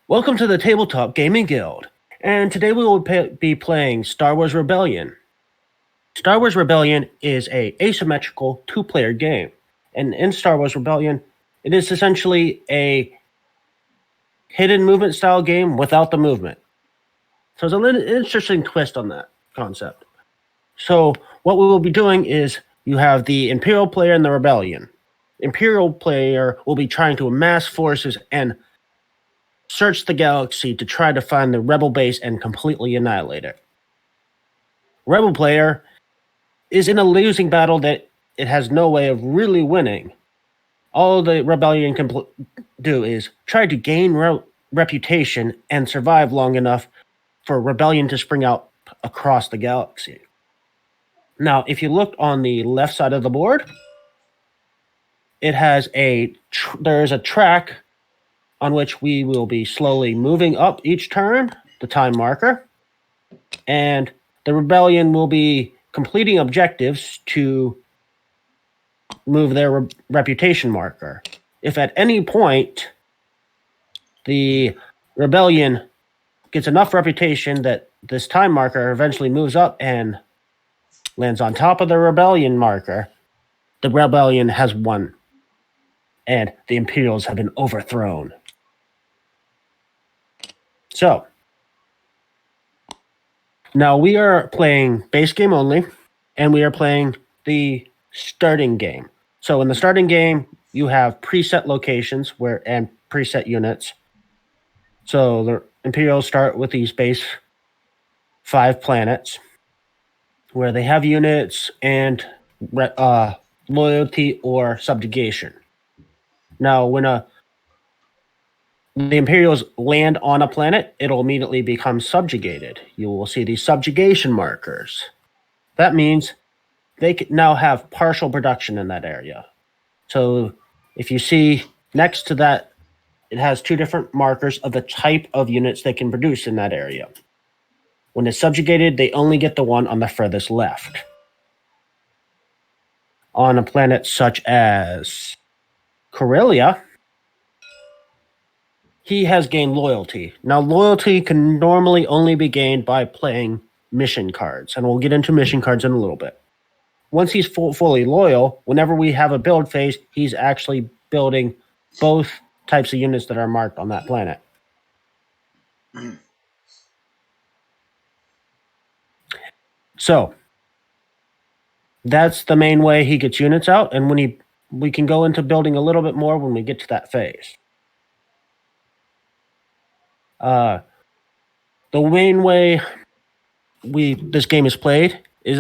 Welcome to the Tabletop Gaming Guild, and today we will be playing Star Wars Rebellion. Star Wars Rebellion is a asymmetrical two-player game, and in Star Wars Rebellion, it is essentially a hidden movement style game without the movement. So it's a little interesting twist on that concept. So what we will be doing is you have the Imperial player and the Rebellion. Imperial player will be trying to amass forces and search the galaxy to try to find the Rebel base and completely annihilate it. Rebel player is in a losing battle that it has no way of really winning. All the Rebellion can do is try to gain reputation and survive long enough for Rebellion to spring out across the galaxy. Now, if you look on the left side of the board, it has there is a track on which we will be slowly moving up each turn, the time marker, and the Rebellion will be completing objectives to move their reputation marker. If at any point the Rebellion gets enough reputation that this time marker eventually moves up and lands on top of the Rebellion marker, the Rebellion has won, and the Imperials have been overthrown. So, now we are playing base game only, and we are playing the starting game. So in the starting game, you have preset locations and preset units. So the Imperials start with these base 5 planets, where they have units and loyalty or subjugation. Now, when the Imperials land on a planet, it'll immediately become subjugated. You will see these subjugation markers. That means they can now have partial production in that area. So if you see next to that, it has 2 different markers of the type of units they can produce in that area. When it's subjugated, they only get the one on the furthest left. On a planet such as Corellia, he has gained loyalty. Now, loyalty can normally only be gained by playing mission cards, and we'll get into mission cards in a little bit. Once he's fully loyal, whenever we have a build phase, he's actually building both types of units that are marked on that planet. So, that's the main way he gets units out, and we can go into building a little bit more when we get to that phase. The main way this game is played is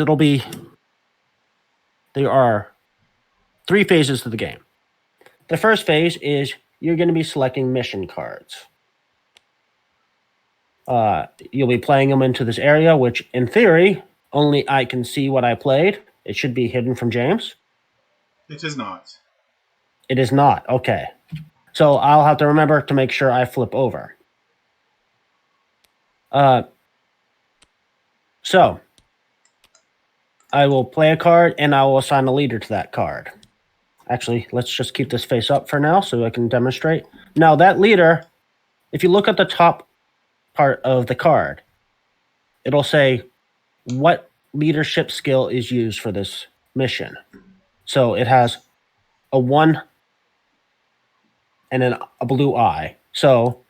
there are 3 phases to the game. The first phase is you're going to be selecting mission cards. You'll be playing them into this area, which in theory, only I can see what I played. It should be hidden from James. It is not. It is not. Okay. So I'll have to remember to make sure I flip over. So I will play a card and I will assign a leader to that card. Actually, let's just keep this face up for now so I can demonstrate. Now that leader, if you look at the top part of the card, it'll say what leadership skill is used for this mission. So it has a 1 and a blue eye. So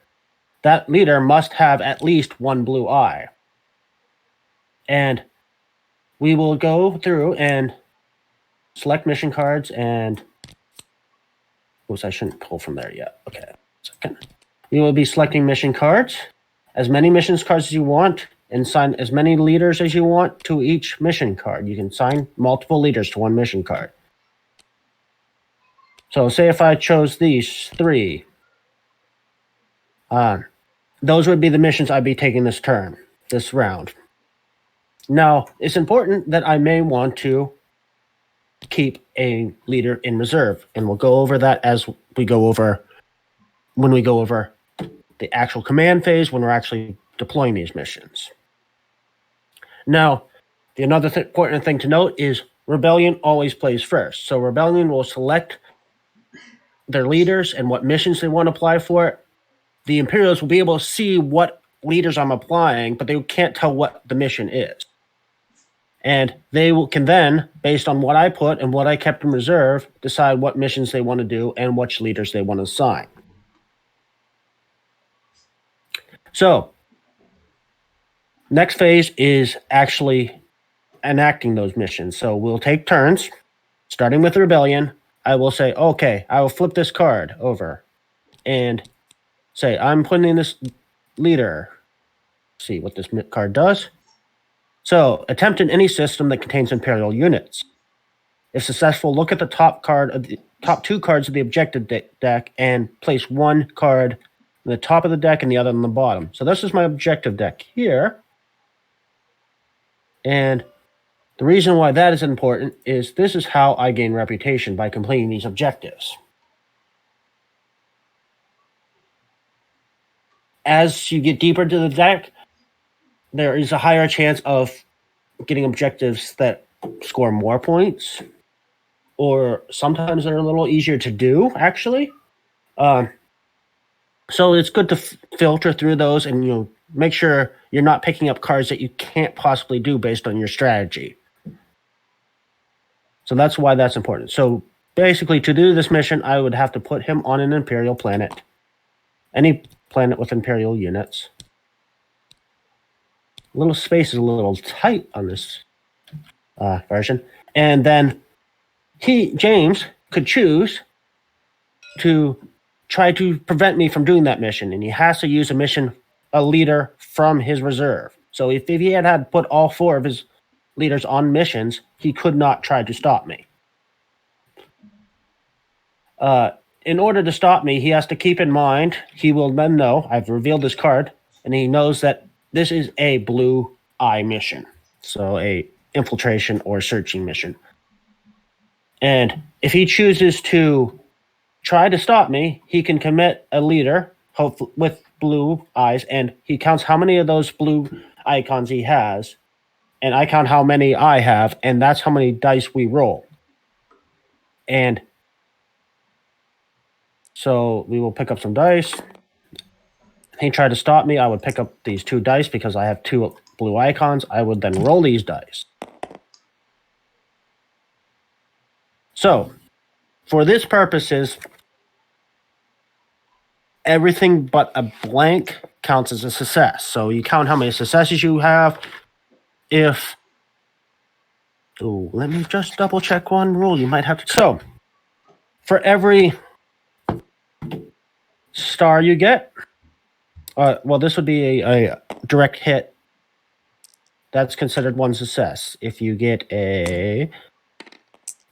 that leader must have at least 1 blue eye. And we will go through and select mission cards and... Oops, I shouldn't pull from there yet. Okay, second. You will be selecting mission cards, as many missions cards as you want, and assign as many leaders as you want to each mission card. You can assign multiple leaders to 1 mission card. So say if I chose these 3, those would be the missions I'd be taking this round. Now, it's important that I may want to keep a leader in reserve, and we'll go over that when we go over the actual command phase when we're actually deploying these missions. Now, another important thing to note is Rebellion always plays first. So Rebellion will select their leaders and what missions they want to apply for, the Imperials will be able to see what leaders I'm applying, but they can't tell what the mission is. And they can then, based on what I put and what I kept in reserve, decide what missions they want to do and which leaders they want to assign. So, next phase is actually enacting those missions. So we'll take turns, starting with the rebellion. I will say, okay, I will flip this card over and say, I'm putting this leader. See what this card does. So, attempt in any system that contains Imperial units. If successful, look at the top two cards of the objective deck and place one card in the top of the deck and the other on the bottom. So this is my objective deck here. And the reason why that is important is this is how I gain reputation, by completing these objectives. As you get deeper into the deck, there is a higher chance of getting objectives that score more points, or sometimes they're a little easier to do, actually. So it's good to filter through those and make sure you're not picking up cards that you can't possibly do based on your strategy. So that's why that's important. So basically, to do this mission, I would have to put him on an Imperial planet. Any planet with Imperial units. A little space is a little tight on this version. And then James, could choose to try to prevent me from doing that mission. And he has to use a leader from his reserve. So if he had put all 4 of his leaders on missions, he could not try to stop me. In order to stop me, he has to keep in mind, he will then know, I've revealed this card, and he knows that this is a blue eye mission. So a infiltration or searching mission. And if he chooses to try to stop me, he can commit a leader with blue eyes, and he counts how many of those blue icons he has, and I count how many I have, and that's how many dice we roll. And so we will pick up some dice. If he tried to stop me, I would pick up these 2 dice because I have 2 blue icons. I would then roll these dice. So, for this purposes, everything but a blank counts as a success. So you count how many successes you have. Let me just double check one rule. You might have to. So, for every star you get, this would be a direct hit. That's considered one success. If you get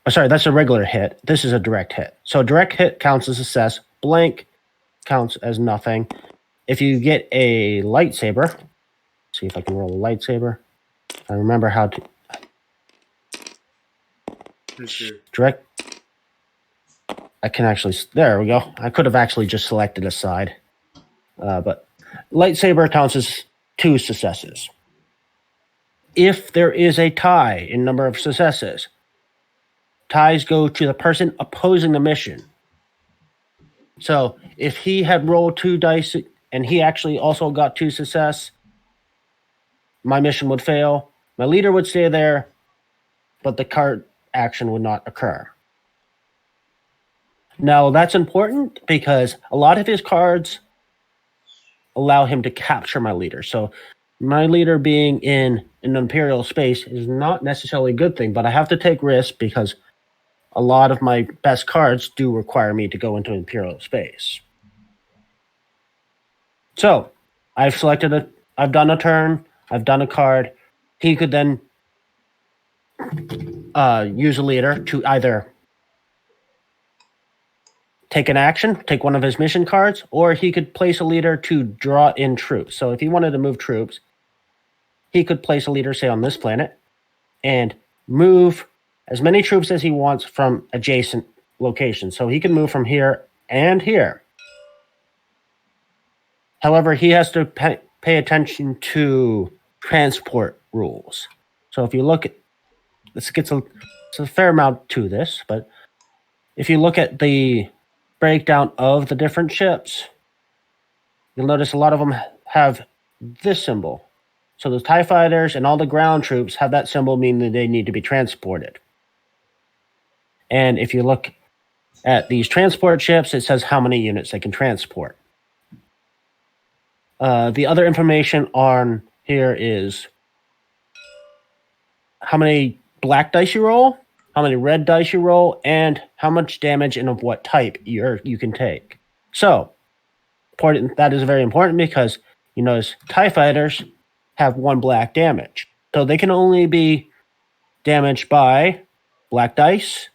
that's a regular hit. This is a direct hit. So direct hit counts as a success. Blank counts as nothing. If you get a lightsaber, see if I can roll a lightsaber. I remember how to direct. I can actually. There we go. I could have actually just selected a side, but lightsaber counts as 2 successes. If there is a tie in number of successes, ties go to the person opposing the mission. So if he had rolled 2 dice and he actually also got 2 success, my mission would fail. My leader would stay there, but the card action would not occur. Now, that's important because a lot of his cards allow him to capture my leader. So my leader being in an Imperial space is not necessarily a good thing, but I have to take risks because a lot of my best cards do require me to go into Imperial space. So I've done a turn, I've done a card. He could then use a leader to either take an action, take one of his mission cards, or he could place a leader to draw in troops. So if he wanted to move troops, he could place a leader, say, on this planet, and move as many troops as he wants from adjacent locations. So he can move from here and here. However, he has to pay attention to transport rules. So if you look at this, it's a fair amount to this, but if you look at the breakdown of the different ships, you'll notice a lot of them have this symbol. So the TIE fighters and all the ground troops have that symbol, meaning that they need to be transported. And if you look at these transport ships, it says how many units they can transport. The other information on here is how many black dice you roll, how many red dice you roll, and how much damage and of what type you can take. So, that is very important because you notice TIE fighters have 1 black damage. So they can only be damaged by black dice,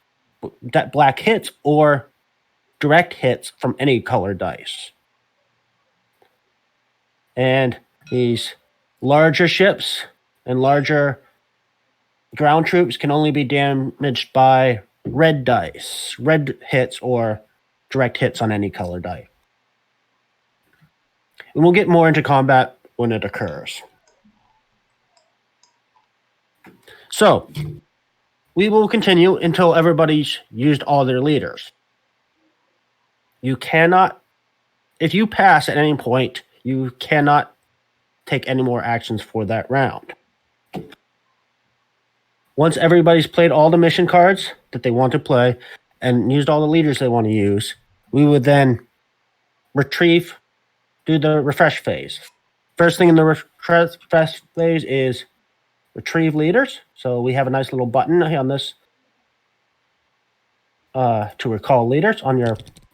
black hits, or direct hits from any color dice. And these larger ships and larger ground troops can only be damaged by red dice, red hits, or direct hits on any color die. And we'll get more into combat when it occurs. So, we will continue until everybody's used all their leaders. You cannot, if you pass at any point, you cannot take any more actions for that round. Once everybody's played all the mission cards that they want to play and used all the leaders they want to use, we would then do the refresh phase. First thing in the refresh phase is retrieve leaders. So we have a nice little button on this to recall leaders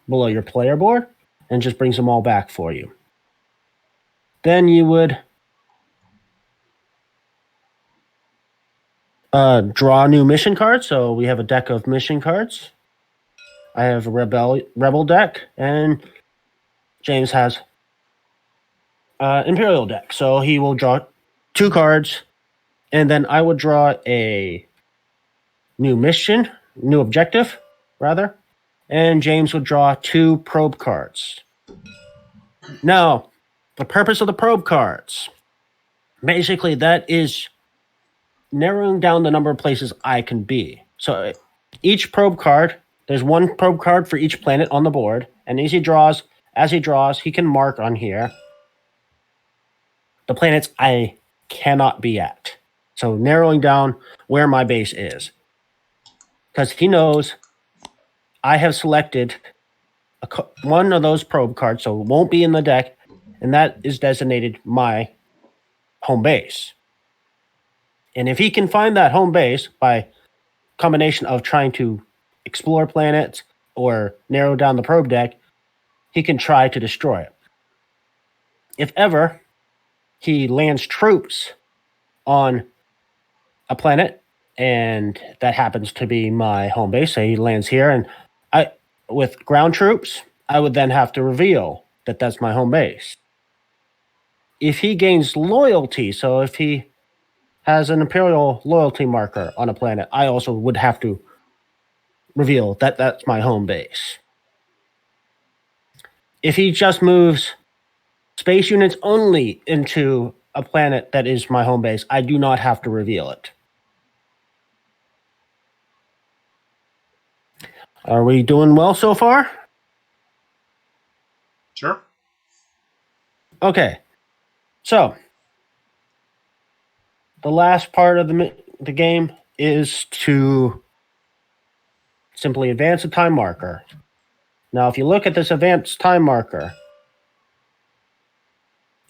below your player board, and just brings them all back for you. Then you would draw new mission cards. So we have a deck of mission cards. I have a rebel deck, and James has Imperial deck. So he will draw 2 cards, and then I would draw a new objective, rather, and James would draw 2 probe cards. Now, the purpose of the probe cards, basically that is narrowing down the number of places I can be. So each probe card, there's 1 probe card for each planet on the board, and as he draws, he can mark on here the planets I cannot be at. So narrowing down where my base is. Because he knows I have selected one of those probe cards, so it won't be in the deck, and that is designated my home base. And if he can find that home base by combination of trying to explore planets or narrow down the probe deck, he can try to destroy it. If ever he lands troops on a planet, and that happens to be my home base, say he lands here, and with ground troops, I would then have to reveal that that's my home base. If he gains loyalty, so if he has an Imperial loyalty marker on a planet, I also would have to reveal that that's my home base. If he just moves space units only into a planet that is my home base, I do not have to reveal it. Are we doing well so far? Sure. Okay. So, the last part of the game is to simply advance a time marker. Now, if you look at this advanced time marker,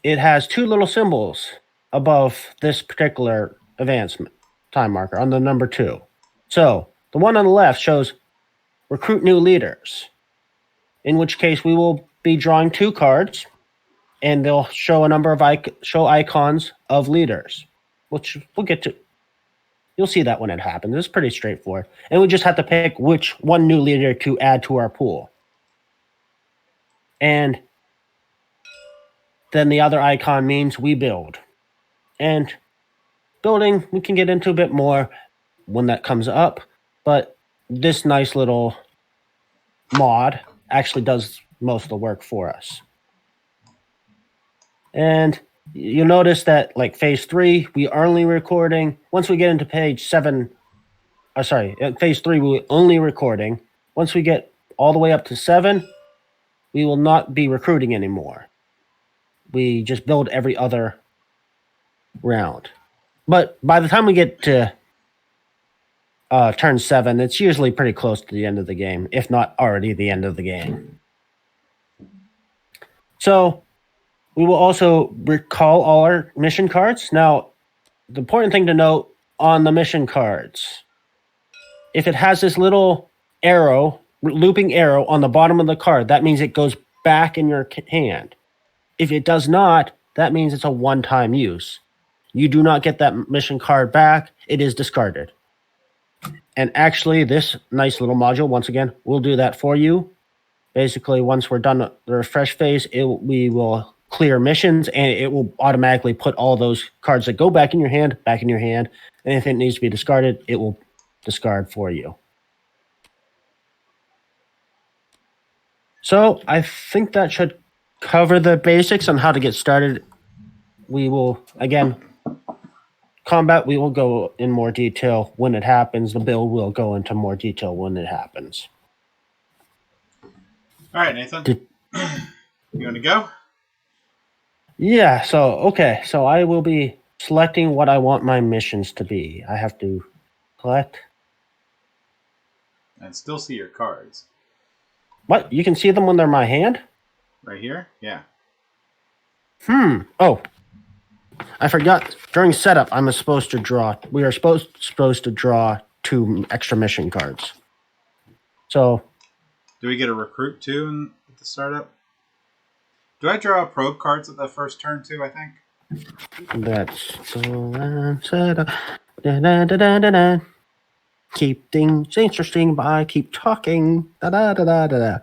it has 2 little symbols above this particular advancement time marker on the number 2. So, the one on the left shows recruit new leaders, in which case we will be drawing 2 cards, and they'll show a number of icons of leaders, which we'll get to. You'll see that when it happens. It's pretty straightforward. And we just have to pick which one new leader to add to our pool. And then the other icon means we build. And building, we can get into a bit more when that comes up, but this nice little mod actually does most of the work for us. And you'll notice that, like phase 3, we are only recording. Once we get into phase 3, we're only recording. Once we get all the way up to 7, we will not be recruiting anymore. we just build every other round. But by the time we get to turn 7, it's usually pretty close to the end of the game, if not already the end of the game. So we will also recall all our mission cards. Now, the important thing to note on the mission cards, if it has this little arrow, looping arrow on the bottom of the card, that means it goes back in your hand. If it does not, that means it's a one-time use. You do not get that mission card back. It is discarded. And actually, this nice little module, once again, will do that for you. Basically, once we're done the refresh phase, we will clear missions, and it will automatically put all those cards that go back in your hand. And if it needs to be discarded, it will discard for you. So I think that should cover the basics on how to get started. We will, again, combat, we will go in more detail when it happens. The build will go into more detail when it happens. All right, Nathan. You want to go? Yeah, so I will be selecting what I want my missions to be. I have to select. And still see your cards. What? You can see them when they're in my hand? Right here? Yeah. Oh. I forgot. During setup, we are supposed to draw 2 extra mission cards. So. Do we get a recruit too at the startup? Do I draw probe cards at the first turn too, I think? That's the setup. Da-da-da-da-da-da. Keep things interesting by keep talking. Da-da-da-da-da-da.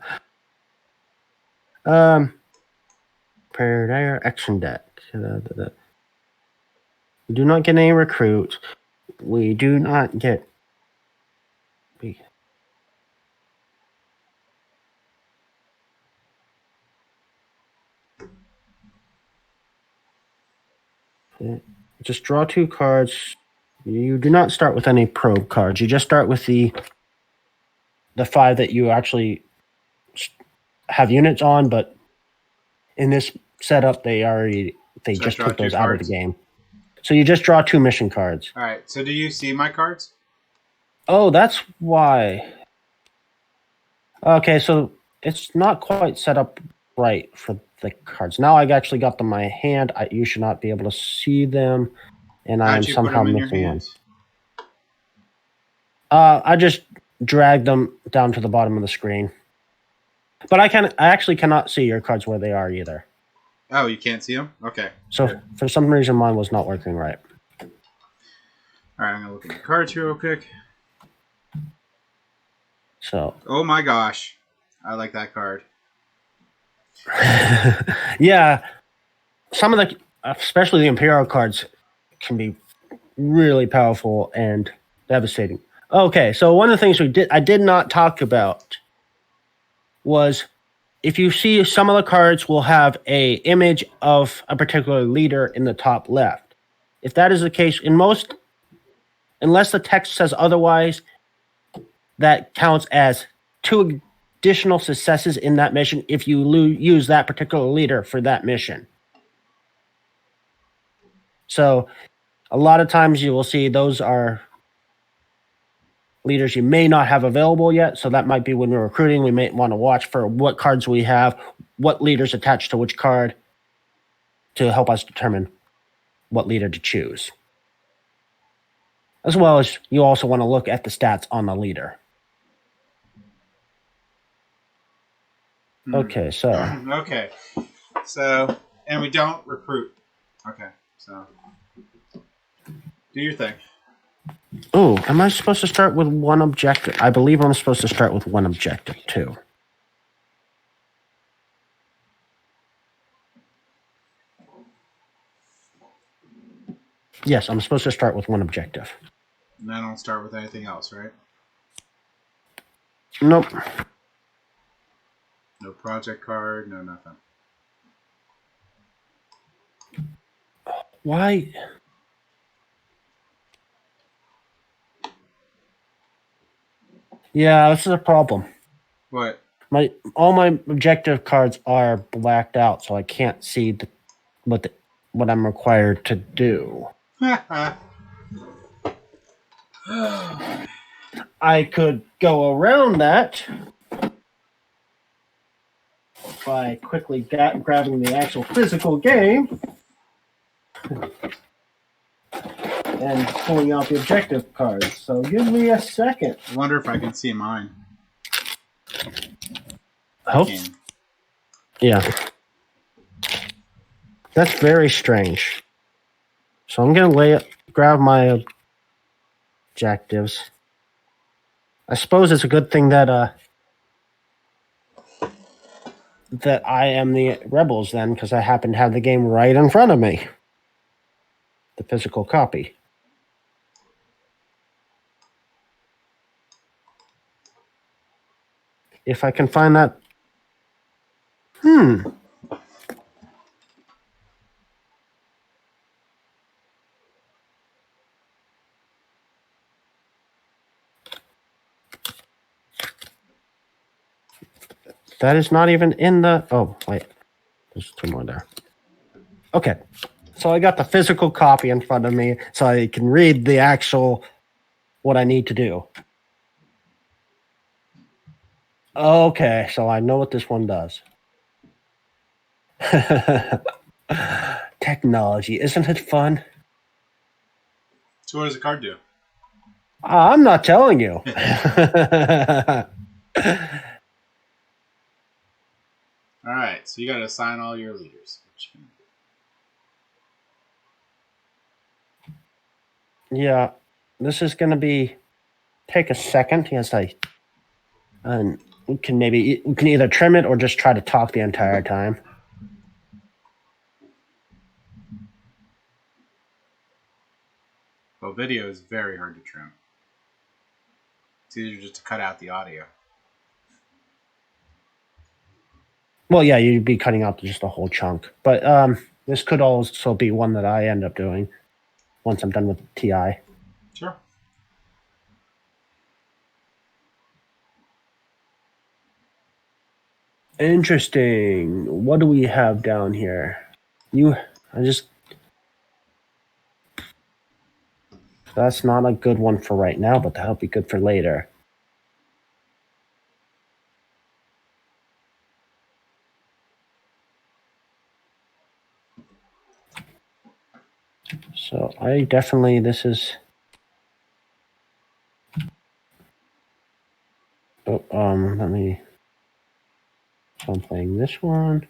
Prepared air action deck. Da-da-da-da. We do not get any recruits. We do not get. Just draw 2 cards. You do not start with any probe cards. You just start with the 5 that you actually have units on, but in this setup, they just took those out of the game. So you just draw 2 mission cards. All right. So do you see my cards? Oh, that's why. Okay, so it's not quite set up right for the cards. Now I actually got them in my hand. You should not be able to see them, and I'm somehow missing one. I just dragged them down to the bottom of the screen. But I actually cannot see your cards where they are either. Oh, you can't see them? Okay. So for some reason, mine was not working right. All right, I'm going to look at the cards here real quick. So. Oh my gosh. I like that card. Yeah. Some of the, especially the Imperial cards, can be really powerful and devastating. Okay, so one of the things I did not talk about was if you see some of the cards will have a image of a particular leader in the top left. If that is the case, unless the text says otherwise, that counts as 2 additional successes in that mission if you use that particular leader for that mission. So a lot of times you will see those are leaders you may not have available yet. So that might be when we're recruiting, we may want to watch for what cards we have, what leaders attached to which card to help us determine what leader to choose. As well as you also want to look at the stats on the leader. Okay, so. Okay. So, and we don't recruit. Okay, so. Do your thing. Oh, am I supposed to start with 1 objective? I believe I'm supposed to start with 1 objective, too. Yes, I'm supposed to start with 1 objective. And I don't start with anything else, right? Nope. No project card, no nothing. Why? Yeah, this is a problem. What? All my objective cards are blacked out, so I can't see what I'm required to do. I could go around that by quickly grabbing the actual physical game and pulling out the objective cards. So give me a second. I wonder if I can see mine. Oh, yeah. That's very strange. So I'm gonna grab my objectives. I suppose it's a good thing that I am the rebels then, because I happen to have the game right in front of me. The physical copy. If I can find that. That is not even in the... Oh, wait. There's two more there. Okay. So I got the physical copy in front of me, so I can read the actual... what I need to do. Okay, so I know what this one does. Technology, isn't it fun? So what does the card do? I'm not telling you. All right, so you got to assign all your leaders. Yeah, this is going to be take a second. Yes, and we can either trim it or just try to talk the entire time. Well, video is very hard to trim. It's easier just to cut out the audio. Well, yeah, you'd be cutting out just a whole chunk. But this could also be one that I end up doing once I'm done with TI. Sure. Interesting. What do we have down here? That's not a good one for right now, but that'll be good for later. So this is... Oh, so I'm playing this one.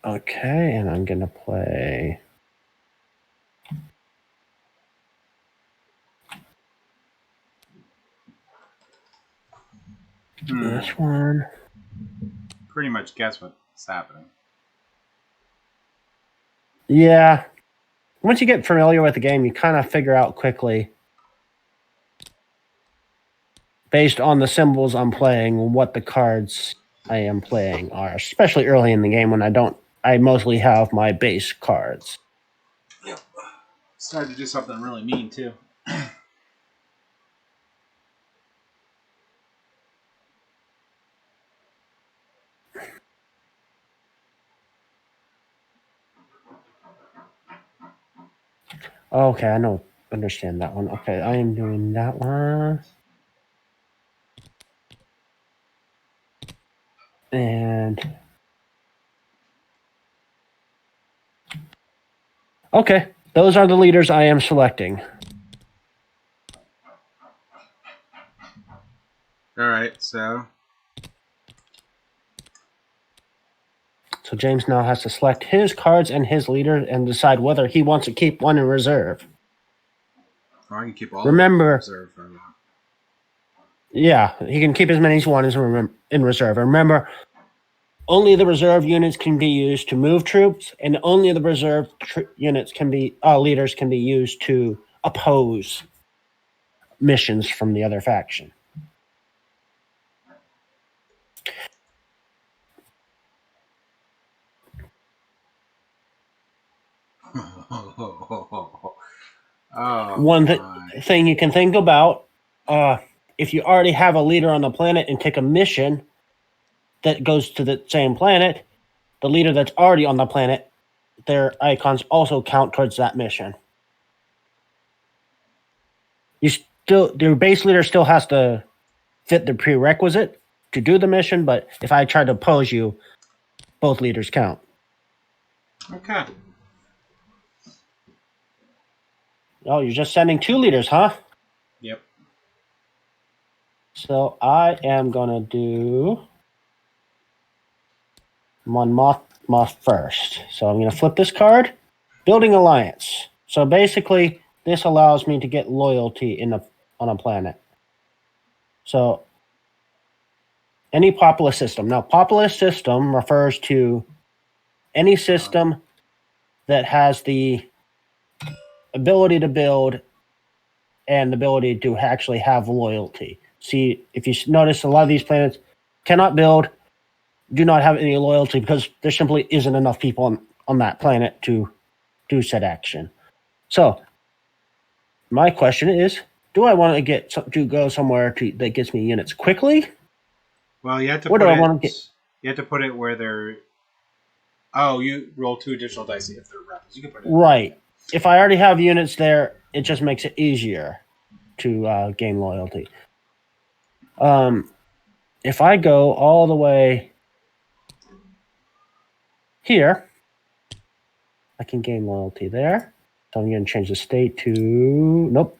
Okay, and I'm gonna play this one. Pretty much guess what's happening. Yeah. Once you get familiar with the game, you kind of figure out quickly, based on the symbols I'm playing, what the cards I am playing are, especially early in the game when I mostly have my base cards. Yep. Started to do something really mean, too. Okay, understand that one. Okay, I am doing that one. And... Okay, those are the leaders I am selecting. Alright, so James now has to select his cards and his leader and decide whether he wants to keep one in reserve. Oh, I can keep all Remember, of them in reserve. Yeah, he can keep as many as he wants in reserve. Remember, only the reserve units can be used to move troops, and only the reserve units leaders can be used to oppose missions from the other faction. Oh, One thing you can think about if you already have a leader on the planet and take a mission that goes to the same planet, the leader that's already on the planet, their icons also count towards that mission. Your base leader still has to fit the prerequisite to do the mission, but if I try to oppose you, both leaders count. Okay. Oh, you're just sending 2 leaders, huh? Yep. So I am gonna do Mon Mothma first. So I'm gonna flip this card. Building alliance. So basically, this allows me to get loyalty on a planet. So any populous system. Now, populous system refers to any system that has the ability to build and the ability to actually have loyalty. See, if you notice, a lot of these planets cannot build, do not have any loyalty because there simply isn't enough people on that planet to do said action. So, my question is, do I want to go somewhere that gets me units quickly? Well, you have to Where put do I it. want to get? You have to put it where they're. Oh, you roll 2 additional dice if they're rebels. You can put it Right. If I already have units there, it just makes it easier to gain loyalty. If I go all the way here, I can gain loyalty there. So I'm going to change the state to... Nope.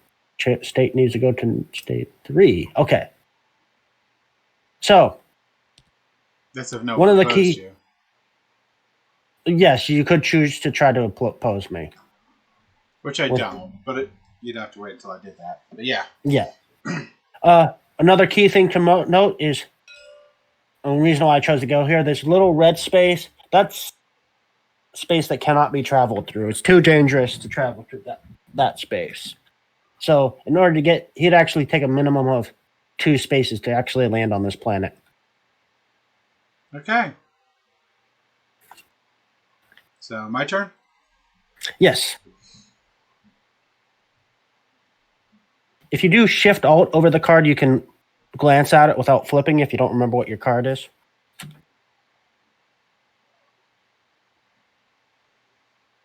State needs to go to state 3. Okay. So... That's if no one of the opposed key... you. Yes, you could choose to try to oppose me. Which I don't, but you'd have to wait until I did that. But yeah. Yeah. Another key thing to note is... the reason why I chose to go here, this little red space, that's space that cannot be traveled through. It's too dangerous to travel through that space. So in order to get, he'd actually take a minimum of 2 spaces to actually land on this planet. Okay. So my turn? Yes. If you do Shift Alt over the card, you can glance at it without flipping if you don't remember what your card is.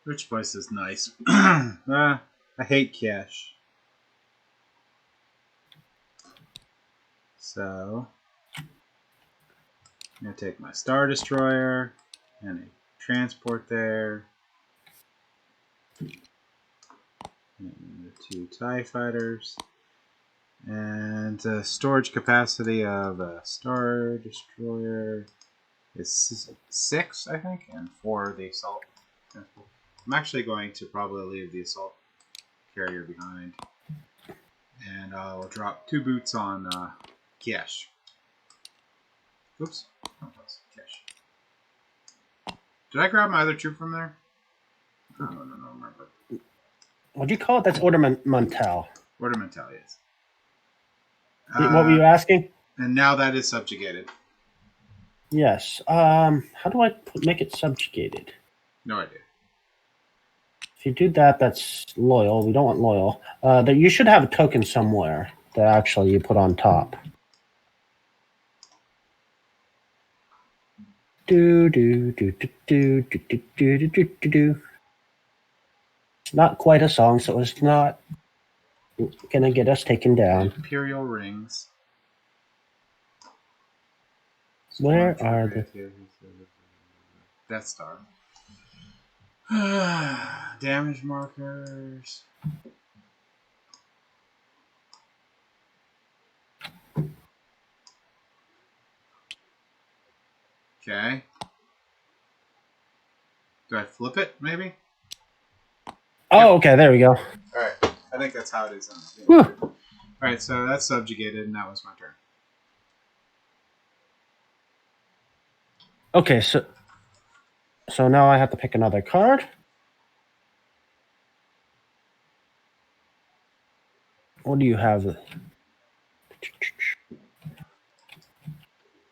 Which place is nice? I hate cash. So I'm going to take my Star Destroyer and a transport there. And the 2 TIE fighters. And the storage capacity of a Star Destroyer is 6, I think, and 4 the assault. I'm actually going to probably leave the assault carrier behind. And I'll drop 2 boots on Kiesh. Oops. Kiesh. Did I grab my other troop from there? I don't remember. What'd you call it? That's Ornamental. Ornamental, yes. What were you asking? And now that is subjugated. Yes. How do I make it subjugated? No idea. If you do that, that's loyal. We don't want loyal. You should have a token somewhere that actually you put on top. Do do do do do do do do do do do. It's not quite a song, so it's not gonna get us taken down. Imperial rings. Where are the Death Star? Damage markers. Okay. Do I flip it, maybe? Oh, okay, there we go. Alright. I think that's how it is. Alright, so that's subjugated, and that was my turn. Okay, so now I have to pick another card. What do you have?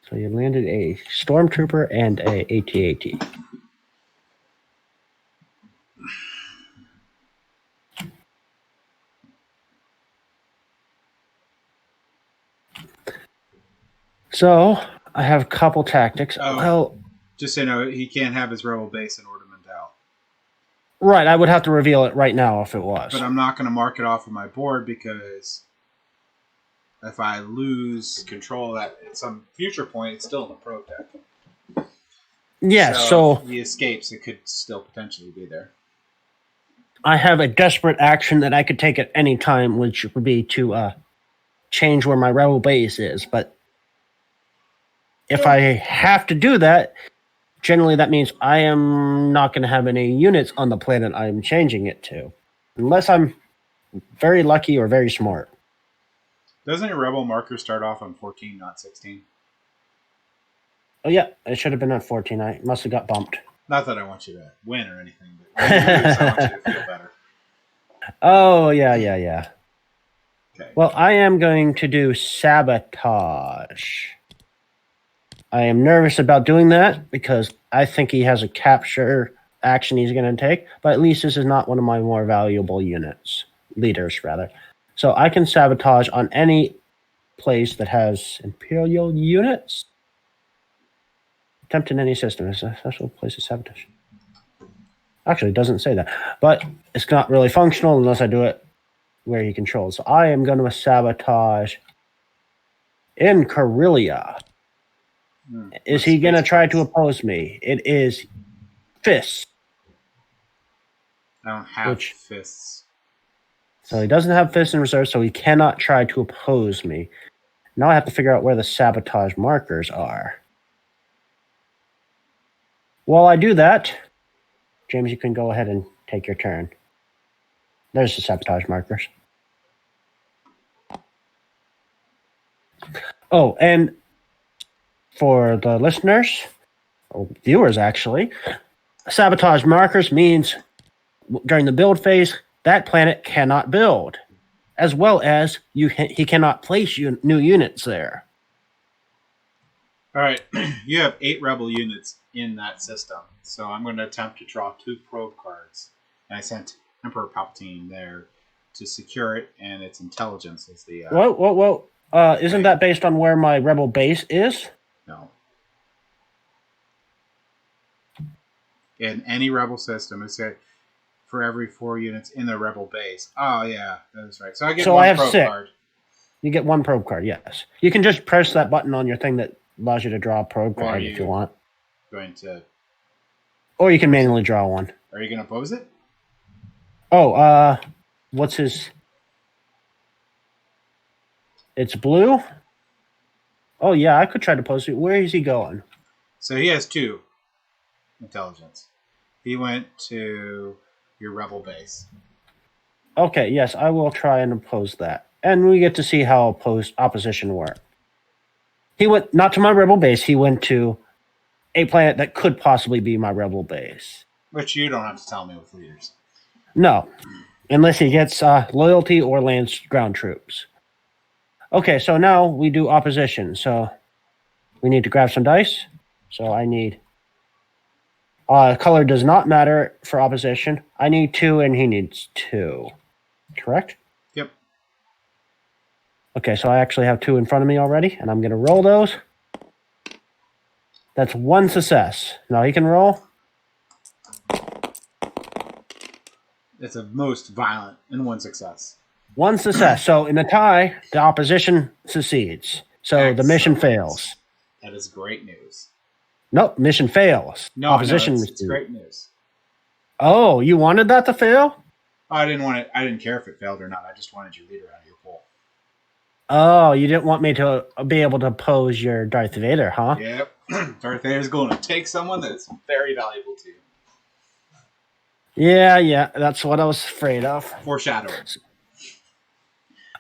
So you landed a Stormtrooper and a AT-AT. So I have a couple tactics. Oh. Well, just so you know, he can't have his rebel base in Ornamental. Right, I would have to reveal it right now if it was. But I'm not going to mark it off of my board because if I lose control at some future point, it's still in the pro deck. Yeah, so if he escapes, it could still potentially be there. I have a desperate action that I could take at any time, which would be to change where my rebel base is. But if I have to do that, generally that means I am not going to have any units on the planet I'm changing it to. Unless I'm very lucky or very smart. Doesn't your rebel marker start off on 14, not 16? Oh, yeah. It should have been at 14. I must have got bumped. Not that I want you to win or anything, but when you lose, I want you to feel better. Oh, yeah. Okay. Well, I am going to do sabotage. I am nervous about doing that because I think he has a capture action he's going to take, but at least this is not one of my more valuable leaders, rather. So I can sabotage on any place that has Imperial units. Attempt in any system is a special place of sabotage. Actually, it doesn't say that, but it's not really functional unless I do it where he controls. So I am going to sabotage in Corellia. Is he going to try to oppose me? It is fists. I don't have fists. So he doesn't have fists in reserve, so he cannot try to oppose me. Now I have to figure out where the sabotage markers are. While I do that, James, you can go ahead and take your turn. There's the sabotage markers. Oh, and for the listeners, or viewers actually, sabotage markers means during the build phase, that planet cannot build, as well as he cannot place new units there. All right, you have 8 rebel units in that system, so I'm going to attempt to draw 2 probe cards. And I sent Emperor Palpatine there to secure it, and its intelligence is the... Whoa. Isn't that based on where my rebel base is? No. In any rebel system, it's for every 4 units in the rebel base. Oh, yeah, that's right. So I get one probe card. You get 1 probe card, yes. You can just press that button on your thing that allows you to draw a probe card if you want. Or you can manually draw one. Are you going to oppose it? Oh, what's his... It's blue? Oh, yeah, I could try to oppose it. Where is he going? So he has 2 intelligence. He went to your rebel base. Okay, yes, I will try and oppose that. And we get to see how opposition works. He went not to my rebel base, he went to a planet that could possibly be my rebel base. Which you don't have to tell me with leaders. No, unless he gets loyalty or lands ground troops. Okay, so now we do opposition. So we need to grab some dice. So I need... color does not matter for opposition. I need 2 and he needs 2. Correct? Yep. Okay, so I actually have 2 in front of me already, and I'm going to roll those. That's 1 success. Now he can roll. It's a most violent and 1 success. 1 success. So in the tie, the opposition succeeds. So Excellent. The mission fails. That is great news. Nope, mission fails. No, opposition. It's great news. Oh, you wanted that to fail? I didn't want it. I didn't care if it failed or not. I just wanted your leader out of your pool. Oh, you didn't want me to be able to oppose your Darth Vader, huh? Yep. Darth Vader's going to take someone that's very valuable to you. Yeah, that's what I was afraid of. Foreshadowing.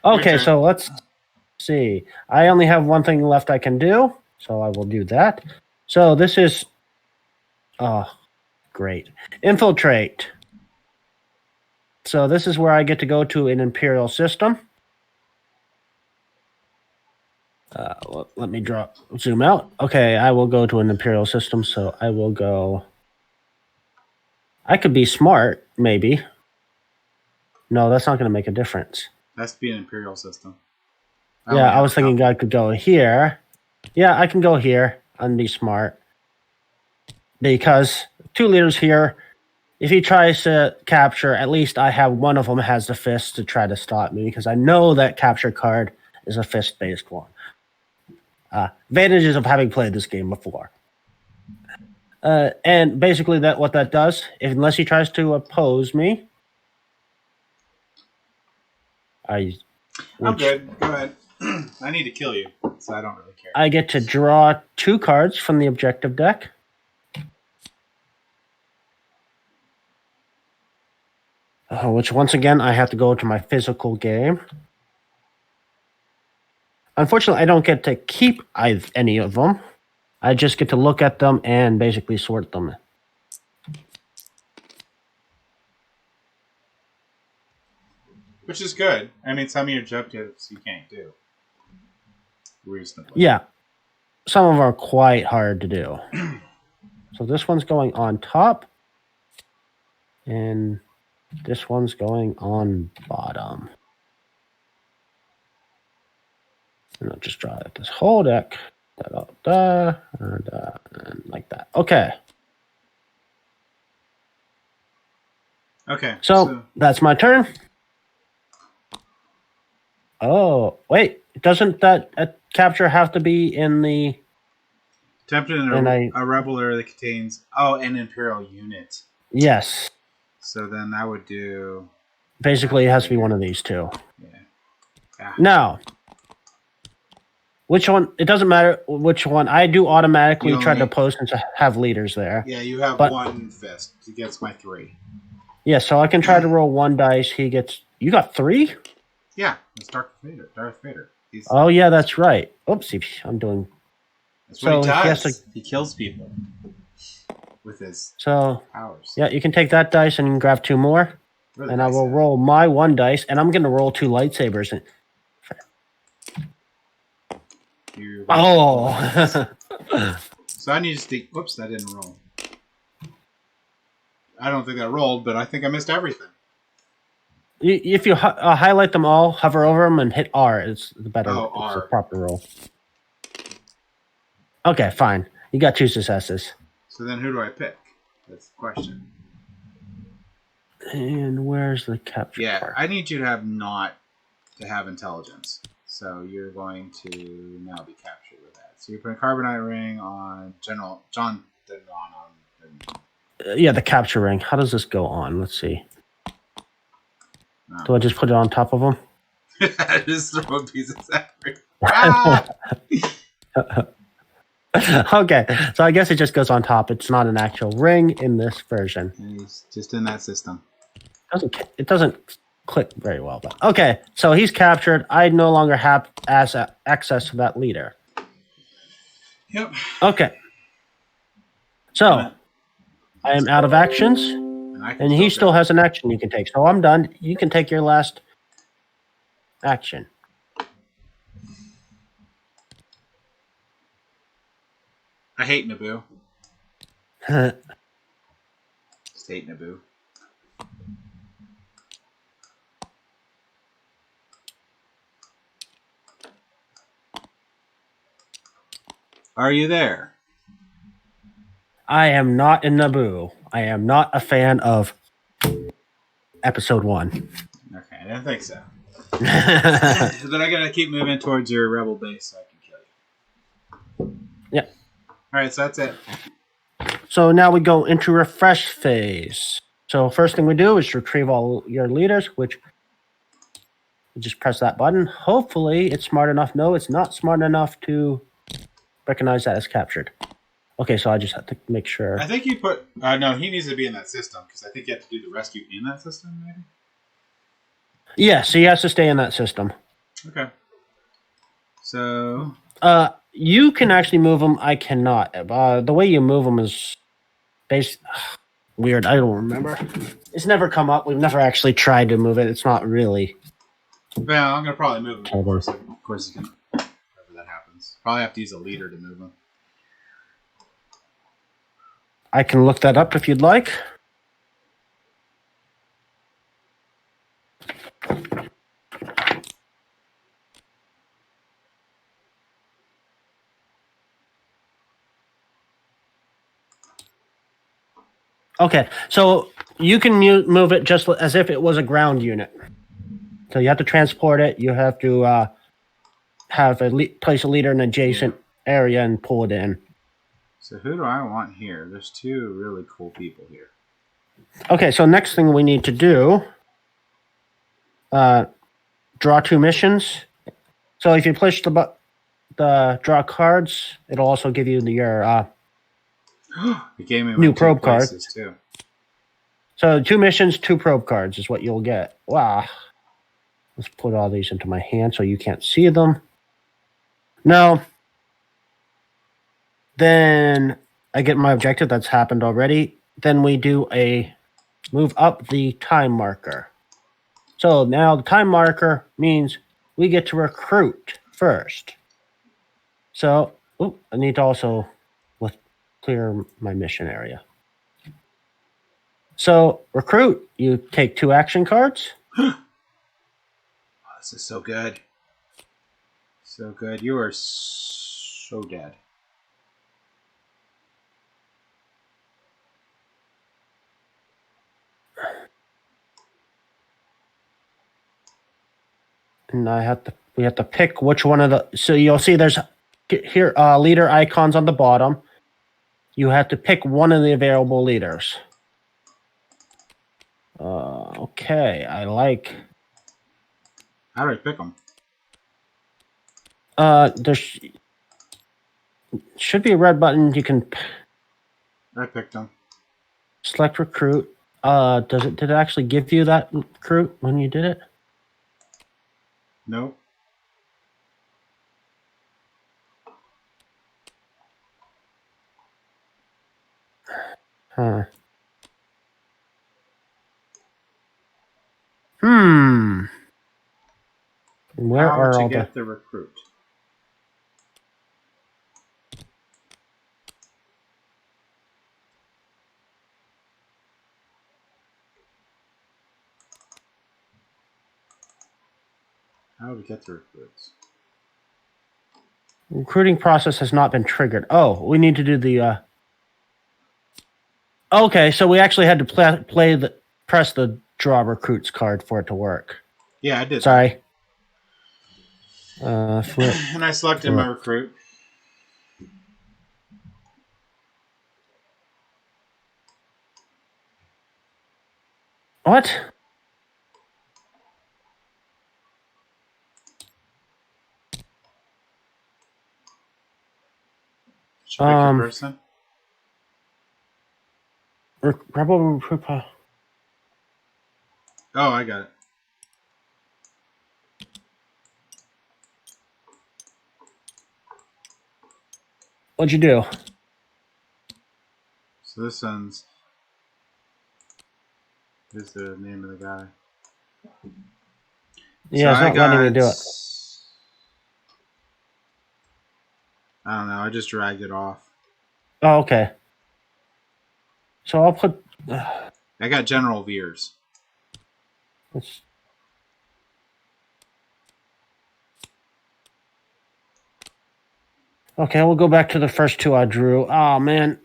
Okay, so let's see. I only have 1 thing left I can do, so I will do that. So this is... Oh, great. Infiltrate. So this is where I get to go to an Imperial system. Let me zoom out. Okay, I will go to an Imperial system, so I will go... I could be smart, maybe. No, that's not going to make a difference. Has to be an Imperial system. I was thinking I could go here. Yeah, I can go here and be smart. Because 2 leaders here, if he tries to capture, at least I have one of them has the fist to try to stop me, because I know that capture card is a fist-based one. Advantages of having played this game before. And basically what that does, unless he tries to oppose me, I'm good. Go ahead. I need to kill you, so I don't really care. I get to draw 2 cards from the objective deck. Which, once again, I have to go to my physical game. Unfortunately, I don't get to keep any of them. I just get to look at them and basically sort them. Which is good. I mean, some of your objectives you can't do. Reasonably. Yeah. Some of them are quite hard to do. So this one's going on top. And this one's going on bottom. And I'll just draw this whole deck. And like that. Okay. Okay. So that's my turn. Oh, wait. Doesn't that capture have to be in the... Tempted in a rebel area that contains... Oh, an Imperial unit. Yes. So then I would do... Basically, it has to be one of these two. Yeah. Now, which one? It doesn't matter which one. I do automatically try to post and have leaders there. Yeah, you have 1 fist against my 3. Yeah, so I can try to roll 1 dice. He gets... You got 3? Yeah, it's Darth Vader. Oh, yeah, that's right. Oopsie, I'm doing... That's what he does. He kills people with his powers. Yeah, you can take that dice and you can grab 2 more. And I will roll my 1 dice, and I'm going to roll 2 lightsabers. Oh! So I need to stick... Whoops, that didn't roll. I don't think that rolled, but I think I missed everything. If you highlight them all, hover over them, and hit R, it's the better. It's the proper roll. Okay, fine. You got 2 successes. So then who do I pick? That's the question. And where's the capture part? I need you to have have intelligence. So you're going to now be captured with that. So you put a carbonite ring on General John Denron. Yeah, the capture ring. How does this go on? Let's see. Do I just put it on top of him? Just throw a piece of fabric. Okay, so I guess it just goes on top. It's not an actual ring in this version. He's just in that system. It doesn't click very well. But okay, so he's captured. I no longer have access to that leader. Yep. Okay. So I am out of actions, and he still has an action you can take. So I'm done. You can take your last action. I hate Naboo. Just hate Naboo. Are you there? I am not in Naboo. I am not a fan of Episode 1. Okay, I didn't think so. But I gotta keep moving towards your rebel base so I can kill you. Yeah. Alright, so that's it. So now we go into refresh phase. So first thing we do is retrieve all your leaders, which you just press that button. Hopefully it's smart enough. No, it's not smart enough to recognize that as captured. Okay, so I just have to make sure. I think you put... no, he needs to be in that system, because I think you have to do the rescue in that system, maybe? Yes, he has to stay in that system. Okay. So... you can actually move them. I cannot. The way you move them is weird. I don't remember. It's never come up. We've never actually tried to move it. It's not really... Well, I'm going to probably move them. Of course it's going to... Whenever that happens. Probably have to use a leader to move them. I can look that up if you'd like. Okay, so you can move it just as if it was a ground unit. So you have to transport it. You have to have place a leader in an adjacent area and pull it in. So who do I want here? There's two really cool people here. Okay, so next thing we need to do, draw 2 missions. So if you push the draw cards, it'll also give you your It gave me new my probe two places card. too. So 2 missions, 2 probe cards is what you'll get. Wow. Let's put all these into my hand so you can't see them. Now, then I get my objective. That's happened already. Then we do a move up the time marker. So now the time marker means we get to recruit first. So I need to also clear my mission area. So recruit, you take 2 action cards. Oh, this is so good. So good. You are so dead. And we have to pick which one of the. So you'll see there's here leader icons on the bottom. You have to pick one of the available leaders. Okay, I like. How do I pick them? There should be a red button. You can I picked them. select recruit. Did it actually give you that recruit when you did it? Nope. Huh. Where How are to all get the recruit? How to get the recruits? recruiting process has not been triggered? Oh, we need to do the. Okay, so we actually had to press the draw recruits card for it to work. Yeah, I did. Sorry. Flip. And I selected my recruit. What? Should I pick a person? Rebel recruit. Oh, I got it. What'd you do? So this one's. Here's the name of the guy. Yeah, so it's not letting me do it. I don't know. I just dragged it off. Oh, okay. So I'll put. I got General Veers. Okay, we'll go back to the first 2 I drew. Oh, man.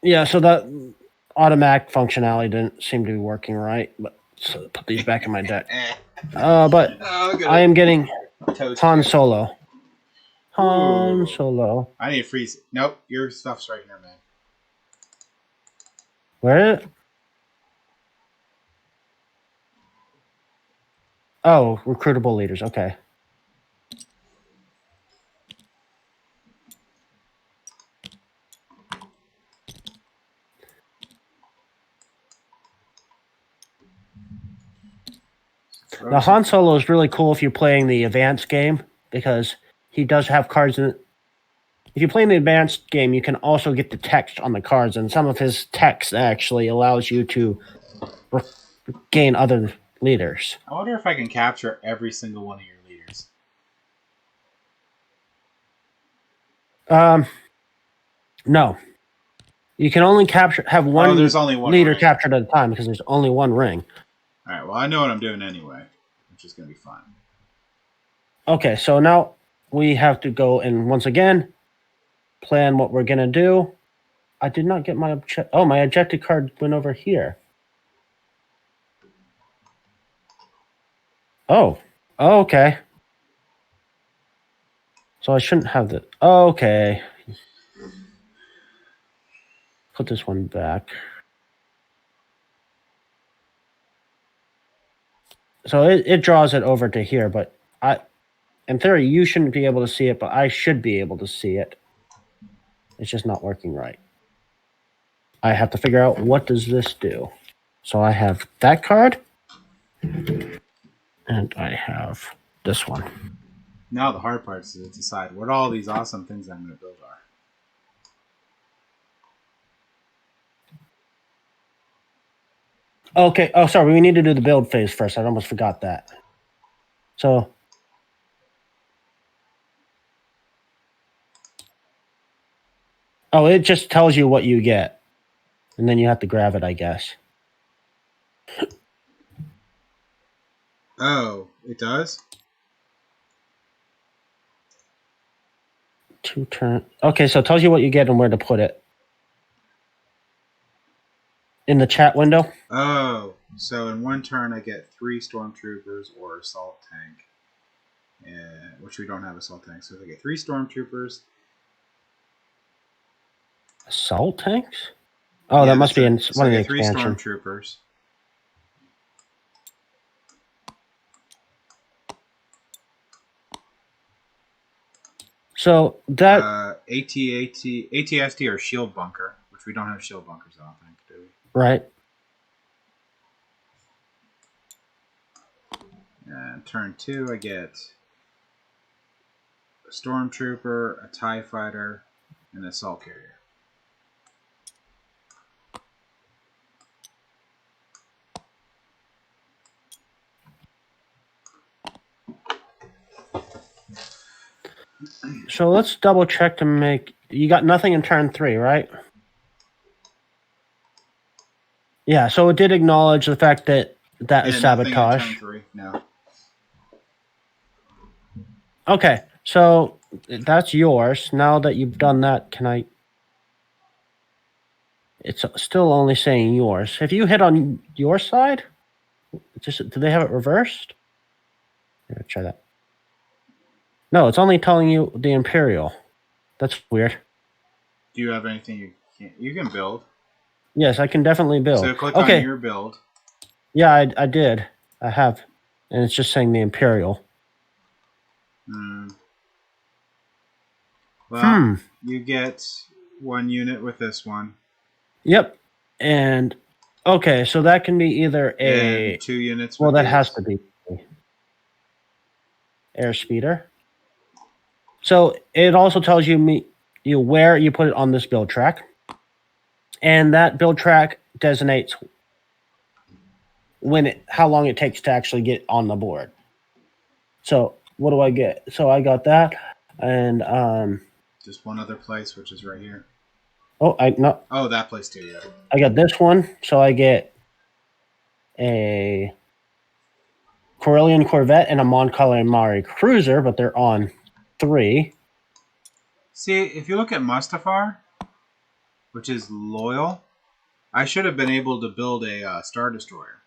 Yeah, so that automatic functionality didn't seem to be working right. But so put these back in my deck. But I am getting Han Solo. Han Solo. I need to freeze it. Nope, your stuff's right here, man. Where? Oh, recruitable leaders. Okay. Now, Han Solo is really cool if you're playing the advanced game because he does have cards in it. If you play in the advanced game, you can also get the text on the cards, and some of his text actually allows you to gain other leaders. I wonder if I can capture every single one of your leaders. No. You can only have one, there's only one leader ring. captured at a time because there's only one ring. All right, well, I know what I'm doing anyway, which is going to be fun. Okay, so now we have to go and once again plan what we're going to do. I did not get my object. Oh, my ejected card went over here. Oh. Oh, okay. So I shouldn't have the. Oh, okay. Put this one back. So it draws it over to here, but in theory, you shouldn't be able to see it, but I should be able to see it. It's just not working right. I have to figure out what does this do. So I have that card, and I have this one. Now the hard part is to decide what all these awesome things I'm going to build are. Okay. Oh, sorry. We need to do the build phase first. I almost forgot that. So. Oh, it just tells you what you get. And then you have to grab it, I guess. Oh, it does? 2 turn. Okay, so it tells you what you get and where to put it. In the chat window? Oh, so in one turn I get 3 stormtroopers or assault tank, which we don't have assault tank. So I get 3 stormtroopers. Assault tanks? Oh, Yeah, that must be in so one I of the get 3 expansion. stormtroopers. So that ATST or shield bunker, which we don't have shield bunkers, I don't think, do we? right. And turn 2, I get a stormtrooper, a TIE fighter, and an assault carrier. So let's double check to make. You got nothing in turn 3, right? Yeah. So it did acknowledge the fact that is sabotage. Turn 3, no. Okay. So that's yours. Now that you've done that, can I? It's still only saying yours. If you hit on your side, do they have it reversed? Yeah, try that. No, it's only telling you the Imperial. That's weird. Do you have anything you can build? Yes, I can definitely build. So click on your build. Yeah, I did. I have. And it's just saying the Imperial. Well, you get 1 unit with this one. Yep. And okay, so that can be either and 2 units. Well, that has to be airspeeder. So it also tells you where you put it on this build track, and that build track designates how long it takes to actually get on the board. So what do I get? So I got that, and just one other place, which is right here. Oh, Oh, that place too. Yeah. I got this one, so I get a Corellian Corvette and a Mon Calamari Cruiser, but they're on 3. See, if you look at Mustafar, which is loyal, I should have been able to build a Star Destroyer.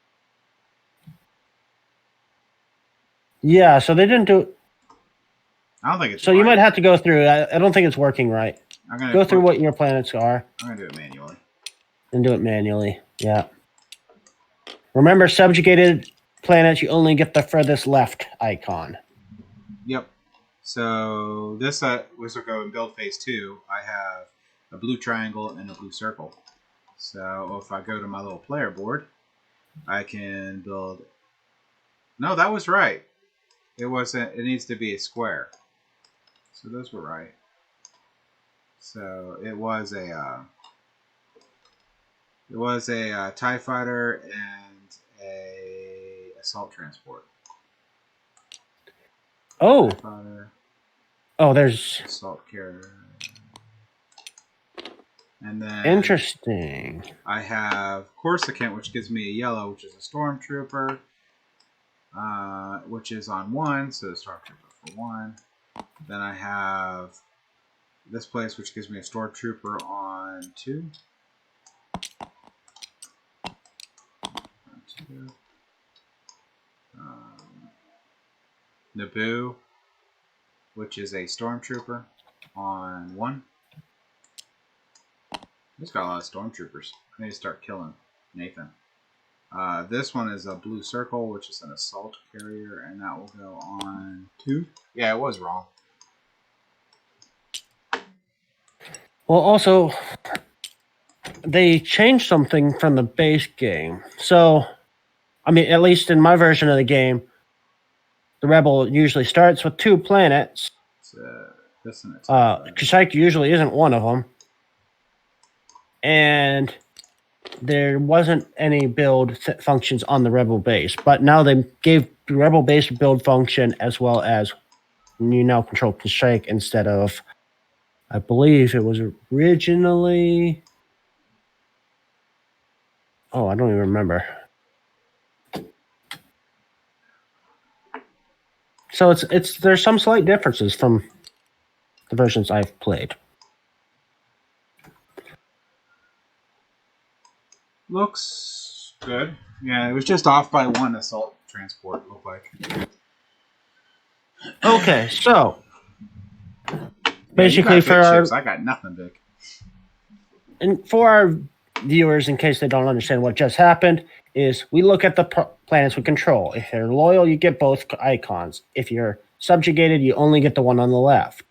Yeah, so they didn't do. I don't think it's. So you might have to go through. I don't think it's working right. I'm gonna go through what your planets are. I'm gonna do it manually. And do it manually. Yeah. Remember, subjugated planets, you only get the furthest left icon. Yep. So this was to go in build phase 2. I have a blue triangle and a blue circle. So if I go to my little player board, I can build. No, that was right. It wasn't. It needs to be a square. So those were right. So it was a TIE fighter and a assault transport. Oh. TIE fighter, there's assault carrier. And then interesting. I have Coruscant, which gives me a yellow, which is a stormtrooper, which is on 1, so stormtrooper for 1. Then I have this place, which gives me a stormtrooper on 1, 2. 1, 2. Naboo, which is a stormtrooper, on 1. He's got a lot of stormtroopers. I need to start killing Nathan. This one is a blue circle, which is an assault carrier, and that will go on 2. Yeah, it was wrong. Well, also, they changed something from the base game. So, I mean, at least in my version of the game, the Rebel usually starts with 2 planets. Kashyyyk usually isn't one of them. And there wasn't any build functions on the Rebel base. But now they gave the Rebel base build function, as well as you now control Kashyyyk instead of, I believe it was originally... Oh, I don't even remember. So there's some slight differences from the versions I've played. Looks good. Yeah, it was just off by 1 assault transport, looked like. Okay, so basically for our ships, I got nothing big. And for our viewers, in case they don't understand what just happened, is we look at the planets we control. If you're loyal, you get both icons. If you're subjugated, you only get the one on the left.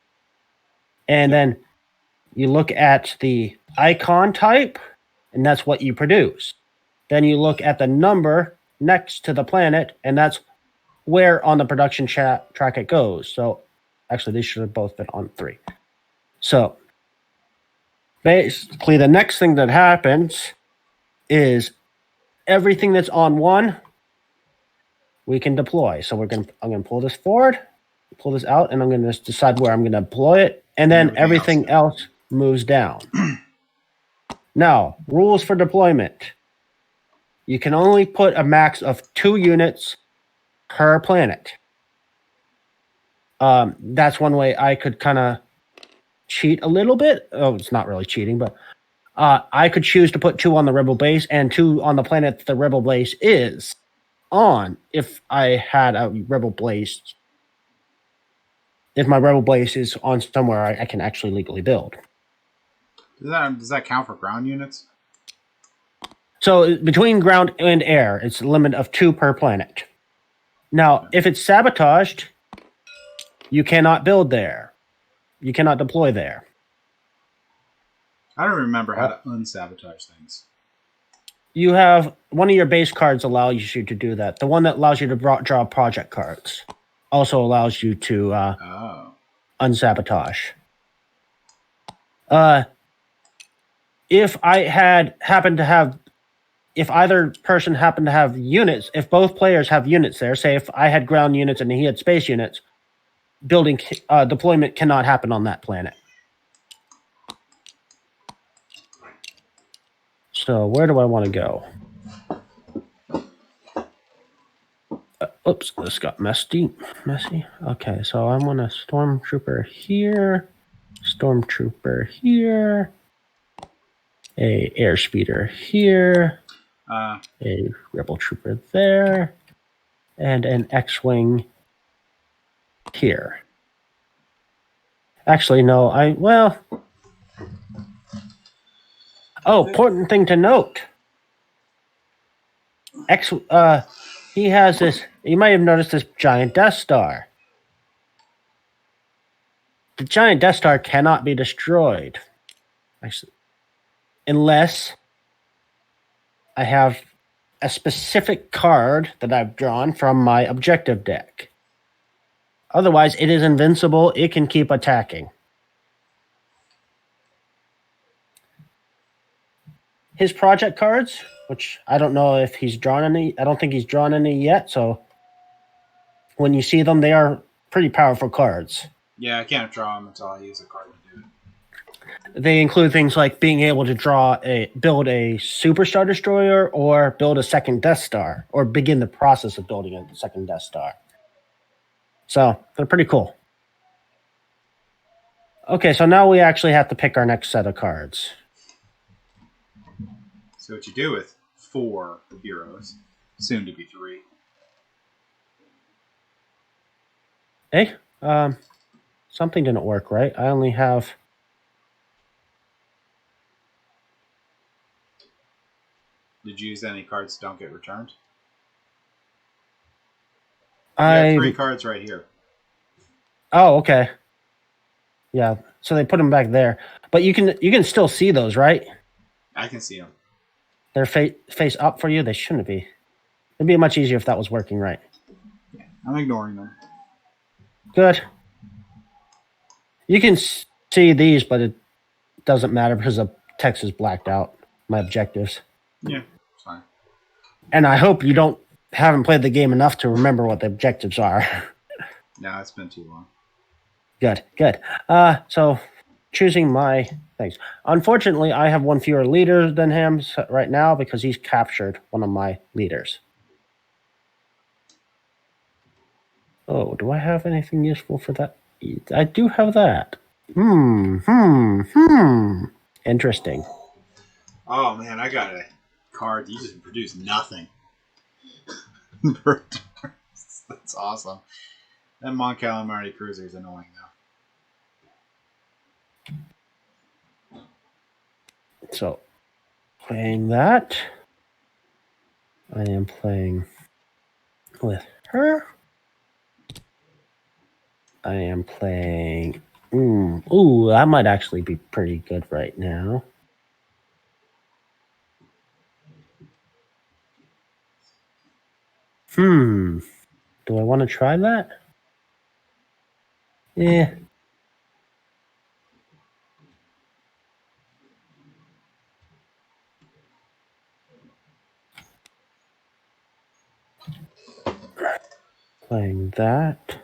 And then you look at the icon type, and that's what you produce. Then you look at the number next to the planet, and that's where on the production track it goes. So actually, these should have both been on 3. So basically, the next thing that happens is everything that's on 1, we can deploy. So I'm gonna pull this forward, pull this out, and I'm gonna just decide where I'm gonna deploy it, and then everything else moves down. Now, rules for deployment. You can only put a max of 2 units per planet. That's one way I could kind of cheat a little bit. Oh, it's not really cheating, but I could choose to put 2 on the Rebel base and 2 on the planet the Rebel base is on if I had a Rebel base. If my Rebel base is on somewhere I can actually legally build. Does that count for ground units? So between ground and air, it's a limit of 2 per planet. Now, if it's sabotaged, you cannot build there. You cannot deploy there. I don't remember how to unsabotage things. You have one of your base cards allows you to do that. The one that allows you to draw project cards also allows you to unsabotage. If either person happened to have units, if both players have units there, say if I had ground units and he had space units, deployment cannot happen on that planet. So where do I want to go? Oops, this got messy. Okay, so I want a stormtrooper here, a airspeeder here, a rebel trooper there, and an X-wing here. Actually, no, important thing to note. He has this, you might have noticed this giant Death Star. The giant Death Star cannot be destroyed. Actually, unless I have a specific card that I've drawn from my objective deck. Otherwise, it is invincible. It can keep attacking. His project cards, which I don't know if he's drawn any. I don't think he's drawn any yet. So when you see them, they are pretty powerful cards. Yeah, I can't draw them until I use a card to do it. They include things like being able to build a Super Star Destroyer or build a second Death Star or begin the process of building a second Death Star. So they're pretty cool. Okay, so now we actually have to pick our next set of cards. So what you do with 4 heroes, soon to be 3. Hey, something didn't work right. I only have. Did you use any cards that don't get returned? You I have 3 cards right here. Oh, okay. Yeah, so they put them back there, but you can still see those, right? I can see them. They're face up for you. They shouldn't be. It'd be much easier if that was working right. Yeah, I'm ignoring them. Good. You can see these, but it doesn't matter because the text is blacked out. My objectives. Yeah, it's fine. And I hope you haven't played the game enough to remember what the objectives are. No, it's been too long. Good. So choosing my things. Unfortunately, I have one fewer leader than him right now because he's captured one of my leaders. Oh, do I have anything useful for that? I do have that. Interesting. Oh man, I got a card. You just produce nothing. That's awesome. That Mon Calamari Cruiser is annoying though. So, playing that. I am playing with her. I am playing. Ooh, that might actually be pretty good right now. Do I want to try that? Yeah. Playing that.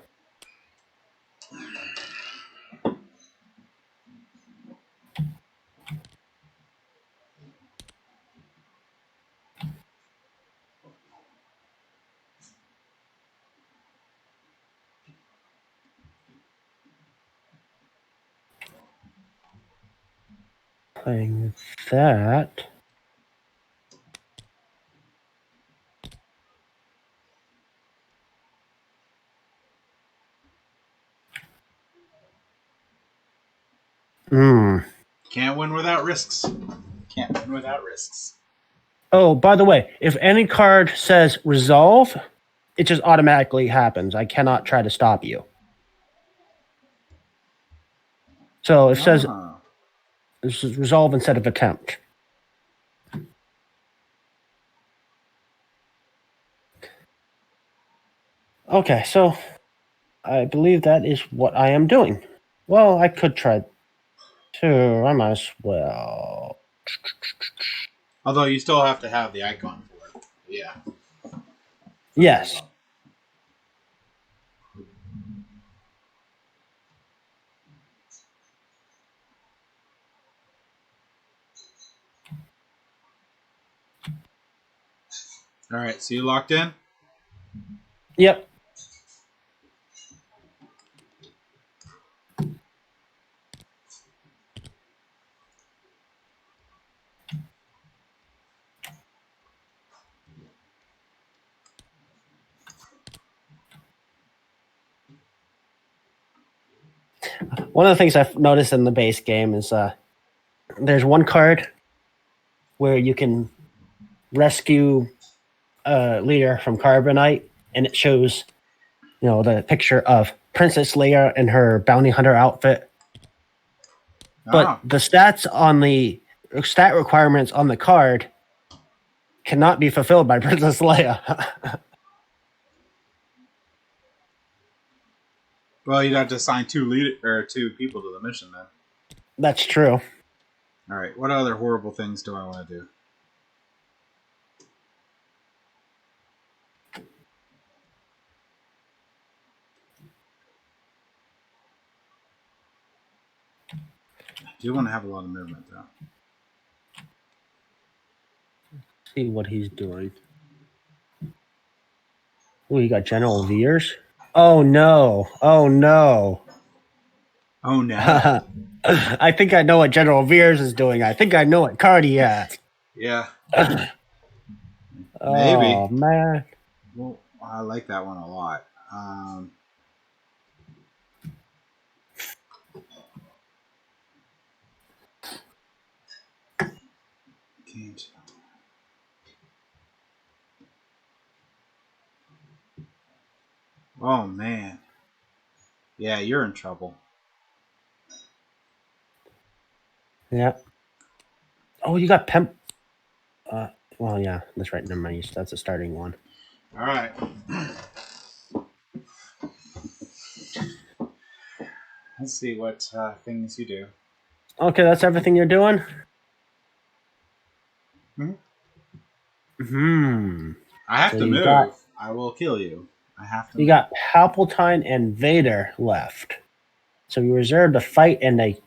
Playing that. Can't win without risks. Can't win without risks. Oh, by the way, if any card says resolve, it just automatically happens. I cannot try to stop you. So it says this is resolve instead of attempt. Okay, so I believe that is what I am doing. Well, I could try to. I might as well. Although you still have to have the icon for it. Yeah. Yes. All right, so you locked in? Yep. One of the things I've noticed in the base game is there's one card where you can rescue a leader from Carbonite, and it shows, the picture of Princess Leia in her bounty hunter outfit. But the stats on the stat requirements on the card cannot be fulfilled by Princess Leia. Well, you'd have to assign 2 people to the mission then. That's true. All right, what other horrible things do I want to do? I do want to have a lot of movement though. See what he's doing. Oh, you got General Veers? Oh no. Oh no. I think I know what General Veers is doing. I think I know what card he has. Yeah. Maybe. Oh, man. Well, I like that one a lot. Games. Oh man. Yeah, you're in trouble. Yeah. Oh, you got Pemp. Well, yeah, that's right. Never mind. That's a starting one. All right. Let's see what things you do. Okay, that's everything you're doing? Mhm. Hmm. I have So to you move. got I will kill you. I have to you move. got Palpatine and Vader left. So you reserved a fight and a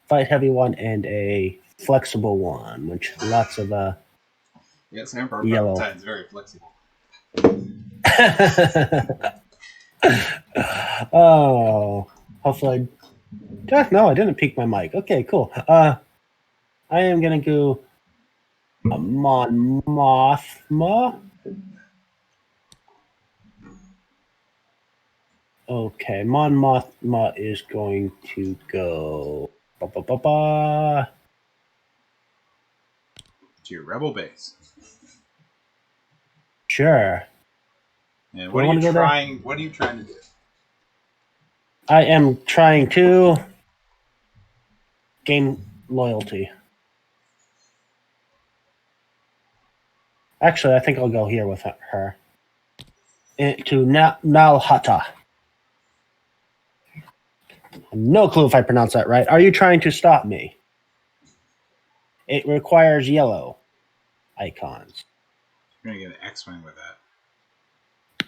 fight heavy one and a flexible one, which lots of Yes, Emperor yellow. Palpatine's very flexible. Oh, hopefully. No, I didn't peek my mic. Okay, cool. I am gonna go Mon Mothma. Okay, Mon Mothma is going to go. Ba. To your rebel base. Sure. And Do what I are want you to go there? trying? What are you trying to do? I am trying to gain loyalty. Actually, I think I'll go here with her. To Nalhata. No clue if I pronounce that right. Are you trying to stop me? It requires yellow icons. You're gonna get an X-wing with that.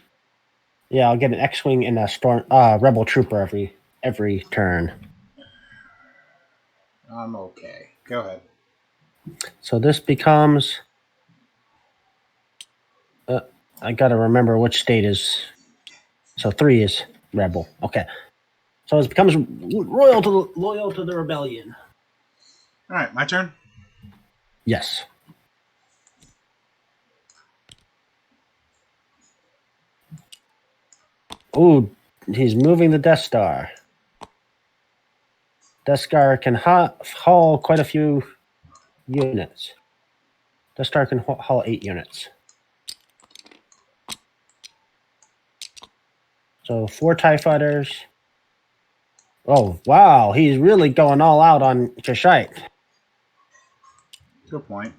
Yeah, I'll get an X-wing and a storm rebel trooper every turn. I'm okay. Go ahead. So this becomes. I gotta remember which state is. So 3 is rebel. Okay. So it becomes loyal to the rebellion. All right, my turn. Yes. Ooh, he's moving the Death Star. Death Star can haul quite a few units. Death Star can haul 8 units. So 4 TIE fighters. Oh, wow. He's really going all out on Kashyyyk. To a point.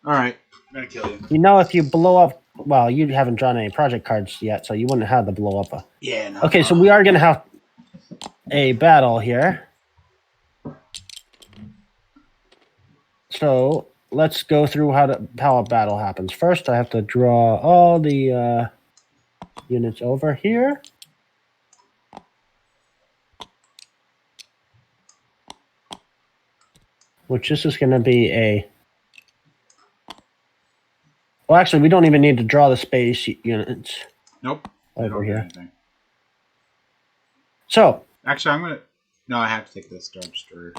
All right, I'm gonna kill you. You know, if you blow up, well, you haven't drawn any project cards yet, so you wouldn't have the blow up. Yeah. No. Okay, so we are going to have a battle here. So let's go through how a battle happens. First, I have to draw all the units over here. Which this is going to be a... Well, actually, we don't even need to draw the space units. Nope. Over here. Anything. So... Actually, I'm gonna... No, I have to take this Star Destroyer.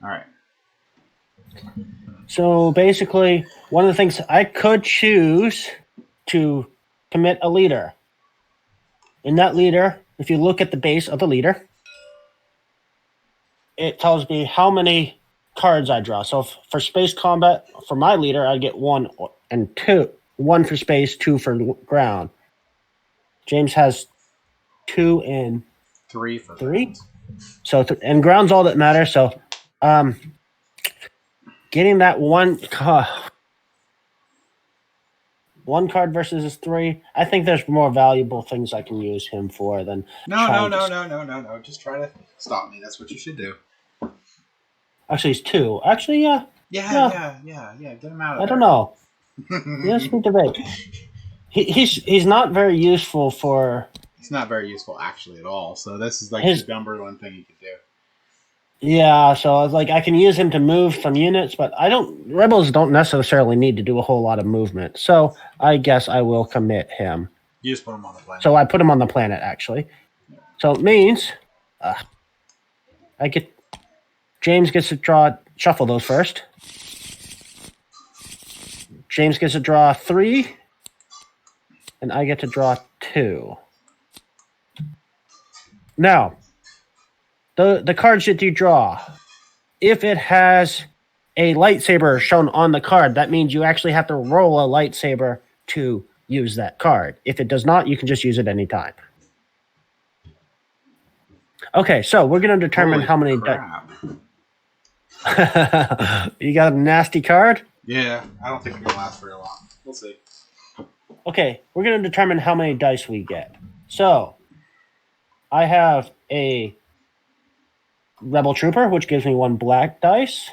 All right. So basically, one of the things I could choose to commit a leader. In that leader, if you look at the base of the leader, it tells me how many cards I draw. So for space combat, for my leader, I get 1 and 2. 1 for space, 2 for ground. James has 2 and 3 for 3. ground. So and ground's all that matters. So getting that one card versus 3, I think there's more valuable things I can use him for than No. Just try to stop me. That's what you should do. Actually, he's 2. Actually, yeah. Yeah. Get him out of there. I don't know. Yes, we debate. He's not very useful for. He's not very useful actually at all. So this is like the number one thing you could do. Yeah, so I was like, I can use him to move some units, but rebels don't necessarily need to do a whole lot of movement. So I guess I will commit him. You just put him on the planet. So I put him on the planet, actually. Yeah. So it means I get James gets to shuffle those first. James gets to draw 3, and I get to draw 2. Now, the cards that you draw, if it has a lightsaber shown on the card, that means you actually have to roll a lightsaber to use that card. If it does not, you can just use it anytime. Okay, so we're going to determine how many... You got a nasty card? Yeah, I don't think it's going to last very long. We'll see. Okay, we're going to determine how many dice we get. So, I have a Rebel Trooper, which gives me 1 black dice.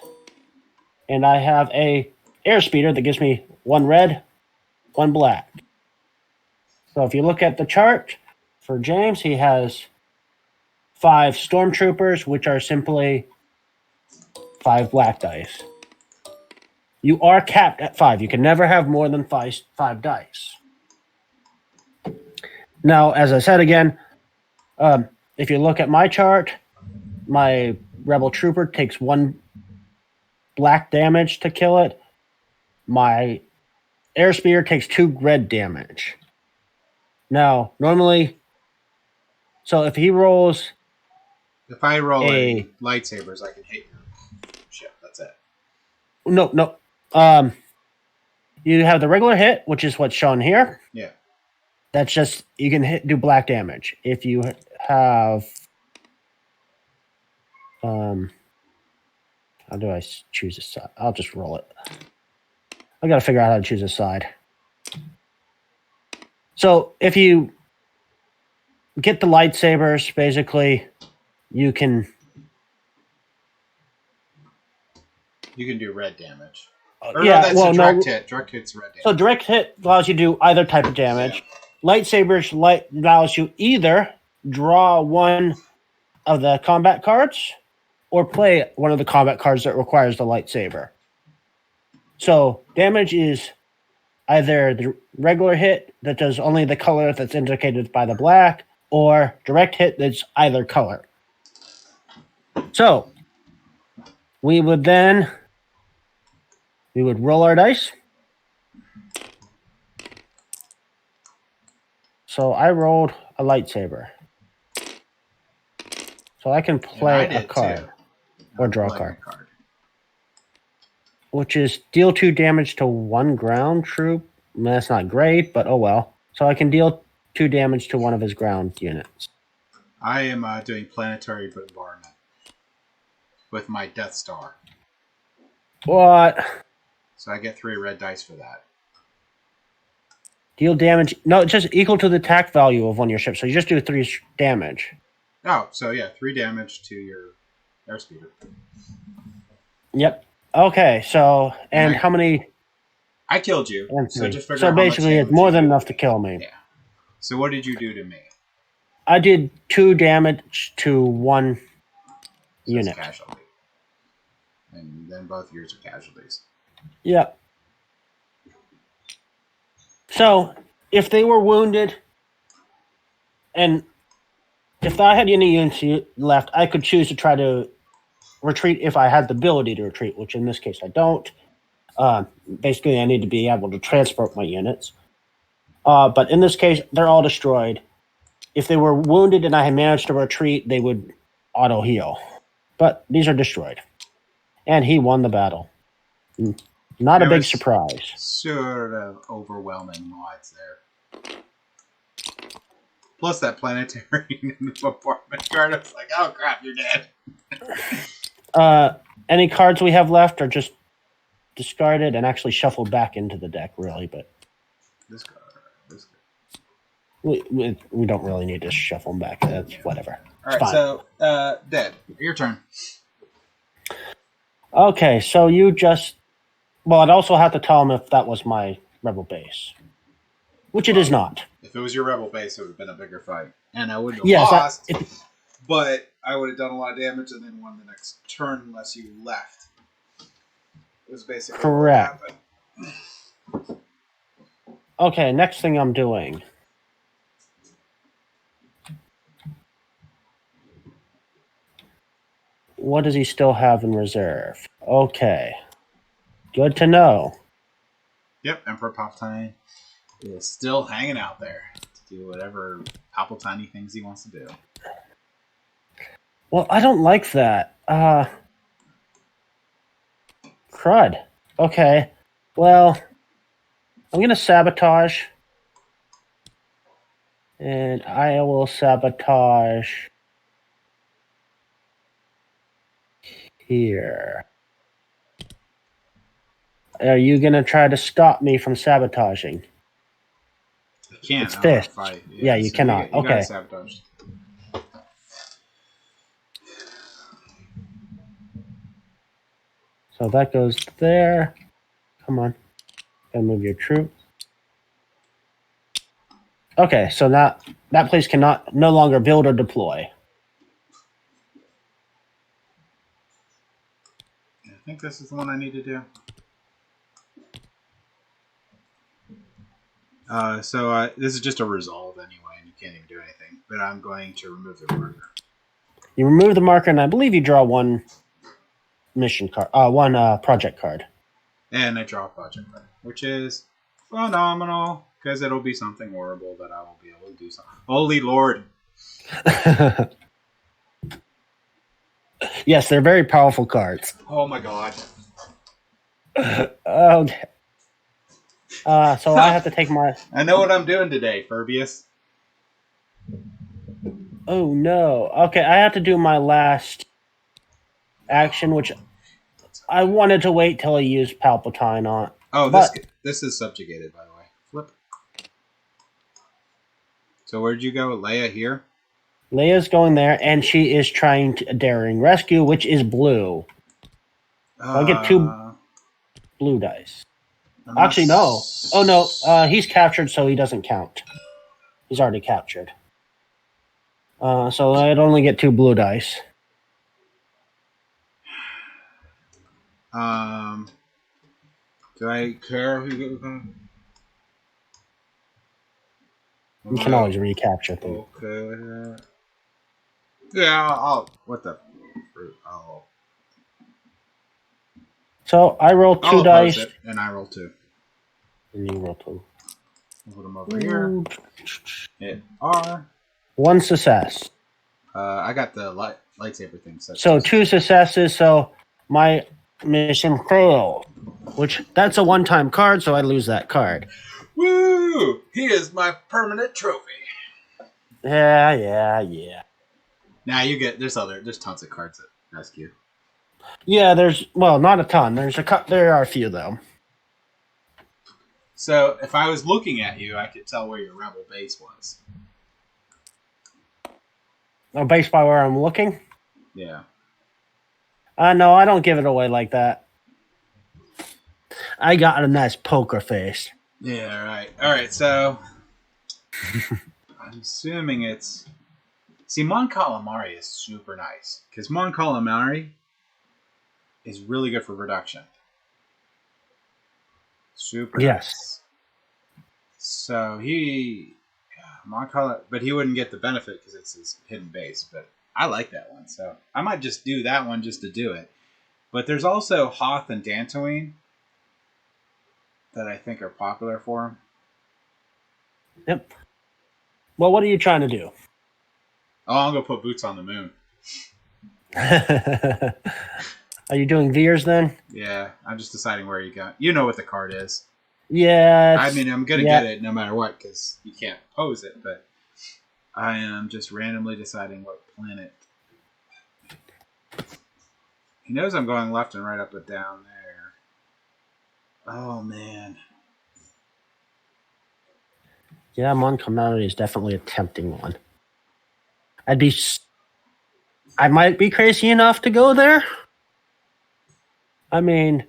And I have a Airspeeder that gives me 1 red, 1 black. So if you look at the chart for James, he has 5 Stormtroopers, which are simply 5 black dice. You are capped at 5. You can never have more than 5 dice. Now, as I said again, if you look at my chart, my Rebel Trooper takes 1 black damage to kill it. My Airspeeder takes 2 red damage. Now, normally, so if he rolls... If I roll a lightsabers, I can hit your ship. That's it. No. You have the regular hit, which is what's shown here. Yeah. That's just, you can do black damage. If you have... how do I choose a side? I'll just roll it. I got to figure out how to choose a side. So if you get the lightsabers, basically, you can do red damage. Direct hit. Direct hit's red damage. So direct hit allows you to do either type of damage. Yeah. Lightsabers allows you either draw 1 of the combat cards or play one of the combat cards that requires the lightsaber. So damage is either the regular hit that does only the color that's indicated by the black, or direct hit that's either color. So we would roll our dice. So I rolled a lightsaber. So I can play a card or draw a card. Which is deal 2 damage to 1 ground troop. That's not great, but oh well. So I can deal 2 damage to one of his ground units. I am doing planetary bombardment with my Death Star. What? So I get 3 red dice for that. Deal damage. No, it's just equal to the attack value of one of your ships. So you just do 3 damage. Oh, so yeah, 3 damage to your airspeeder. Yep. Okay, so, and how many... I killed you. So just figure out basically, it's more than enough to kill me. Yeah. So what did you do to me? I did 2 damage to 1 unit. Casualty. And then both yours are casualties. Yep. So, if they were wounded, and if I had any units left, I could choose to try to retreat if I had the ability to retreat, which in this case I don't. Basically, I need to be able to transport my units. But in this case, they're all destroyed. If they were wounded and I had managed to retreat, they would auto-heal. But these are destroyed. And he won the battle. Not a big surprise. Sort of overwhelming odds there. Plus that planetary bombardment card, I was like, oh crap, you're dead. Any cards we have left are just discarded and actually shuffled back into the deck, really. But this card. We don't really need to shuffle them back. That's whatever. All right, so dead. Your turn. Okay, so you just... Well, I'd also have to tell him if that was my rebel base. Which it is not. If it was your rebel base, it would have been a bigger fight. And I wouldn't have lost, but I would have done a lot of damage and then won the next turn unless you left. It was basically correct. What happened. Okay, next thing I'm doing. what does he still have in reserve? Okay. Good to know. Yep, Emperor Palpatine is still hanging out there to do whatever Palpatine things he wants to do. Well, I don't like that. Crud. Okay. Well, I'm going to sabotage. And I will sabotage here. Are you going to try to stop me from sabotaging? I can't. It's fist. Yeah, you so cannot. You okay. got sabotaged. So that goes there. Come on. Gotta move your troop. Okay, so that place cannot no longer build or deploy. I think this is the one I need to do. This is just a resolve anyway, and you can't even do anything. But I'm going to remove the marker. You remove the marker, and I believe you draw one mission card, one project card. And I draw a project card, which is phenomenal because it'll be something horrible that I will be able to do something. Holy Lord! Yes, they're very powerful cards. Oh my God! Okay. So I have to take my. I know what I'm doing today, Furbius. Oh no! Okay, I have to do my last action, which I wanted to wait till I used Palpatine on. Oh, this is subjugated, by the way. Flip. So where'd you go, Leia? Here. Leia's going there, and she is trying to daring rescue, which is blue. So I get 2 blue dice. Actually, no. Oh no, he's captured, so he doesn't count. He's already captured. So I'd only get 2 blue dice. Do I care who goes? You can always recapture them. Okay. Yeah, I'll. What the? So I roll 2 dice. And I roll 2. And you roll 2. Put them over here. Hit R. 1 success. I got the lightsaber thing set. So 2 successes. So my mission failed. Which that's a one-time card, so I lose that card. Woo! He is my permanent trophy. Yeah. Now you get there's tons of cards that rescue. Yeah, not a ton. There are a few though. So if I was looking at you, I could tell where your rebel base was. Based by where I'm looking? Yeah. No, I don't give it away like that. I got a nice poker face. Yeah, right. All right, so I'm assuming it's... See, Mon Calamari is super nice, because Mon Calamari is really good for production. Super nice. So but he wouldn't get the benefit because it's his hidden base, but I like that one, so I might just do that one just to do it. But there's also Hoth and Dantooine that I think are popular for him. Yep. Well, what are you trying to do? Oh, I'm going to put Boots on the Moon. Are you doing Veers then? Yeah, I'm just deciding where you go. You know what the card is. Yeah. I mean, I'm going to get it no matter what because you can't pose it, but I am just randomly deciding what planet. He knows I'm going left and right, up and down there. Oh, man. Yeah, Mon Calamari is definitely a tempting one. I might be crazy enough to go there. I mean...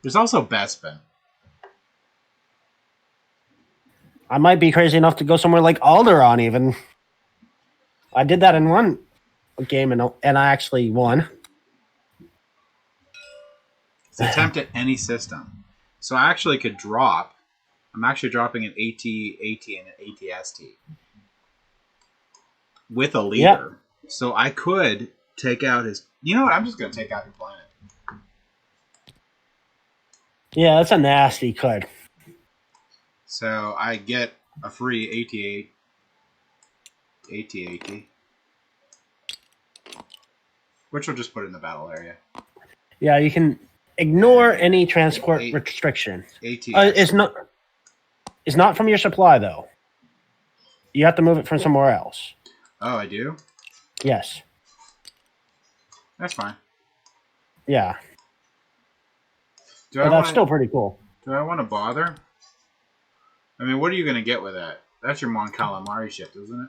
There's also Bespin. I might be crazy enough to go somewhere like Alderaan even. I did that in one game and I actually won. It's attempt at any system. So I actually could drop. I'm actually dropping an AT, and an ATST with a leader. Yep. So I could take out his... You know what? I'm just going to take out your planet. Yeah, that's a nasty card. So I get a free AT-AT. Which we'll just put in the battle area. Yeah, you can ignore any transport restriction. It's not from your supply, though. You have to move it from somewhere else. Oh, I do? Yes. That's fine. Yeah. But that's still pretty cool. Do I want to bother? I mean, what are you going to get with that? That's your Mon Calamari ship, isn't it?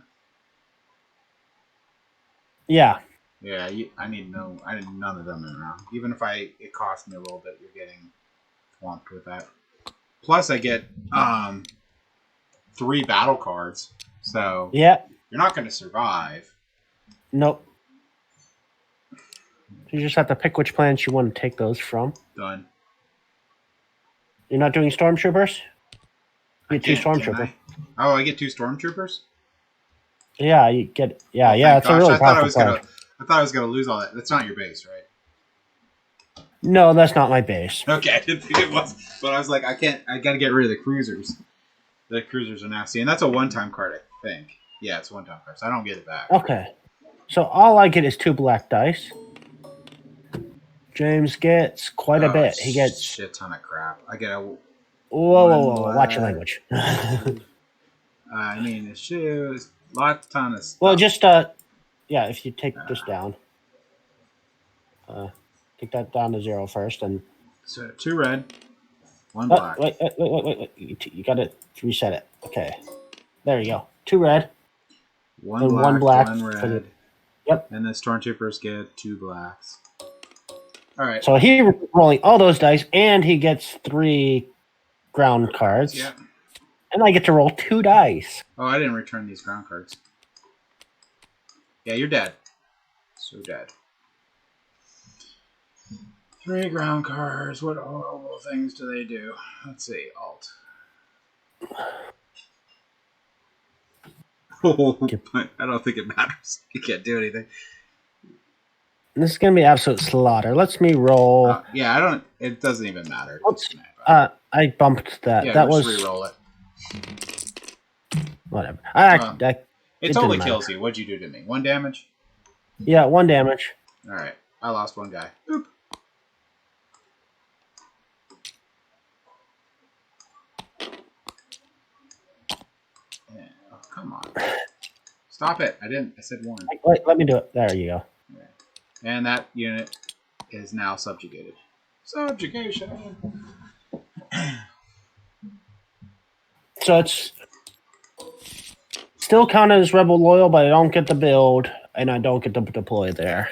Yeah. Yeah, I need none of them around. Even if it costs me a little bit, you're getting swamped with that. Plus, I get 3 battle cards, so yeah, you're not going to survive. Nope. You just have to pick which planets you want to take those from. Done. You're not doing stormtroopers? You get 2 stormtroopers. Oh, I get 2 stormtroopers? Yeah, you get. Yeah, yeah. It's a really powerful card. I thought I was gonna lose all that. That's not your base, right? No, that's not my base. Okay, I didn't think it was. But I was like, I gotta get rid of the cruisers. The cruisers are nasty. And that's a one-time card, I think. Yeah, it's a one-time card, so I don't get it back. Okay. So all I get is 2 black dice. James gets quite a bit. He gets a shit ton of crap. I get a... Whoa. Watch your language. I mean, it's just a ton of stuff. Well, just, yeah, if you take this down. Take that down to 0 first. And so 2 red, 1 black. Wait. You got to reset it. Okay. There you go. 2 red. 1 black, 1 red. Yep. And the stormtroopers get 2 blacks. All right. So he rolling all those dice, and he gets 3 ground cards. Yeah. And I get to roll 2 dice. Oh, I didn't return these ground cards. Yeah, you're dead. So dead. 3 ground cards. What horrible things do they do? Let's see. Alt. Oh, I don't think it matters. You can't do anything. This is going to be absolute slaughter. Let's me roll. Yeah, I don't. It doesn't even matter. Oops. I bumped that. Yeah, that just was re-roll it. Whatever. It totally kills you. What'd you do to me? 1 damage? Yeah, 1 damage. All right. I lost 1 guy. Oop. Yeah. Oh, come on. Stop it. I said 1. Wait, let me do it. There you go. Okay. And that unit is now subjugated. Subjugation. So it's still counted as Rebel Loyal, but I don't get the build, and I don't get to deploy there.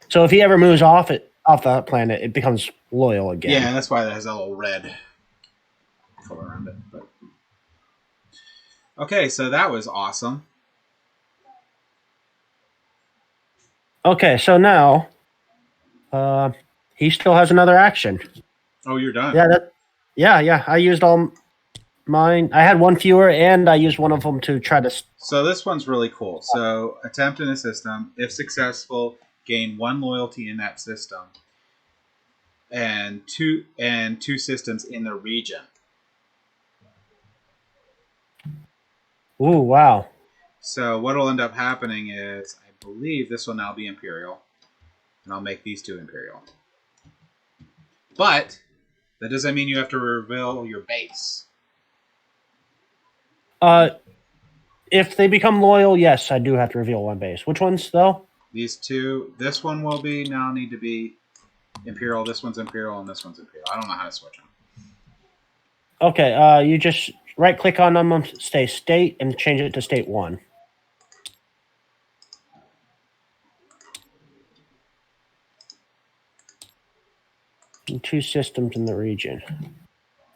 So if he ever moves off that planet, it becomes loyal again. Yeah, that's why it has a little red color around it. But okay, so that was awesome. Okay, so now he still has another action. Oh, you're done. Yeah. I used all mine. I had 1 fewer, and I used one of them to try to. So this one's really cool. So attempt in a system, if successful, gain 1 loyalty in that system, and two systems in the region. Ooh, wow. So what will end up happening is, I believe this will now be Imperial, and I'll make these 2 Imperial. But that doesn't mean you have to reveal your base. If they become loyal, yes, I do have to reveal 1 base. Which ones, though? These 2. This one will now need to be Imperial. This one's Imperial, and this one's Imperial. I don't know how to switch them. Okay, you just right-click on them, stay state, and change it to state 1. And 2 systems in the region.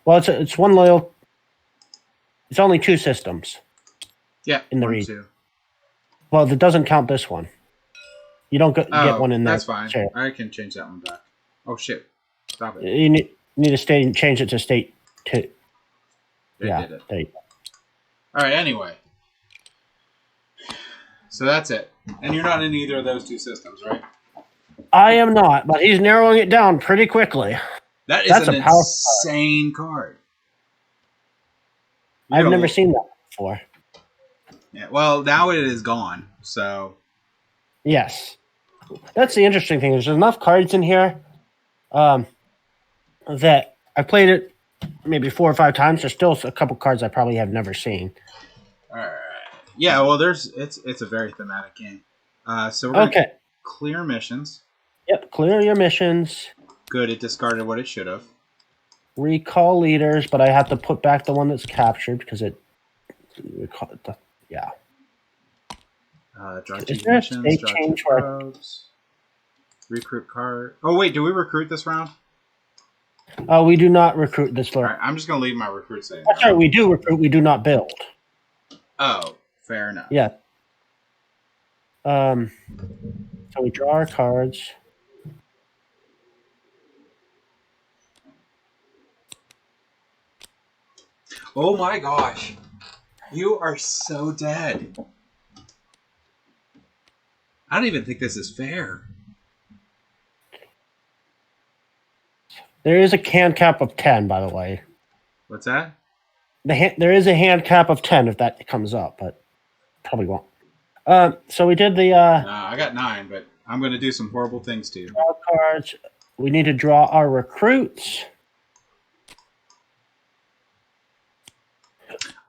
Well, it's 1 loyal. It's only 2 systems. Yeah, in the region. 2. Well, it doesn't count this one. You don't get 1 in there. That's fine. Sure. I can change that one back. Oh shit! Stop it. You need to change it to state 2. Did it. There you go. All right. Anyway, So that's it. And you're not in either of those two systems, right? I am not, but he's narrowing it down pretty quickly. That is That's an a powerful insane card. I've never seen that before. Yeah, well, now it is gone. So Yes. That's the interesting thing. There's enough cards in here that I played it maybe 4 or 5 times. There's still a couple cards I probably have never seen. all right. Yeah, well, it's a very thematic game. So we're gonna clear missions. Yep, clear your missions. Good, it discarded what it should have. Recall leaders, but I have to put back the one that's captured because it. Yeah. Draw 2 missions. Draw 2 probes. Recruit card. Oh wait, do we recruit this round? We do not recruit this round. All right, I'm just gonna leave my recruit saying. That's right. We do recruit. We do not build. Oh, fair enough. Yeah. So we draw our cards. Oh my gosh. You are so dead. I don't even think this is fair. There is a hand cap of 10, by the way. What's that? There is a hand cap of 10 if that comes up, but probably won't. So we did the... I got 9, but I'm going to do some horrible things to you. Draw cards. We need to draw our recruits.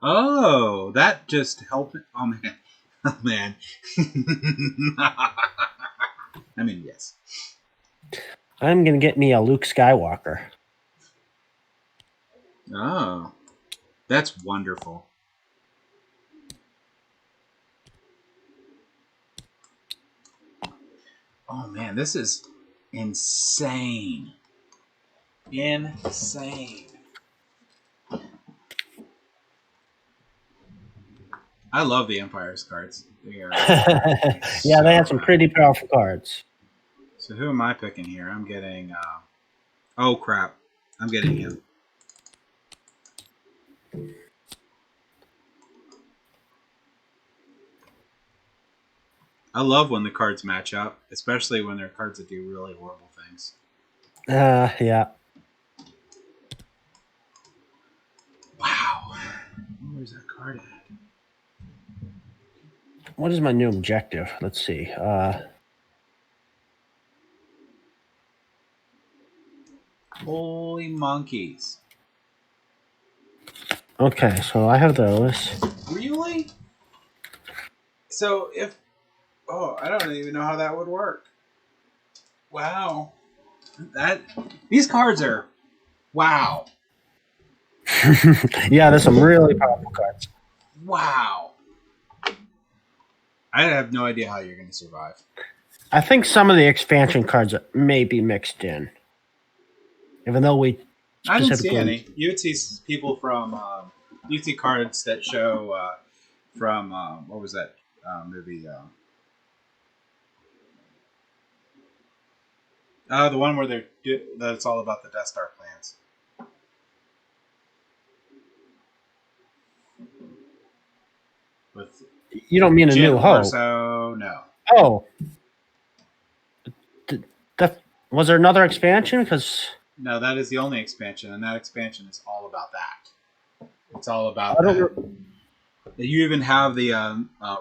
Oh, that just helped. Oh, man. Oh, man. I mean, yes. I'm going to get me a Luke Skywalker. Oh, that's wonderful. Oh, man, this is insane. Insane. I love the Empire's cards. Yeah, they have some pretty powerful cards. So who am I picking here? I'm getting... oh, crap. I'm getting him. I love when the cards match up, especially when they're cards that do really horrible things. Yeah. Wow. Where's that card at? What is my new objective? Let's see. Holy monkeys. Okay, so I have those. Really? So if... Oh, I don't even know how that would work. Wow. These cards are... Wow. Yeah, there's some really powerful cards. Wow. I have no idea how you're going to survive. I think some of the expansion cards may be mixed in. Even though we... I didn't see any. You would see people from... you'd see cards that show from... what was that movie? The one where that's all about the Death Star plans. With you don't mean a New Hope? So no. Oh, was there another expansion? Because no, that is the only expansion, and that expansion is all about that. It's all about that. You even have the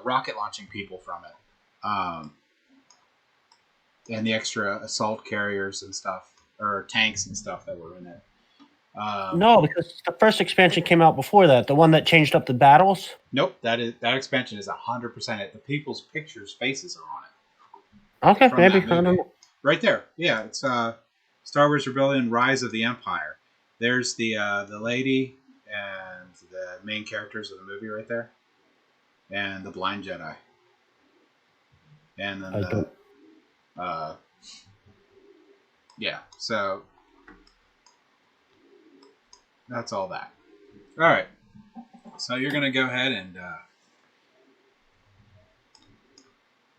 rocket launching people from it. And the extra assault carriers and stuff, or tanks and stuff that were in it. No, because the first expansion came out before that, the one that changed up the battles. Nope, that expansion is 100% it. The people's pictures, faces are on it. Okay, maybe I don't know. Right there, yeah, it's Star Wars Rebellion: Rise of the Empire. There's the lady and the main characters of the movie right there, and the blind Jedi, and then yeah, so that's all that. All right, so you're gonna go ahead and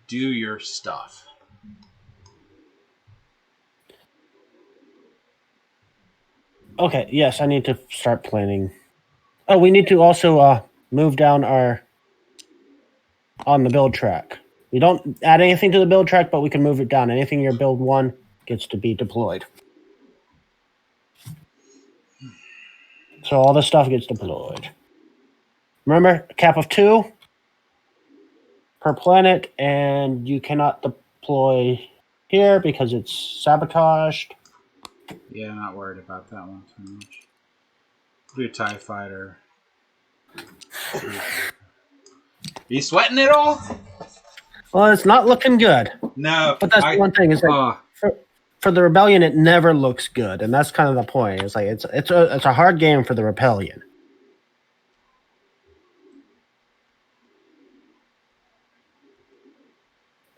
do your stuff. Okay, yes, I need to start planning. Oh, we need to also move down our on the build track. We don't add anything to the build track, but we can move it down. Anything in your build 1 gets to be deployed. So all this stuff gets deployed. Remember, a cap of 2 per planet, and you cannot deploy here because it's sabotaged. Yeah, I'm not worried about that one too much. Do a TIE fighter. Are you sweating it all? Well, it's not looking good. No. But that's the one thing is like for the Rebellion, it never looks good, and that's kind of the point. It's like it's a hard game for the Rebellion.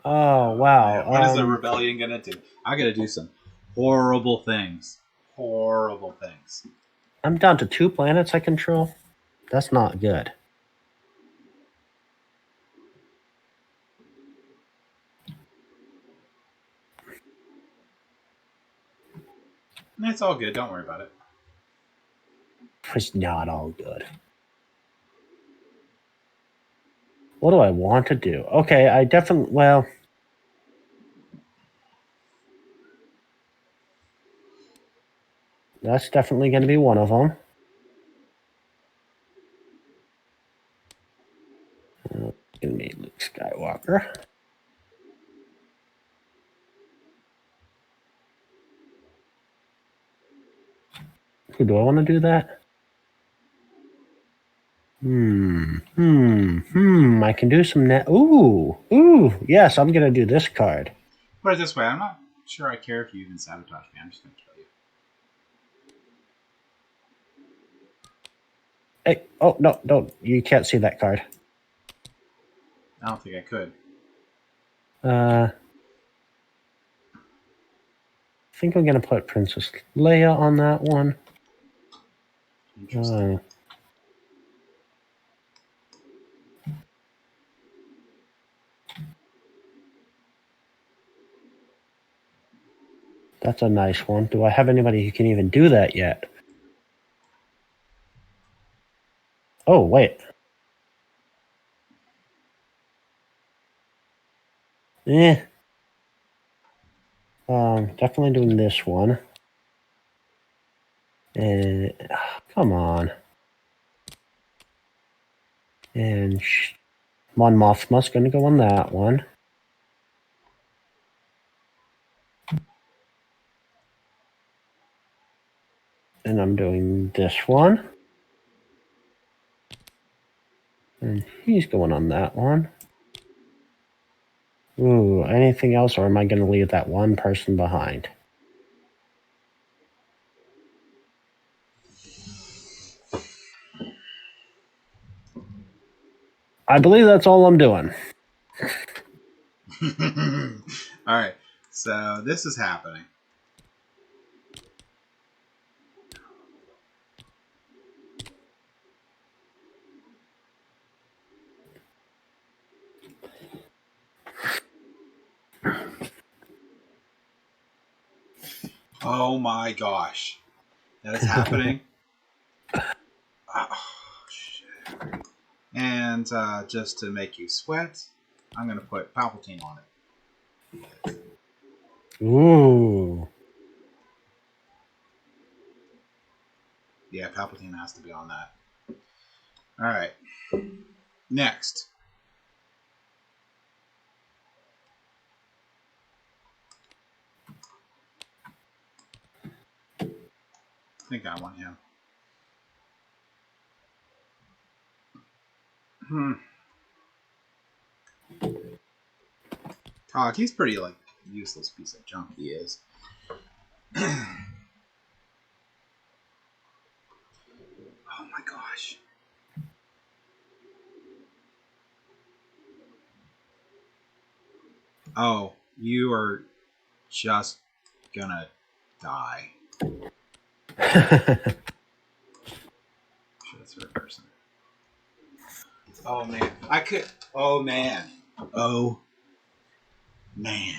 Oh wow! Man, what is the Rebellion gonna do? I gotta do some horrible things. Horrible things. I'm down to 2 planets I control. That's not good. It's all good. Don't worry about it. It's not all good. What do I want to do? Okay, I definitely that's definitely going to be one of them. It's going to be Luke Skywalker. Who do I want to do that? I can do some net. Ooh. Yes, I'm going to do this card. Put it this way, I'm not sure I care if you even sabotage me. I'm just going to kill you. Hey, oh, no, don't. You can't see that card. I don't think I could. I think I'm going to put Princess Leia on that one. Interesting. That's a nice one. Do I have anybody who can even do that yet? Oh, wait. Definitely doing this one. And come on. And Mon Mothma's going to go on that one. And I'm doing this one. And he's going on that one. Ooh, anything else, or am I going to leave that one person behind? I believe that's all I'm doing. All right, so this is happening. Oh my gosh, that is happening. Oh, shit. And just to make you sweat, I'm going to put Palpatine on it. Ooh. Yeah, Palpatine has to be on that. All right. Next. I think I want him. God, he's pretty like useless piece of junk. He is. Oh my gosh. Oh, you are just gonna die. Shit, it's third person. Oh man, I could. Oh man. Oh man.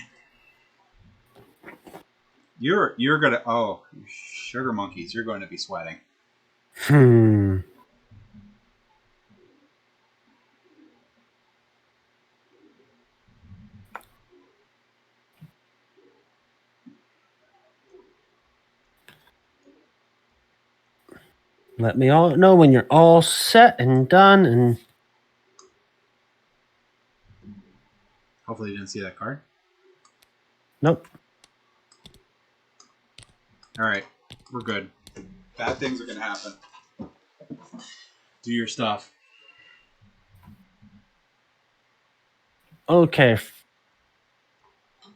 You're gonna. Oh, sugar monkeys, you're going to be sweating. Hmm. 'Cause Let me all know when you're all set and done. And Hopefully you didn't see that card. nope. All right, we're good. Bad things are going to happen. Do your stuff. Okay.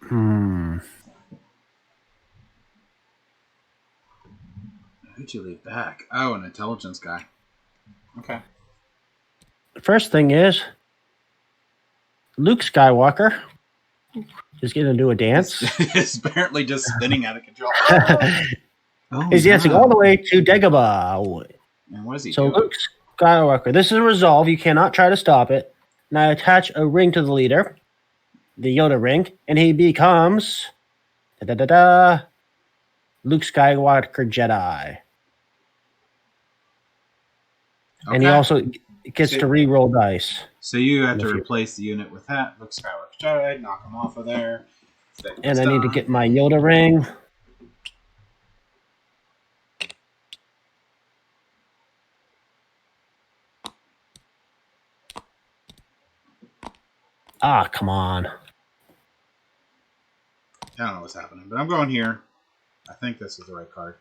Who'd you leave back? Oh, an intelligence guy. Okay. The first thing is Luke Skywalker is going to do a dance. It's apparently just spinning out of control. Oh, He's dancing all the way to Dagobah. And what is he So doing? Luke Skywalker, this is a resolve. You cannot try to stop it. Now attach a ring to the leader, the Yoda ring, and he becomes Luke Skywalker Jedi. Okay. And he also gets to re-roll dice. So you have to replace the unit with that. Luke Skywalker Jedi, knock him off of there. And I need to get my Yoda ring. Ah, come on. I don't know what's happening, but I'm going here. I think this is the right card.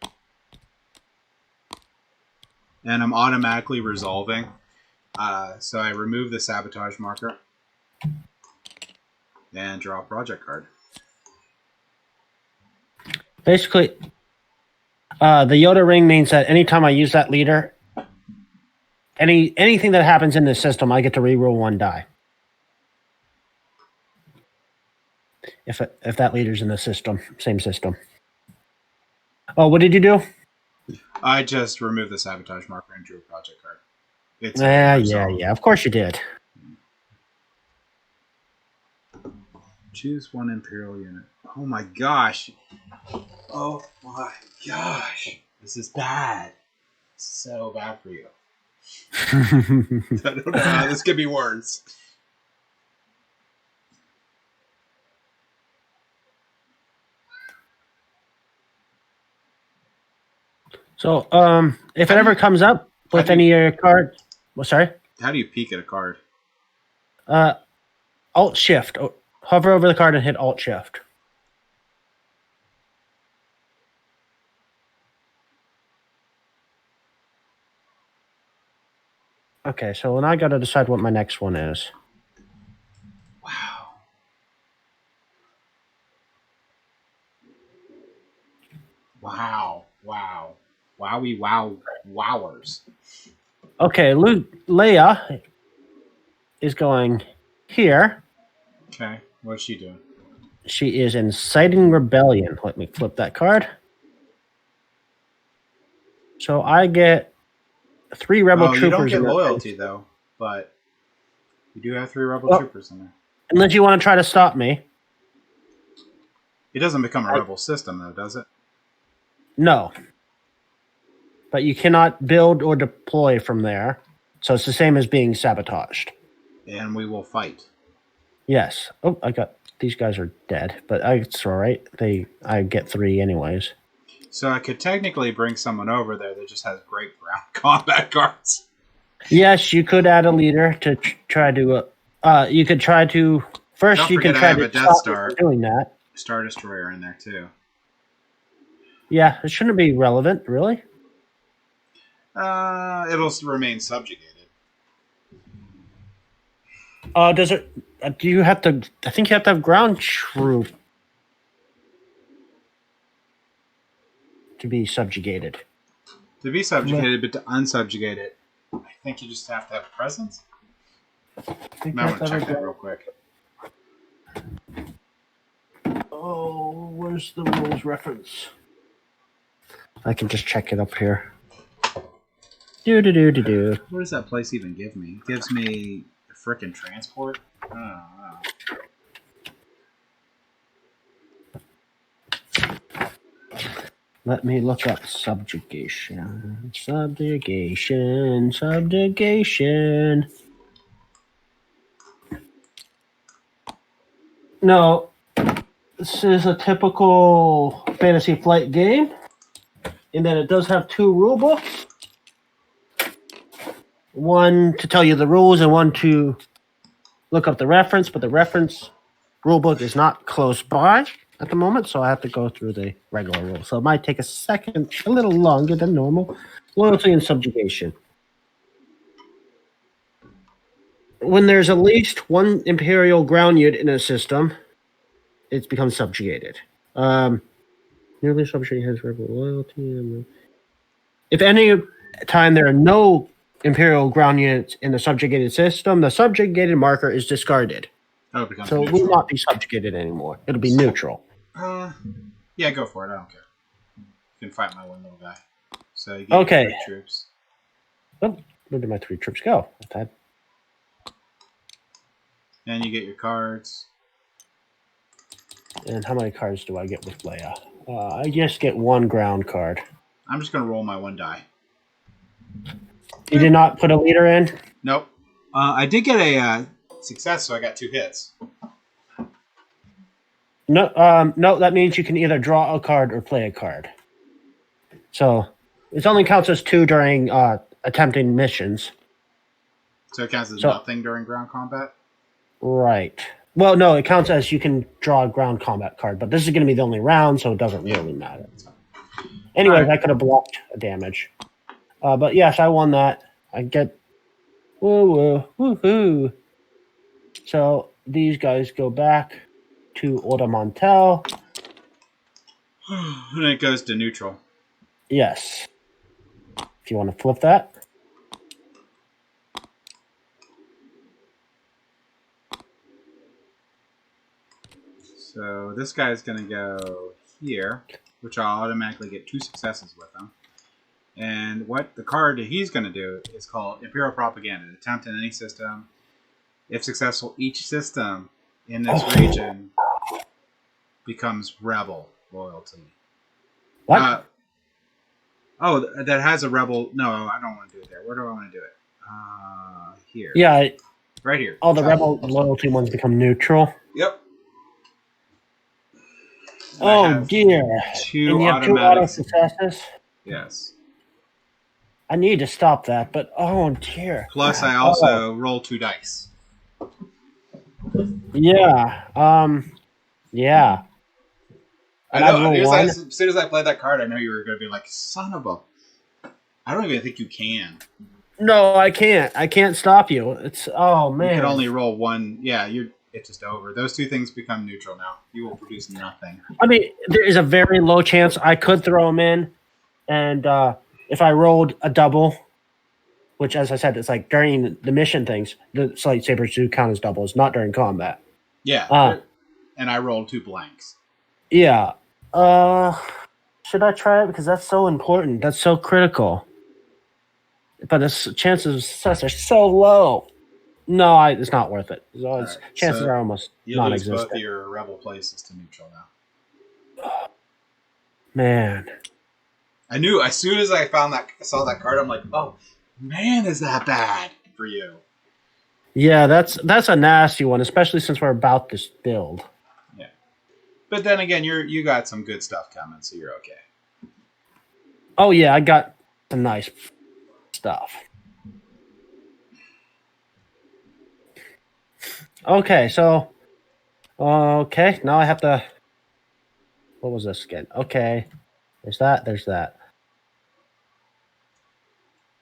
And I'm automatically resolving. So I remove the sabotage marker. And draw a project card. Basically, the Yoda ring means that anytime I use that leader, anything that happens in this system, I get to reroll one die. If that leader's in the system, same system. Oh, what did you do? I just removed the sabotage marker and drew a project card. It's yeah. Of course you did. Choose one Imperial unit. Oh my gosh. Oh my gosh. This is bad. So bad for you. I don't know how this could be worse. So, if it ever comes up with any of your cards, well, sorry. How do you peek at a card? Alt Shift. Hover over the card and hit Alt Shift. Okay, so now I got to decide what my next one is. Wow. Wow. Wow. Wowie wow wowers. Okay, Leia is going here. Okay, what's she doing? She is inciting rebellion. Let me flip that card. So I get 3 rebel troopers. You don't get loyalty though, but you do have 3 rebel troopers in there. Unless you want to try to stop me. It doesn't become a rebel system though, does it? No. But you cannot build or deploy from there. So it's the same as being sabotaged. And we will fight. Yes. Oh, these guys are dead, but it's all right. I get 3 anyways. So I could technically bring someone over there that just has great ground combat cards. Yes, you could add a leader to try to. You could try to first. Don't you can forget try I have to a Death Star doing that. Star Destroyer in there too. Yeah, it shouldn't be relevant, really. It'll remain subjugated. Does it? Do you have to? I think you have to have ground troop to be subjugated. To be subjugated, but to unsubjugate it, I think you just have to have a presence. I'm going to check that real quick. Oh, where's the rules reference? I can just check it up here. Do. What does that place even give me? It gives me a frickin' transport? I don't know. Let me look up subjugation. No, this is a typical Fantasy Flight game in that it does have 2 rule books. one to tell you the rules and one to look up the reference, but the reference rulebook is not close by at the moment, so I have to go through the regular rules. So it might take a second, a little longer than normal. Loyalty and subjugation. When there's at least one Imperial ground unit in a system, it becomes subjugated. Nearly subjugated has rebel loyalty. If any time there are no Imperial ground units in the subjugated system, the subjugated marker is discarded. Oh, it becomes So it will not be subjugated anymore. It'll be neutral. Yeah, go for it. I don't care. You can fight my one little guy. So you get 3 troops. Oh, where did my 3 troops go? And you get your cards. And how many cards do I get with Leia? I just get 1 ground card. I'm just going to roll my 1 die. You did not put a leader in? Nope. I did get a success, so I got 2 hits. No, no, that means you can either draw a card or play a card. So it only counts as 2 during attempting missions. So it counts as nothing during ground combat? Right. Well, no, it counts as you can draw a ground combat card, but this is going to be the only round, so it doesn't really matter. Anyways, I could have blocked a damage. But yes, I won that. I get... Woohoo. So these guys go back to Order Montel. And it goes to neutral. Yes. If you want to flip that. So this guy's going to go here, which I'll automatically get 2 successes with him. And what the card that he's going to do is called Imperial Propaganda. Attempt in any system. If successful, each system in this region becomes rebel loyalty. What? That has a rebel. No, I don't want to do it there. Where do I want to do it? Here. Yeah. Right here. All the rebel loyalty ones become neutral. Yep. Oh dear. 2 and you have 2 auto successes? Yes. I need to stop that, but oh dear. Plus I also roll 2 dice. Yeah. Yeah. I know. As soon as I played that card, I know you were going to be like, son of a... I don't even think you can. No, I can't. I can't stop you. It's... Oh, man. You can only roll 1. Yeah, it's just over. Those 2 things become neutral now. You will produce nothing. I mean, there is a very low chance I could throw them in. And if I rolled a double, which, as I said, it's like during the mission things, the lightsabers do count as doubles, not during combat. Yeah. And I rolled 2 blanks. Yeah. Should I try it? Because that's so important. That's so critical. But the chances of success are so low. No, it's not worth it. Chances are almost non-existent. You lose both of your rebel places to neutral now. Man. I knew as soon as I saw that card, I'm like, oh, man, is that bad for you? Yeah, that's a nasty one, especially since we're about this build. Yeah. But then again, you got some good stuff coming, so you're okay. Oh yeah, I got some nice stuff. Okay, so now I have to... What was this again? Okay. There's that.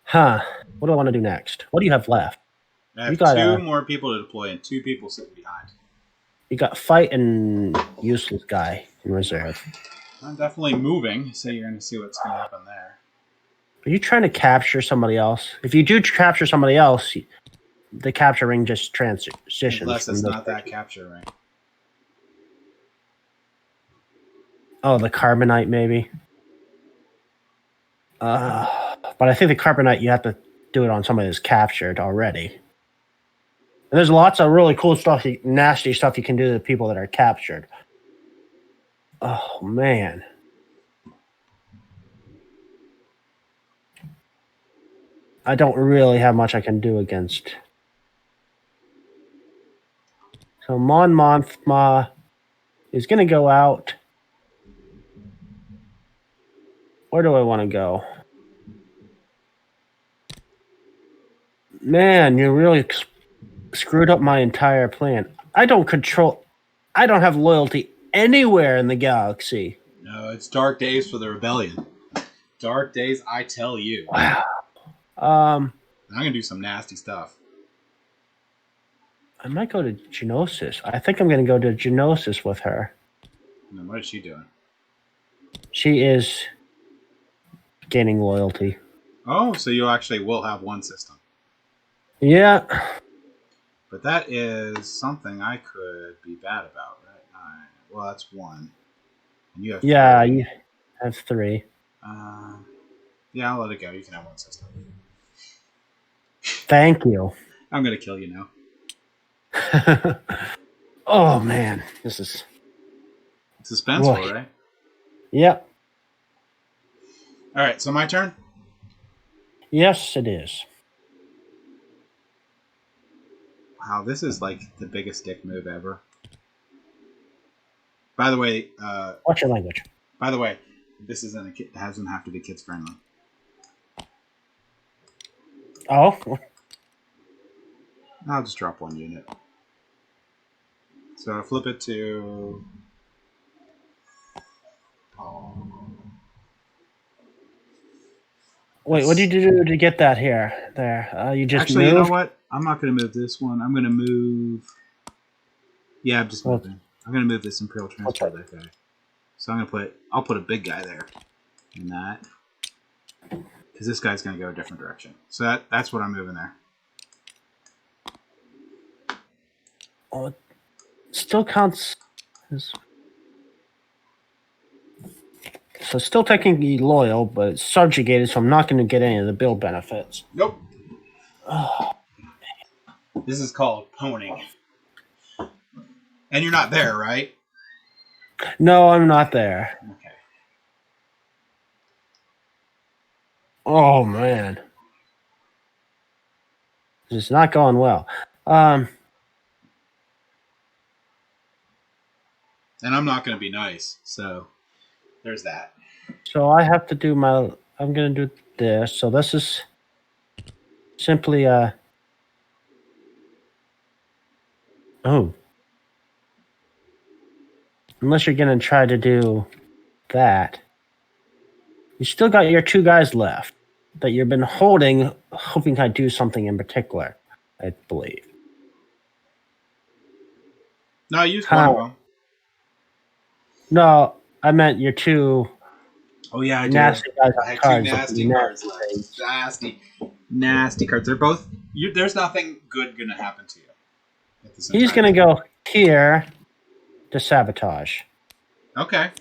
Huh. What do I want to do next? What do you have left? I have 2 more people to deploy and 2 people sitting behind. You got fight and useless guy in reserve. I'm definitely moving, so you're going to see what's going to happen there. Are you trying to capture somebody else? If you do capture somebody else, the capture ring just transitions. Unless it's not that capture ring. Oh, the carbonite maybe. But I think the carbonite, you have to do it on somebody that's captured already. And there's lots of really cool stuff, nasty stuff you can do to people that are captured. Oh, man. I don't really have much I can do against. So Mon Mothma is going to go out. Where do I want to go? Man, you really screwed up my entire plan. I don't have loyalty anywhere in the galaxy. No, it's dark days for the rebellion. Dark days, I tell you. Wow. I'm gonna do some nasty stuff. I might go to Genosis. I think I'm going to go to Genosis with her. And then what is she doing? She is gaining loyalty. Oh, so you actually will have one system. Yeah. But that is something I could be bad about, right? Well, that's one. And you have Yeah, three. you have 3. Yeah, I'll let it go. You can have one system. Thank you. I'm gonna kill you now. Oh, man. This is Suspenseful, Boy. right? Yep. All right, so my turn? Yes, it is. Wow, this is like the biggest dick move ever. By the way, What's your language? By the way, this isn't it doesn't have to be kids friendly. Oh. I'll just drop 1 unit. So flip it to. Wait, what did you do to get that here? There. You just Actually, moved? you know what? I'm not going to move this one. I'm going to move. Yeah, I'm just moving. I'm going to move this Imperial Transfer that guy. So I'll put a big guy there. In that. Because this guy's going to go a different direction. So that's what I'm moving there. Oh, it still counts as... So still technically loyal, but it's subjugated, so I'm not going to get any of the build benefits. Nope. This is called poning. And you're not there, right? No, I'm not there. Okay. Oh, man. It's not going well. And I'm not going to be nice, so there's that. So I have to do I'm going to do this. So this is simply oh. Unless you're going to try to do that. You still got your 2 guys left that you've been holding, hoping I do something in particular, I believe. No, I used one of them. No, I meant your 2 yeah, I nasty did. guys I had cards. 2 nasty cards left. Nasty cards. They're both. There's nothing good going to happen to you. He's going to go here to sabotage. Okay.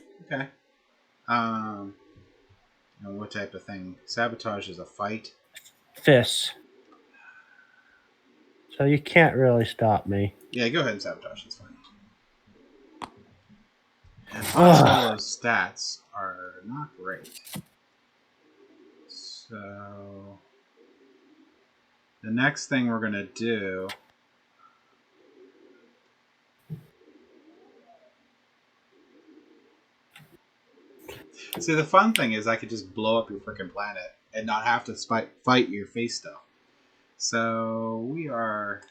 What type of thing? Sabotage is a fight. Fists. So you can't really stop me. Yeah, go ahead and sabotage. It's fine. And Solo's stats are not great. So the next thing we're going to do. See, the fun thing is I could just blow up your freaking planet and not have to fight your face stuff. So we are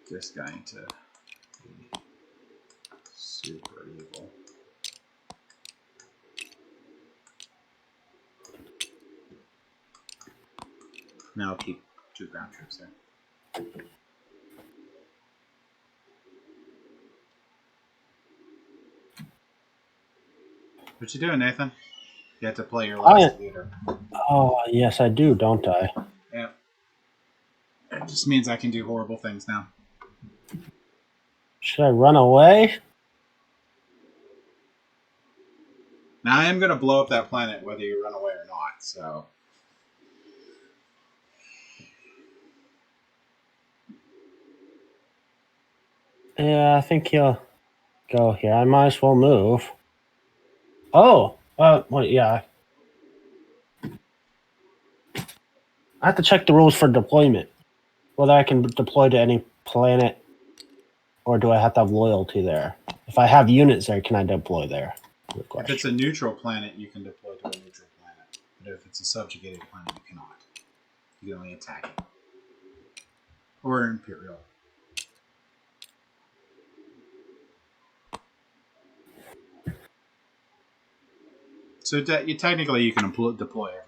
just going to be super evil. Now I'll keep 2 ground troops there. What you doing, Nathan? You have to play your last leader. Oh, yes, I do, don't I? Yeah. It just means I can do horrible things now. Should I run away? Now I am going to blow up that planet whether you run away or not, so... Yeah, I think he'll go here. I might as well move. Oh, wait, yeah. I have to check the rules for deployment. Whether I can deploy to any planet, or do I have to have loyalty there? If I have units there, can I deploy there? If it's a neutral planet, you can deploy to a neutral planet. But if it's a subjugated planet, you cannot. You can only attack it. Or Imperial. So technically you can deploy everywhere.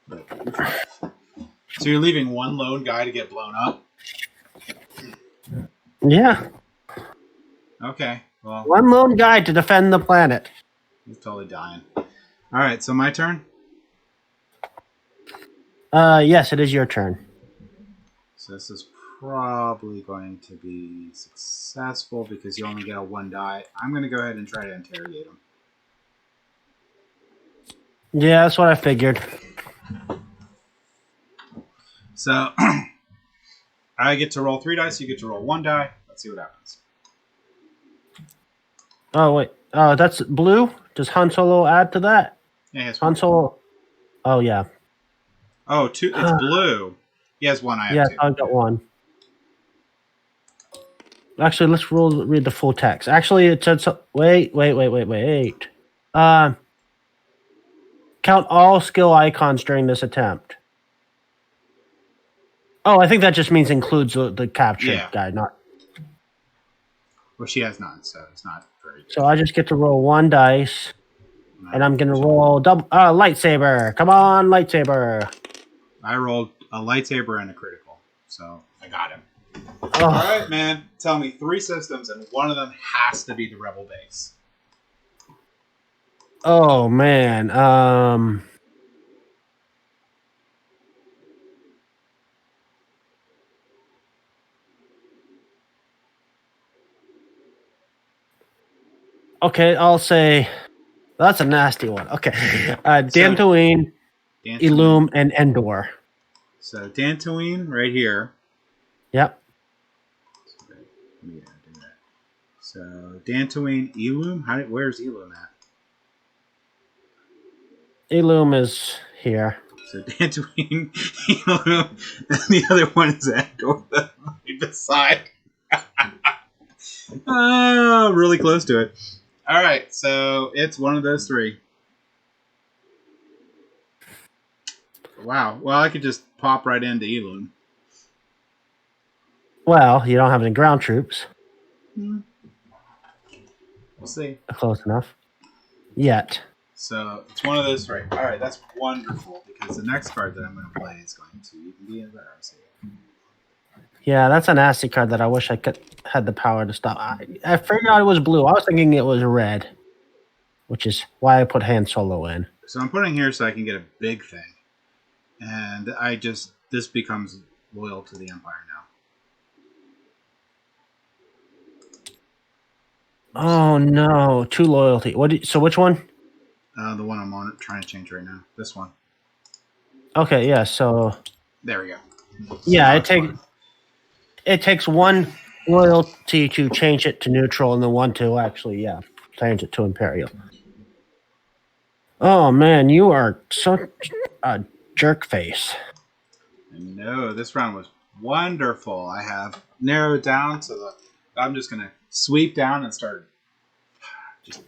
But you're fine. So you're leaving one lone guy to get blown up? Yeah. Okay. Well, one lone guy to defend the planet. He's totally dying. Alright, so my turn? Yes, it is your turn. So this is probably going to be successful because you only get a 1 die. I'm going to go ahead and try to interrogate him. Yeah, that's what I figured. So I get to roll 3 dice. You get to roll 1 die. Let's see what happens. Oh, wait. That's blue? Does Han Solo add to that? Yeah, he has Han Solo. Oh, yeah. Oh, 2. It's blue. He has 1. I have 2. Yeah, I've got 1. Actually, let's read the full text. Actually, it said so. Wait. Count all skill icons during this attempt. Oh, I think that just means includes the capture guy, not. Well, she has none, so it's not very good. So I just get to roll 1 dice, and I'm gonna roll double lightsaber. Come on, lightsaber. I rolled a lightsaber and a critical, so I got him. Oh. All right, man. Tell me 3 systems, and one of them has to be the Rebel base. Oh man. Okay, I'll say that's a nasty one. Okay, Dantooine, Illume, and Endor. So Dantooine right here. Yep. Yeah, do that. So Dantooine, Illume. Where's Illume at? Illume is here. So Dantooine, Illume, and the other one is Endor, right beside. Oh, really close to it. All right, so it's one of those 3. Wow. Well, I could just pop right into Illume. Well, you don't have any ground troops. We'll see. Close enough. Yet. So it's one of those 3. All right, that's wonderful because the next card that I'm going to play is going to even be embarrassing. Yeah, that's a nasty card that I wish I had the power to stop. I figured out it was blue. I was thinking it was red, which is why I put Han Solo in. So I'm putting here so I can get a big thing. And this becomes loyal to the Empire now. Oh no, 2 loyalty. So which one? The one I'm trying to change right now. This one. Okay, yeah, so... There we go. Yeah, it takes 1 loyalty to change it to neutral, and then 1 to actually, change it to Imperial. Oh man, you are such a jerk face. No, this round was wonderful. I have narrowed down so that I'm just going to sweep down and start just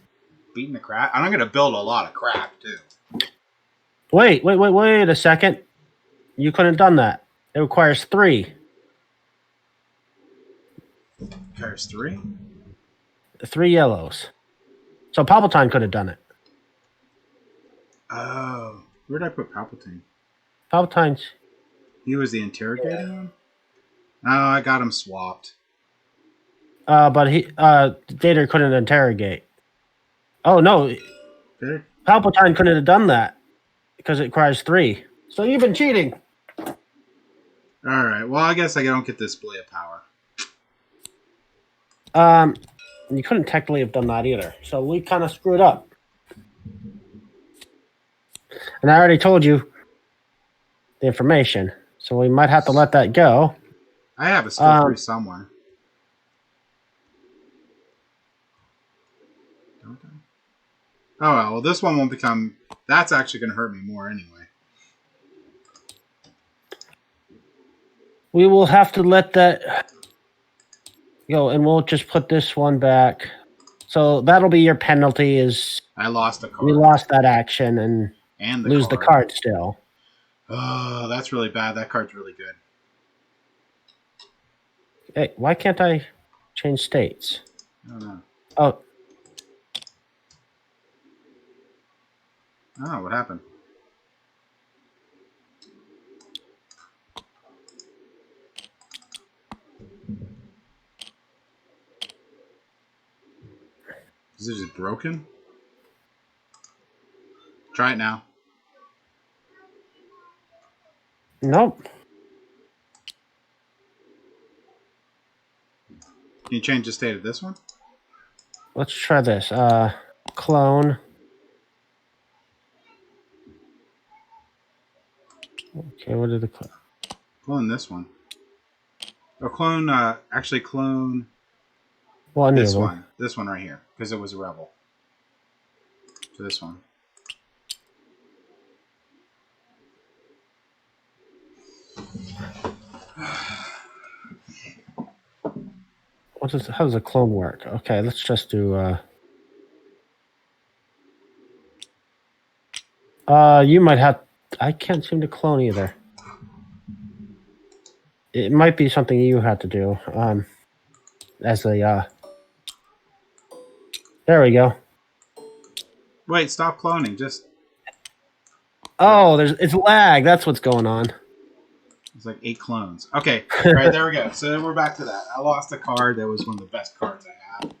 beating the crap. And I'm going to build a lot of crap, too. Wait a second. You couldn't have done that. It requires 3. Requires 3? 3 yellows. So Palpatine could have done it. Oh, where did I put Palpatine? Palpatine's... He was the interrogator one? Oh, I got him swapped. But Vader couldn't interrogate. Oh no, Palpatine couldn't have done that because it requires 3. So you've been cheating. All right. Well, I guess I don't get display of power. You couldn't technically have done that either. So we kind of screwed up. And I already told you the information, so we might have to let that go. I have a skill 3 somewhere. Don't I? Oh, well, this one won't become... That's actually going to hurt me more anyway. We will have to let that go, and we'll just put this one back. So that'll be your penalty is... I lost a card. We lost that action and the lose the card still. Oh, that's really bad. That card's really good. Hey, why can't I change states? I don't know. Oh, I don't know what happened. Is it just broken? Try it now. nope. Can you change the state of this one? Let's try this. Clone. Okay, what did the clone? Clone this one. Or clone, actually clone Well, any of this them. one. This one right here. Because it was a rebel. So this one. How does a clone work? Okay, let's just do. You might have. I can't seem to clone either. It might be something you had to do. As a. There we go. Wait, stop cloning. Just. Oh, it's lag. That's what's going on. It's like 8 clones. Okay. All right, there we go. So we're back to that. I lost a card that was one of the best cards I had.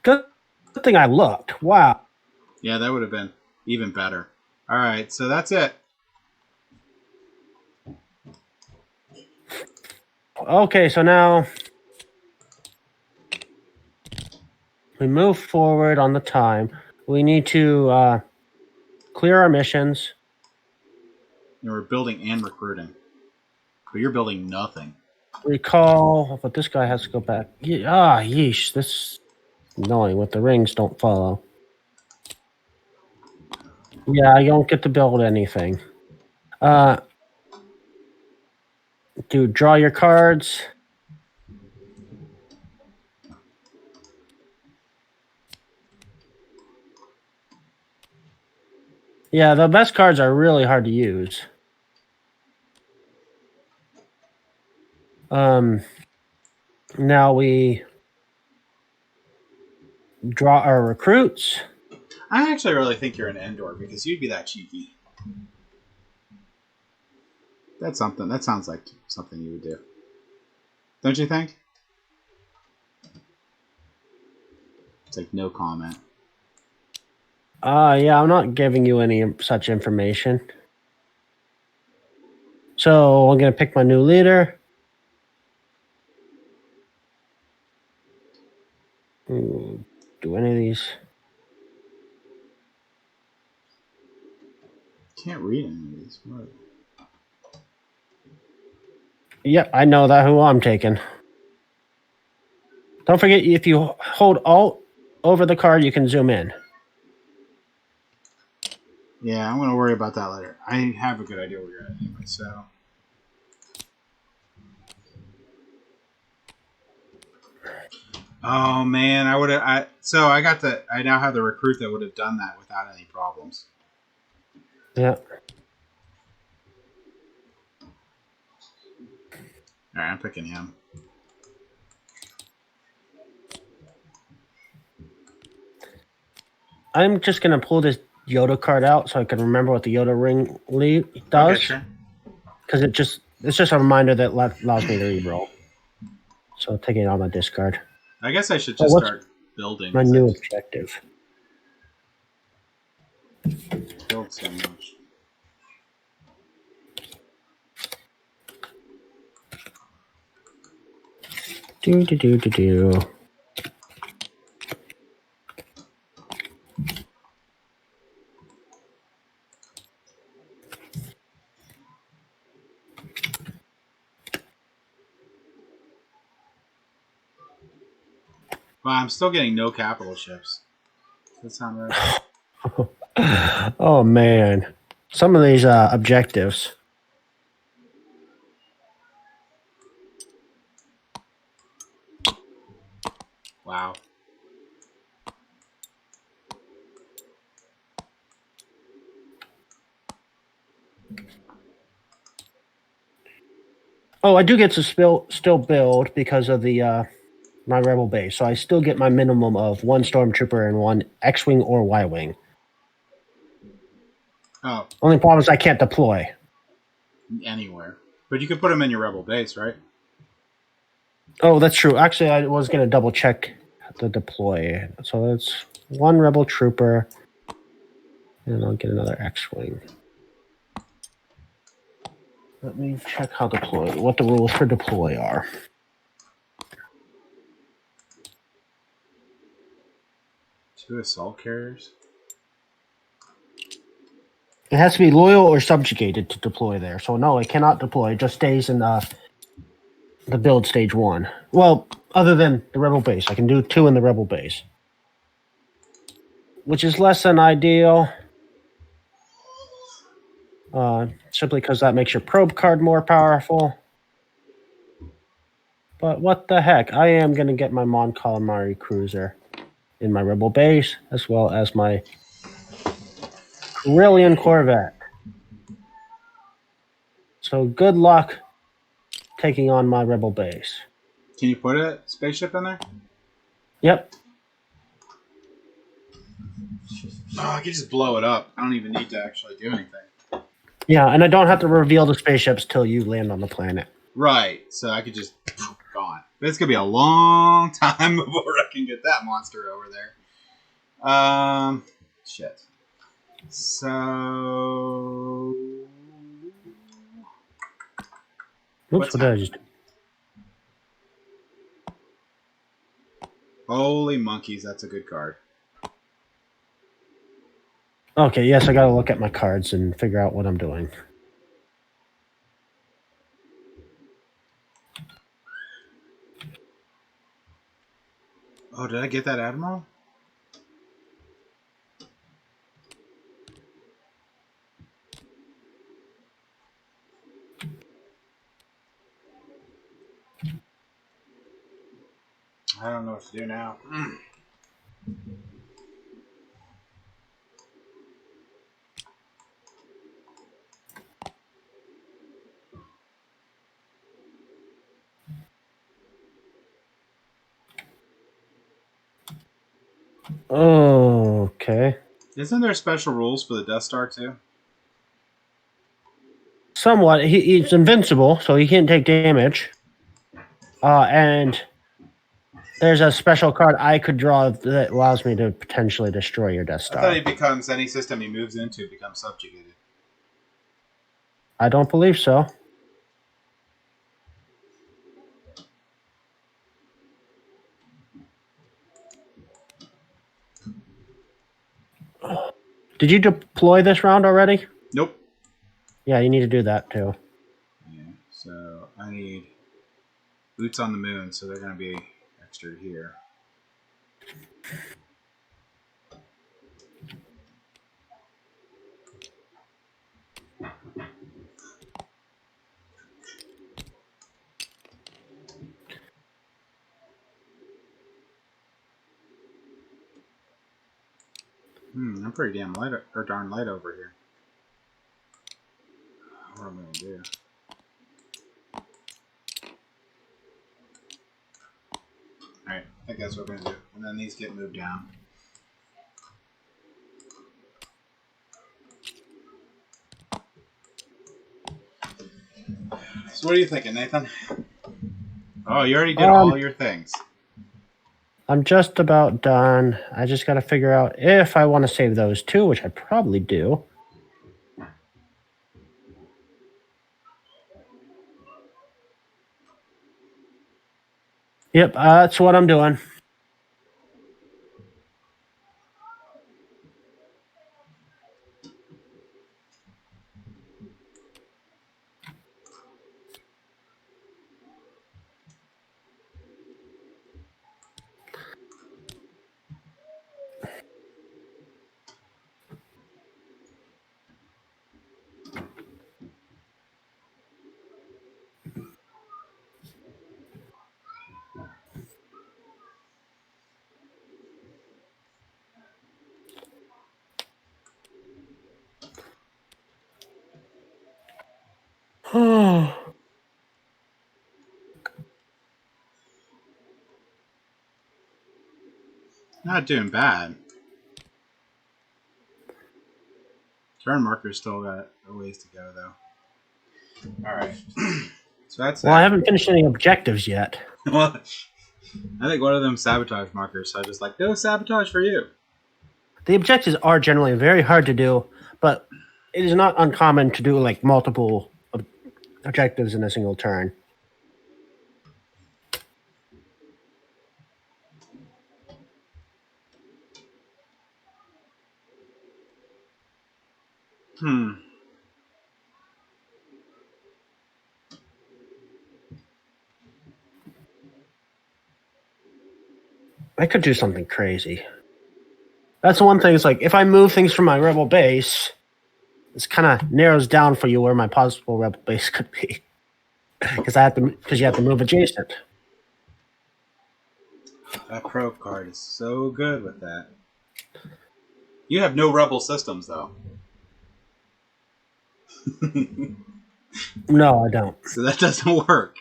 Good thing I looked. Wow. Yeah, that would have been even better. All right, so that's it. Okay, so now we move forward on the time. We need to clear our missions. And we're building and recruiting. But you're building nothing. Recall, but this guy has to go back. Yeesh. This is annoying with the rings don't follow. Yeah, I don't get to build anything. Dude, draw your cards. Yeah, the best cards are really hard to use. Now we draw our recruits. I actually really think you're an Endor because you'd be that cheeky. That's something. That sounds like something you would do. Don't you think? It's like no comment. Yeah, I'm not giving you any such information. So I'm gonna pick my new leader. Do any of these? Can't read any of these. What? Yep, I know that who I'm taking. Don't forget, if you hold Alt over the card, you can zoom in. Yeah, I'm gonna worry about that later. I have a good idea what you're gonna do. So. Oh man, I would have. So I got the. I now have the recruit that would have done that without any problems. Yeah. All right, I'm picking him. I'm just gonna pull this Yoda card out so I can remember what the Yoda ring does. Okay, sure. Because it's just a reminder that allows me to reroll. So taking it on my discard. I guess I should just start building. My new objective. Build so much. Do. Well, I'm still getting no capital ships. Does that sound right? Oh man, some of these objectives. Wow. Oh, I do get to still build because of the my rebel base, so I still get my minimum of 1 stormtrooper and 1 X-wing or Y-wing. Oh, Only problem is I can't deploy. anywhere. But you could put them in your rebel base, right? Oh, that's true. Actually, I was going to double check the deploy. So that's 1 rebel trooper, and I'll get another X-wing. Let me check what the rules for deploy are. Two assault carriers. It has to be loyal or subjugated to deploy there. So no, it cannot deploy. It just stays in the build stage 1. Well, other than the rebel base, I can do 2 in the rebel base, which is less than ideal. Simply because that makes your probe card more powerful. But what the heck? I am going to get my Mon Calamari cruiser in my rebel base, as well as my Carillion Corvette. So good luck taking on my rebel base. Can you put a spaceship in there? Yep. Oh, I can just blow it up. I don't even need to actually do anything. Yeah, and I don't have to reveal the spaceships till you land on the planet. Right, so I could just gone. But it's gonna be a long time before I can get that monster over there. Shit. So, Oops, what did I just do? Holy monkeys, that's a good card. Okay, yes, I gotta look at my cards and figure out what I'm doing. Oh, did I get that Admiral? I don't know what to do now. Oh, okay. Isn't there special rules for the Death Star too? Somewhat. He's invincible, so he can't take damage. And there's a special card I could draw that allows me to potentially destroy your Death I thought Star. he becomes any system he moves into becomes subjugated. I don't believe so. Did you deploy this round already? Nope. Yeah, you need to do that too. Yeah, so I need boots on the moon, so they're going to be extra here. I'm pretty damn light, or darn light over here. What am I going to do? Alright, I think that's what we're going to do. And then these get moved down. So what are you thinking, Nathan? Oh, you already did all your things. I'm just about done. I just got to figure out if I want to save those 2, which I probably do. Yep, that's what I'm doing. Not doing bad. Turn marker's still got a ways to go, though. All right. So that's Well, I haven't finished any objectives yet. Well, I think one of them sabotage markers, so I just like, no sabotage for you. The objectives are generally very hard to do, but it is not uncommon to do like multiple objectives in a single turn. I could do something crazy. That's the one thing. It's like if I move things from my rebel base, this kind of narrows down for you where my possible rebel base could be, because you have to move adjacent. That probe card is so good with that. You have no rebel systems, though. No, I don't. So that doesn't work.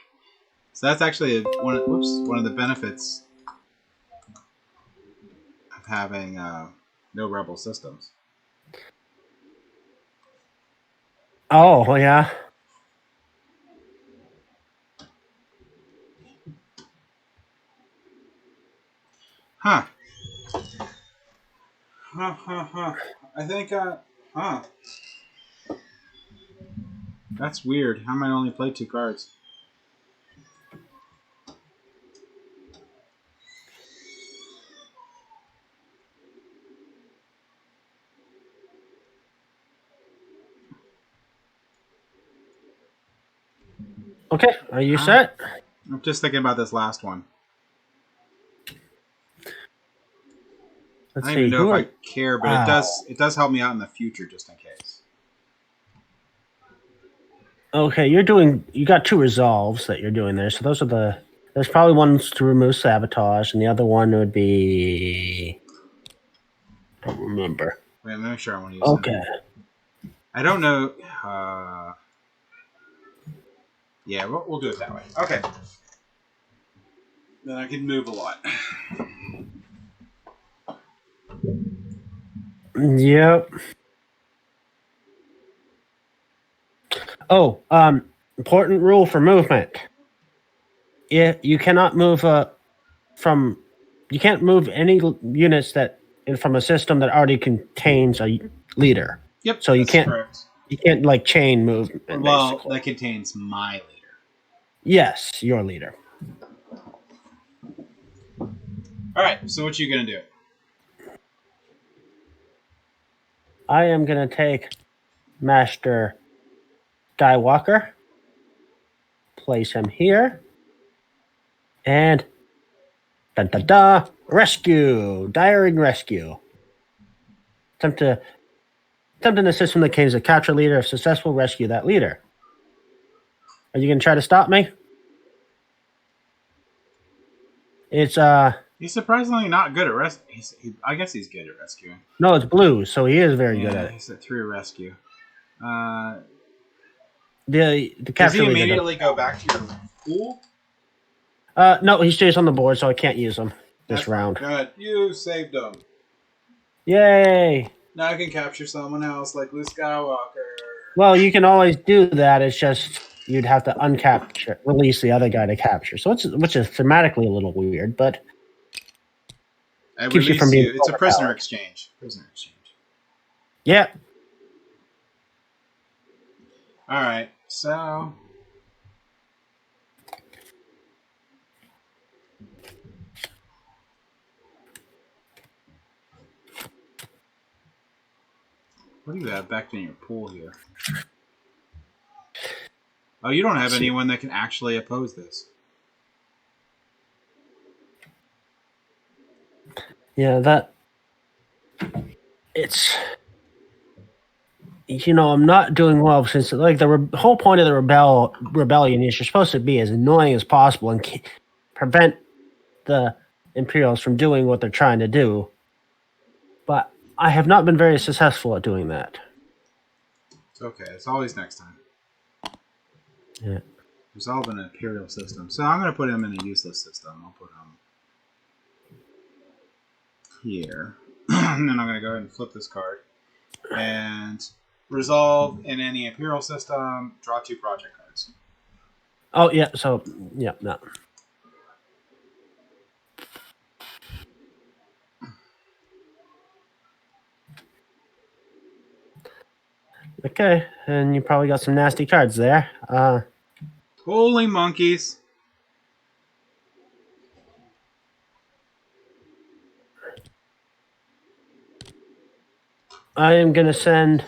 So that's actually one of the benefits of having no rebel systems. Oh, yeah. Huh. I think, That's weird. How am I only played 2 cards? Okay, are you set? I'm just thinking about this last one. Let's I don't see. even know if I care, but Wow. it does help me out in the future just in case. Okay, you got 2 resolves that you're doing there. So there's probably ones to remove sabotage, and the other one would be, I don't remember. Wait, I'm not sure I want to use Okay. it. I don't know. Yeah, we'll do it that way. Okay. Then I can move a lot. Yep. Oh, important rule for movement. Yeah, you cannot move you can't move any units from a system that already contains a leader. Yep. So you that's can't correct. you can't like chain movement. Well, basically. that contains my leader. Yes, your leader. All right. So what you gonna do? I am gonna take Master Skywalker, place him here, and rescue, diring rescue. Attempt an assist from the cave to capture leader. If successful, rescue that leader. Are you gonna try to stop me? It's He's surprisingly not good at rescue. I guess he's good at rescuing. No, it's blue, so he is very good at it. He's at 3 rescue. The Does capture he leader immediately go back to your pool? no, he stays on the board, so I can't use him this round. Good. You saved him. Yay! Now I can capture someone else like Luke Skywalker. Well, you can always do that. It's just you'd have to release the other guy to capture. So which is thematically a little weird, but keeps you from being. It's a prisoner exchange. Yeah. All right. So. What do you have back in your pool here? Oh, you don't have anyone that can actually oppose this. Yeah, it's I'm not doing well since like the whole point of the rebellion is you're supposed to be as annoying as possible and prevent the Imperials from doing what they're trying to do. But I have not been very successful at doing that. It's okay. It's always next time. Yeah. Resolve an Imperial system. So I'm going to put him in a useless system. I'll put him. here. And then I'm going to go ahead and flip this card. And resolve in any Imperial system, draw 2 project cards. Oh, yeah, so, yeah, no. Okay, and you probably got some nasty cards there. Holy monkeys. I am going to send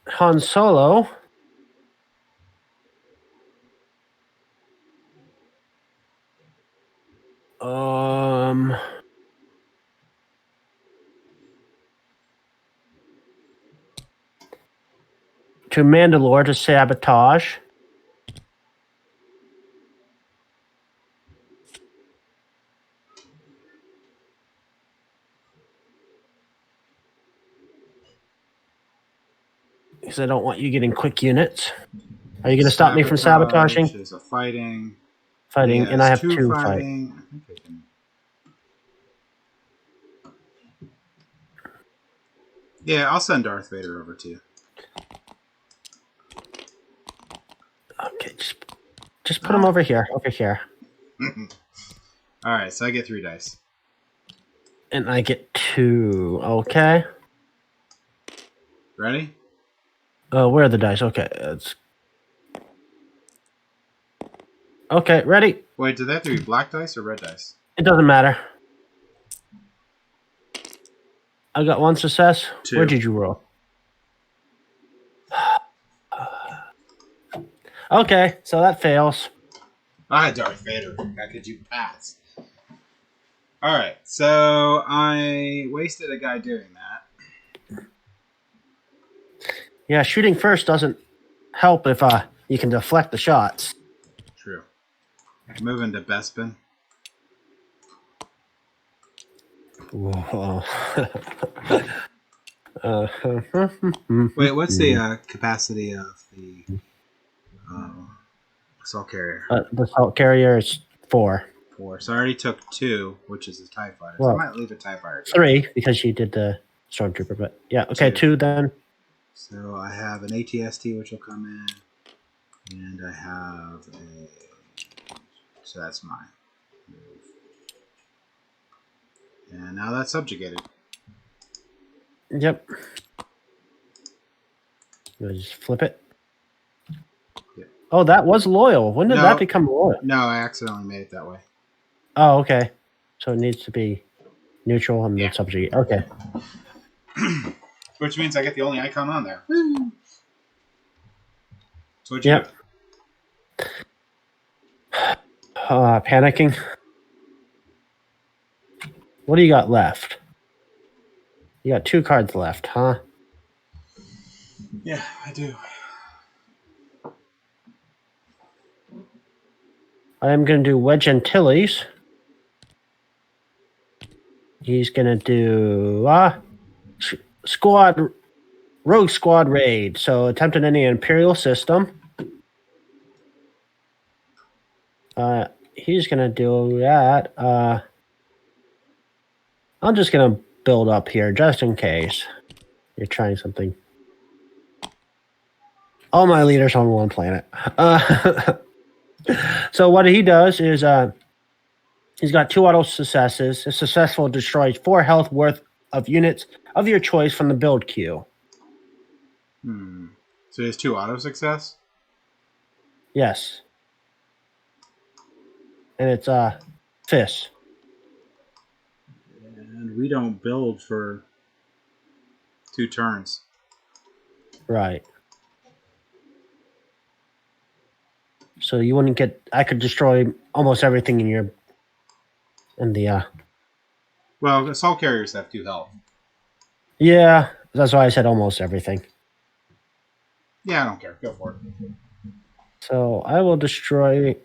Han Solo to Mandalore to sabotage. Because I don't want you getting quick units. Are you going to stop me from sabotaging? Is a fighting. Fighting, and I have 2 fighting. I think I can. Yeah, I'll send Darth Vader over to you. Okay, just put him over here. Over here. Alright, so I get 3 dice. And I get 2. Okay. Ready? Where are the dice? Okay. Okay, ready? Wait, did that have to be black dice or red dice? It doesn't matter. I got 1 success. 2. Where did you roll? Okay, so that fails. Darth Vader. How could you pass? Alright, so I wasted a guy doing that. Yeah, shooting first doesn't help if you can deflect the shots. True. Moving to Bespin. Whoa. Wait, what's the capacity of the assault carrier? The assault carrier is 4. 4. So I already took 2, which is a TIE fighter. Well, so I might leave a TIE fighter. 3 because you did the stormtrooper, but yeah, okay, 2 then. So I have an ATST which will come in, and I have a. So that's mine. And now that's subjugated. Yep. You just flip it. Yep. Oh, that was loyal. When did that become loyal? No, I accidentally made it that way. Oh, okay. So it needs to be neutral and then subjugate. Okay. Which means I get the only icon on there. So what'd you do? Panicking. What do you got left? You got 2 cards left, huh? Yeah, I do. I am going to do Wedge Antilles. He's going to do Rogue Squad Raid. So attempting any Imperial system. He's going to do that. I'm just going to build up here just in case you're trying something. All my leaders on 1 planet. So what he does is he's got 2 auto successes. A successful destroys 4 health worth of units of your choice from the build queue. So he has 2 auto success? Yes. And it's FIS. And we don't build for 2 turns. Right. So you wouldn't get. I could destroy almost everything in the. Well, assault carriers have 2 health. Yeah, that's why I said almost everything. Yeah, I don't care. Go for it. So I will destroy.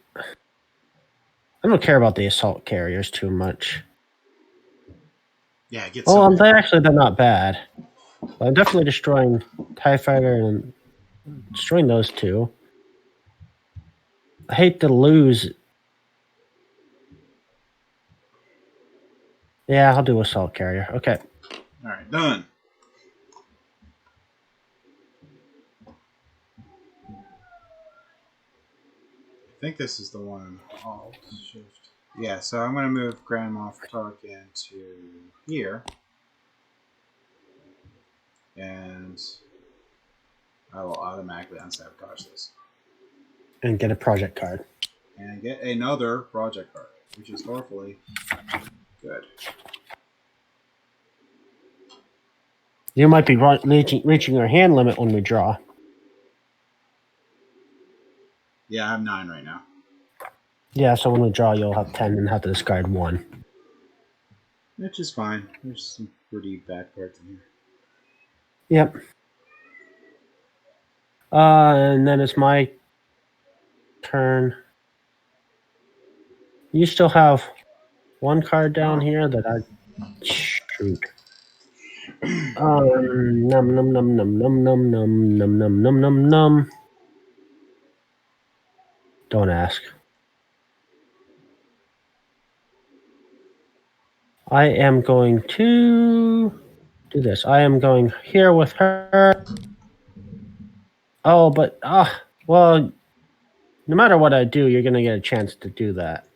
I don't care about the assault carriers too much. Yeah, get. They're not bad. But I'm definitely destroying TIE Fighter and Destroying those two. I hate to lose. Yeah, I'll do assault carrier. Okay. All right, done. I think this is the one. Alt Shift. Yeah, so I'm going to move Grand Moff Tarkin to here. And I will automatically unsabotage this. And get a project card. And get another project card, which is hopefully good. You might be reaching your hand limit when we draw. Yeah, I have 9 right now. Yeah, so when we draw, you'll have 10 and have to discard 1. Which is fine. There's some pretty bad cards in here. Yep. And then it's my turn. You still have 1 card down here that I shoot. Num num num num num num num num num num num num. Don't ask. I am going to do this. I am going here with her. Oh, but well, no matter what I do, you're gonna get a chance to do that.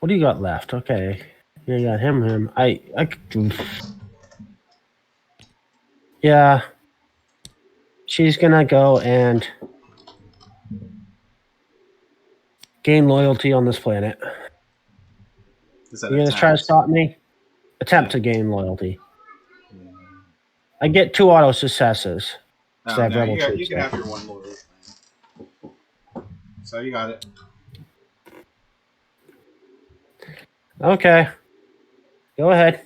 What do you got left? Okay, you got him. I yeah. She's gonna go and gain loyalty on this planet. You're gonna try to stop me? Attempt to gain loyalty. Yeah. I get 2 auto successes. Oh, no, you can have your 1 loyalty. So you got it. Okay. Go ahead.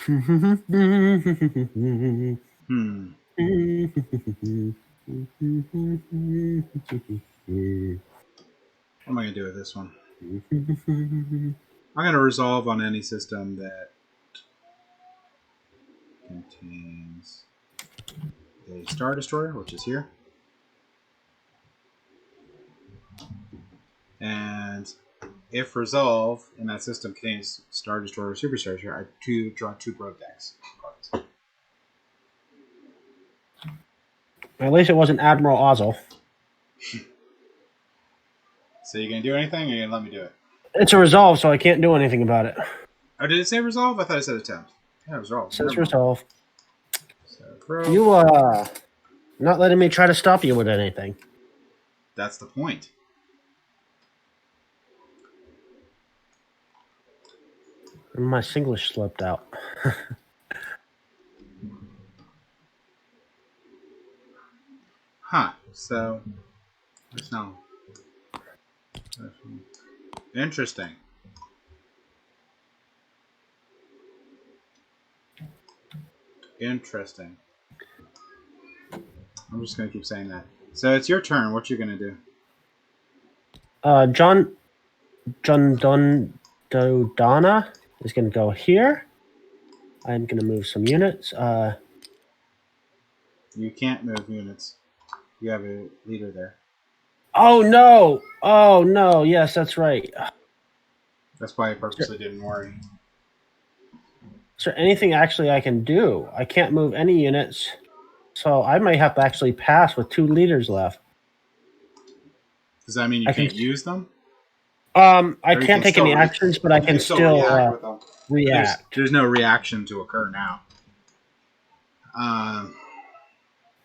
What am I going to do with this one? I'm going to resolve on any system that contains a Star Destroyer, which is here. And if resolve in that system contains Star Destroyer or Superstar Destroyer, I draw 2 Broke Decks cards. At least it wasn't Admiral Ozzel. So you going to do anything, or you going to let me do it? It's a resolve, so I can't do anything about it. Oh, did it say resolve? I thought it said attempt. Yeah, resolve. It says resolve. So, you not letting me try to stop you with anything. That's the point. My Singlish slipped out. Huh. So, no. Interesting. Interesting. I'm just going to keep saying that. So it's your turn. What you going to do? John Donna is going to go here. I'm going to move some units. You can't move units. You have a leader there. Oh, no. Oh, no. Yes, that's right. That's why I purposely didn't worry. Is there anything actually I can do? I can't move any units. So I might have to actually pass with 2 leaders left. Does that mean you can't use them? I can't take any actions, but I can still react. There's no reaction to occur now.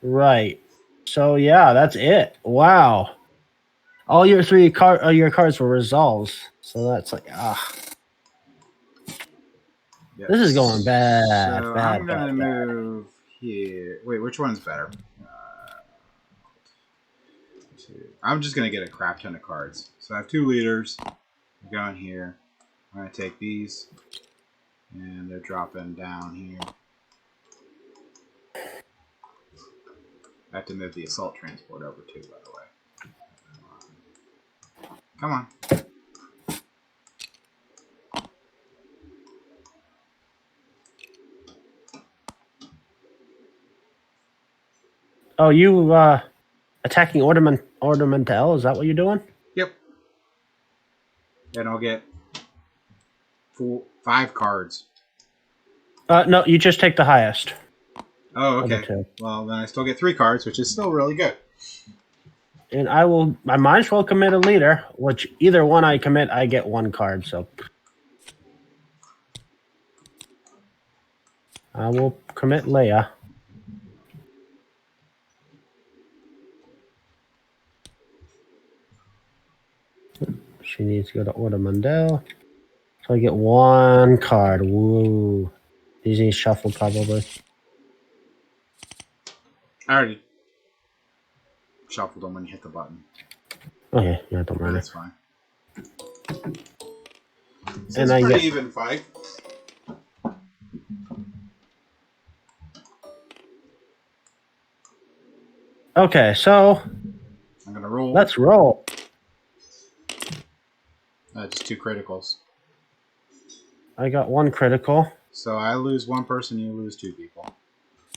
Right. So yeah, that's it. Wow. All your your cards were resolves. So that's like Yes. This is going bad. So bad. I'm gonna move here. Wait, which one's better? I'm just gonna get a crap ton of cards. So I have 2 leaders. We're going here. I'm going to take these, and they're dropping down here. I have to move the assault transport over too, by the way. Come on. Oh, you attacking Ornamental? Is that what you're doing? Yep. And I'll get 5 cards. No, you just take the highest. Oh, of the okay. two. Well, then I still get 3 cards, which is still really good. And I might as well commit a leader, which either one I commit, I get 1 card. So I will commit Leia. She needs to go to Order Mundell. So I get 1 card. Woo. These need shuffle probably. I already shuffled them when you hit the button. Okay, yeah, don't But matter. that's fine. So And it's I pretty get even fight. okay. So I'm gonna roll. let's roll. Just 2 criticals. I got 1 critical. So I lose 1 person, you lose 2 people.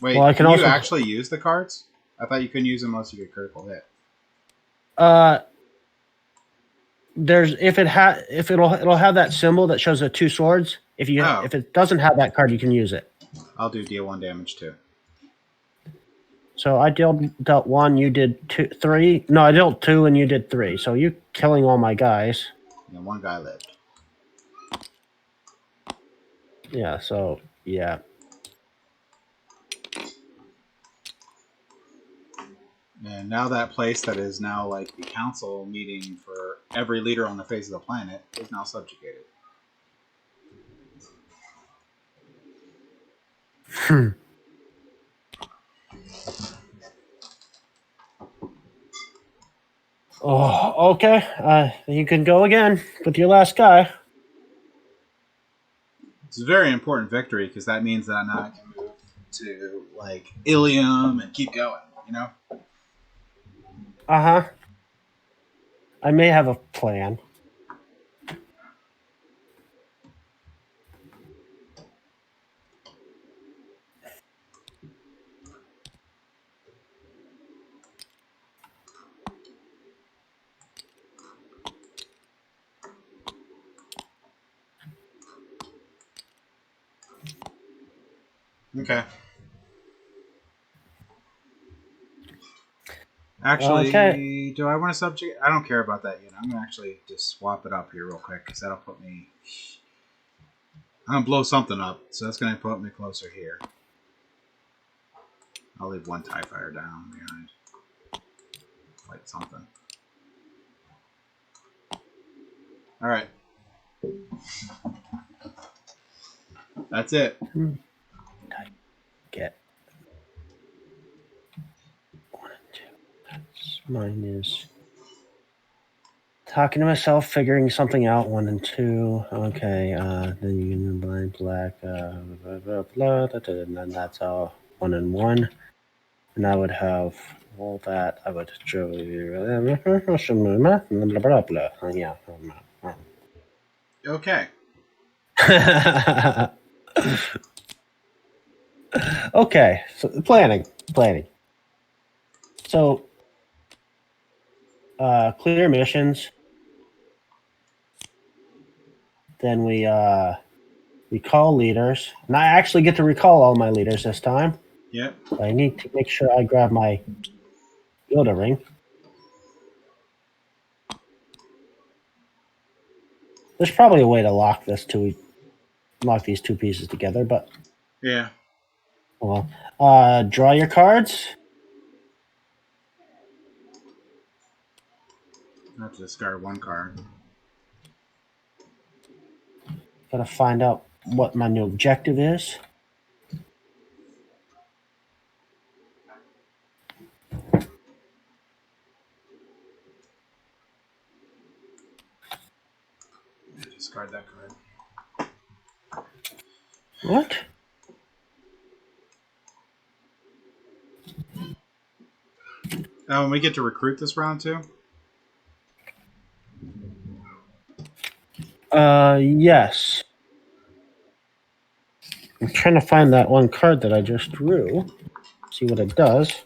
Wait, Well, I can can you also actually use the cards? I thought you couldn't use them unless you get critical hit. There's if it'll have that symbol that shows the 2 swords. If it doesn't have that card, you can use it. I'll do deal 1 damage too. So I dealt 1, you did 3. No, I dealt 2 and you did 3. So you're killing all my guys. And 1 guy lived. Yeah, so yeah. And now that place that is now like the council meeting for every leader on the face of the planet is now subjugated. Oh, okay. You can go again with your last guy. It's a very important victory because that means that now I can move to like Ilium and keep going, you know? Uh-huh. I may have a plan. Okay. Actually, Okay. do I want to subjugate? I don't care about that yet. I'm going to actually just swap it up here real quick because that'll put me... I'm going to blow something up, so that's going to put me closer here. I'll leave 1 TIE fighter down behind. Fight something. Alright. That's it. Get 1 and 2. That's mine is talking to myself, figuring something out. 1 and 2. Okay. Then you can blind black. Blah, blah, blah, and then that's all 1 and 1. And I would have all that. I would show you. Yeah. Okay. Okay. So planning. So clear missions. Then we call leaders. And I actually get to recall all my leaders this time. Yep. But I need to make sure I grab my Yoda ring. There's probably a way to lock these 2 pieces together, but Yeah. well. Draw your cards. I have to discard 1 card. Gotta find out what my new objective is. discard that card. What? Oh, and we get to recruit this round too? Yes. I'm trying to find that one card that I just drew. See what it does.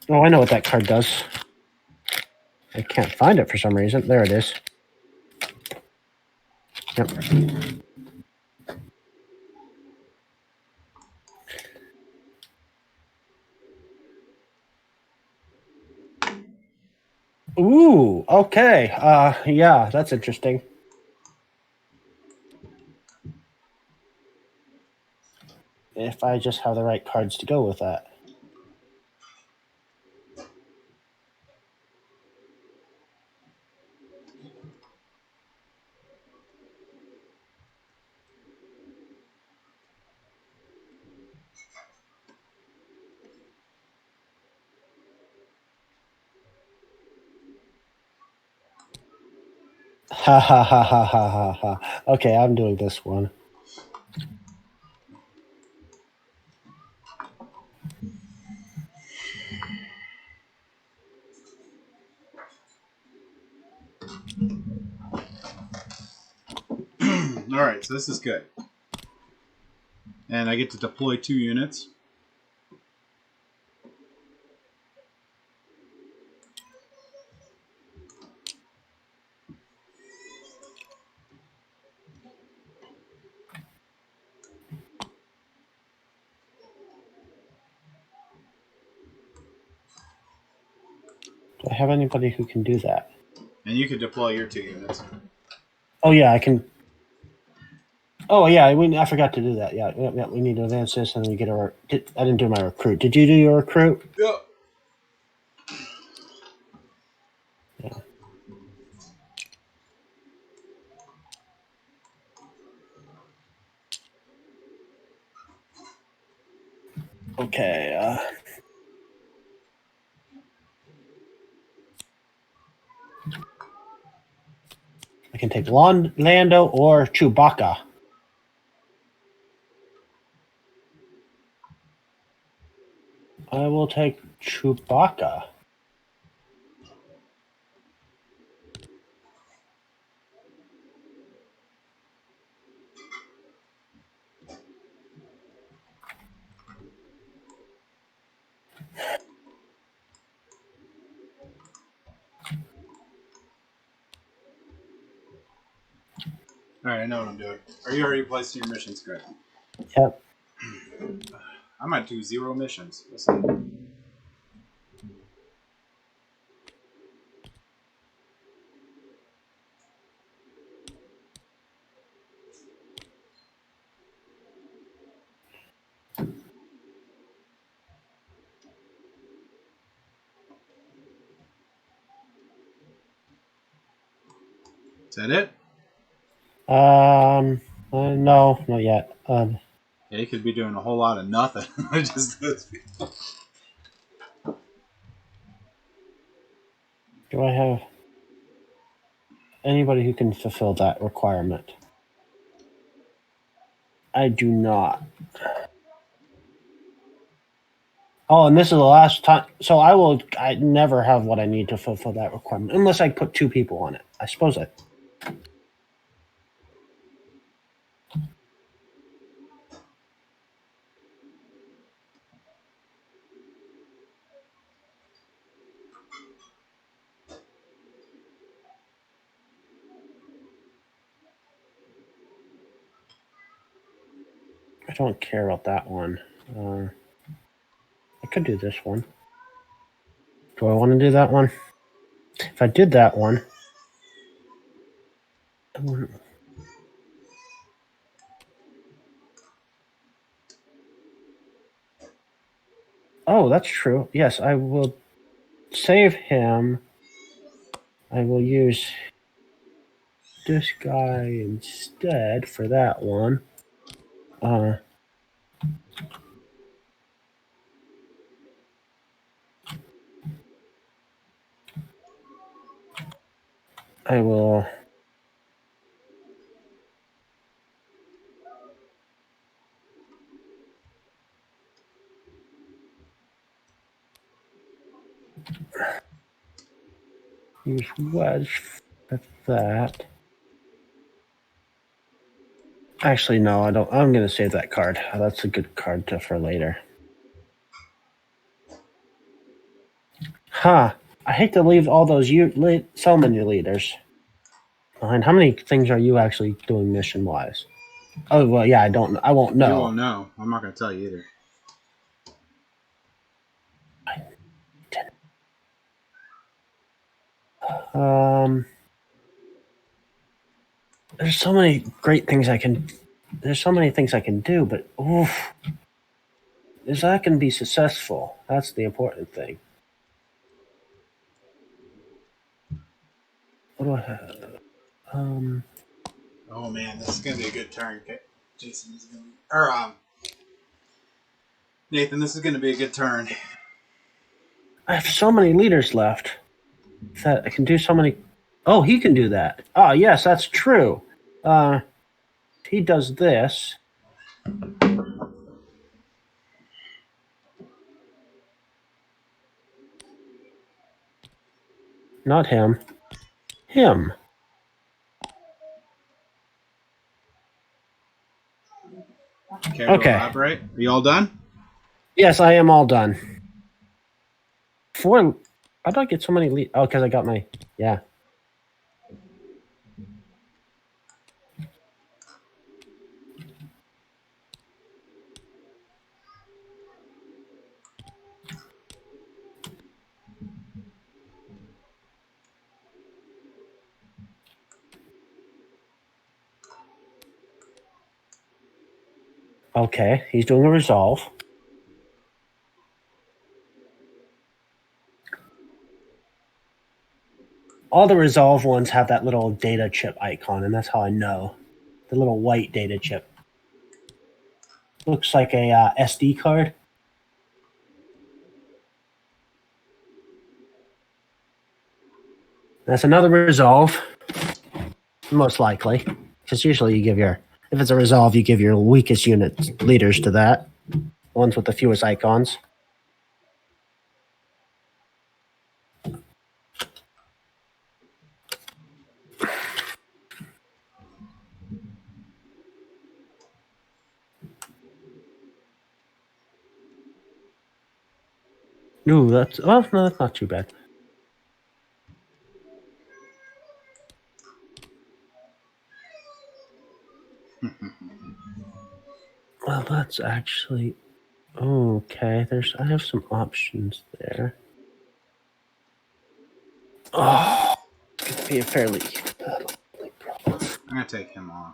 Oh, I know what that card does. I can't find it for some reason. There it is. Yep. Ooh, okay. Yeah, that's interesting. If I just have the right cards to go with that. Ha ha ha ha ha ha ha. Okay, I'm doing this one. Alright, so this is good. And I get to deploy 2 units. Do I have anybody who can do that? And you can deploy your 2 units. Oh yeah, I can. Oh yeah, I forgot to do that. Yeah, we need to advance this, and we get our. I didn't do my recruit. Did you do your recruit? Yep. Yeah. Okay. I can take Lando or Chewbacca. I will take Chewbacca. Alright, I know what I'm doing. Are you already placed your missions? Good. Yep. I might do 0 missions. Listen. Is that it? No, not yet. Yeah, you could be doing a whole lot of nothing. Just this. Do I have anybody who can fulfill that requirement? I do not. Oh, and this is the last time. So I never have what I need to fulfill that requirement unless I put 2 people on it. I suppose I. I don't care about that one. I could do this one. Do I want to do that one? If I did that one. Oh, that's true. Yes, I will save him I will use this guy instead for that one. I will use wedge for that. Actually, no, I don't. I'm going to save that card. That's a good card for later. Huh. I hate to leave all those so many leaders behind. How many things are you actually doing mission-wise? Oh, well, yeah, I won't know. You won't know. I'm not going to tell you either. There's so many great things I can. There's so many things I can do, but oof, is that going to be successful? That's the important thing. What do I have? Oh man, this is going to be a good turn. Jason, this is going to be, Nathan, this is going to be a good turn. I have so many leaders left that I can do so many. Oh, he can do that. Oh, yes, that's true. He does this. Not him. Him. Care to elaborate? Are you all done? Yes, I am all done. How did I get so many leads? Oh, because I got my. Yeah. Okay, he's doing a resolve. All the resolve ones have that little data chip icon, and that's how I know. The little white data chip. Looks like a SD card. That's another resolve, most likely, because usually you give if it's a resolve, you give your weakest unit leaders to that. Ones with the fewest icons. Ooh, no, that's not too bad. Well, that's actually okay. I have some options there. Oh, it's gonna be a fairly problem. I'm going to take him off.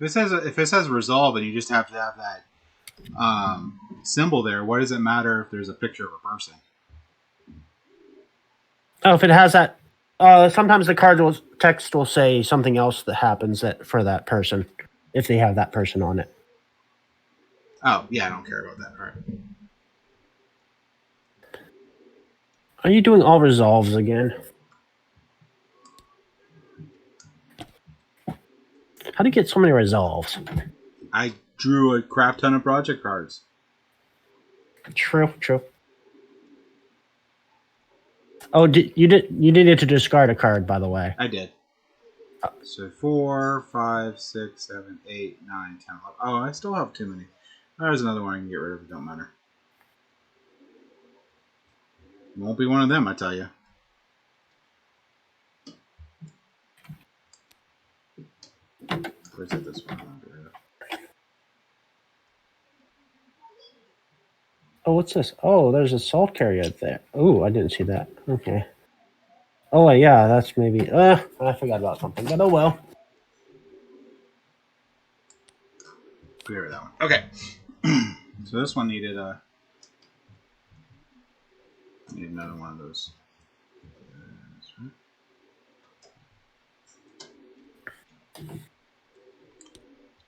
If it says resolve and you just have to have that symbol there, what does it matter if there's a picture of a person? Oh, if it has that, sometimes the text will say something else that happens for that person if they have that person on it. Oh, yeah, I don't care about that part. Are you doing all resolves again? How do you get so many resolves? I drew a crap ton of project cards. True. Oh, you needed to discard a card, by the way. I did. So 4, 5, 6, 7, 8, 9, 10, 11. Oh, I still have too many. There's another one I can get rid of. It don't matter. Won't be one of them, I tell you. Where's it? This one? Oh, what's this? Oh, there's a salt carrier there. Oh, I didn't see that. Okay. Oh, yeah, that's maybe... I forgot about something, but oh well. Clear that one. Okay. So this one needed another one of those.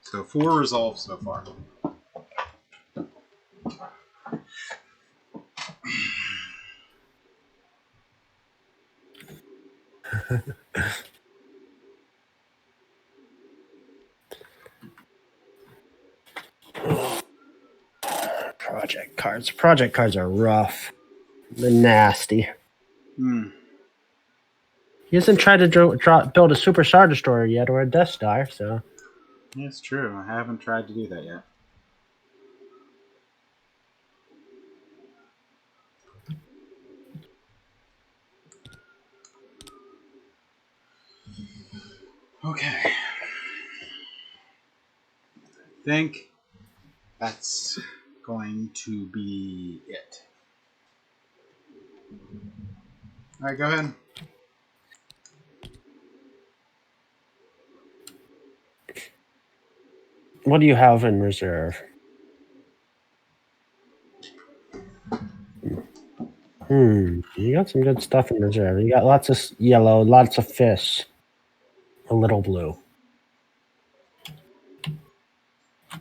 So 4 resolved so far. Project cards. Project cards are rough. They're nasty. He hasn't tried to build a Super Star Destroyer yet or a Death Star, so... Yeah, it's true. I haven't tried to do that yet. Okay. I think that's going to be it. All right, go ahead. What do you have in reserve? You got some good stuff in reserve. You got lots of yellow, lots of fish, a little blue.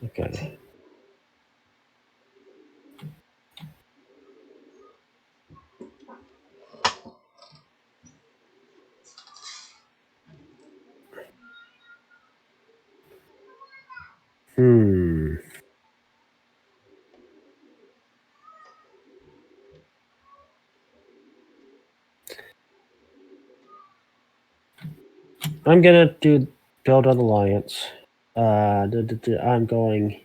Okay. I'm gonna build an alliance. I'm going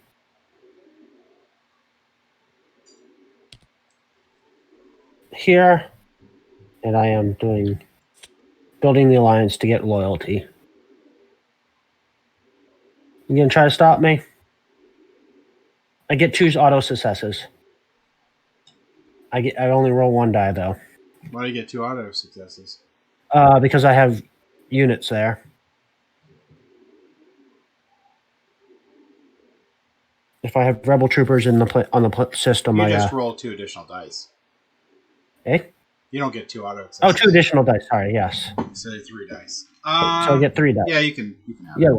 here, and I am building the alliance to get loyalty. You gonna try to stop me? I choose auto successes. I only roll 1 die though. Why do you get 2 auto successes? Because I have units there. If I have rebel troopers on the system, You just roll 2 additional dice. Eh? You don't get 2 auto successes. Oh, 2 additional dice. Sorry, yes. So 3 dice. So I get 3 dice. Yeah, you can have yeah.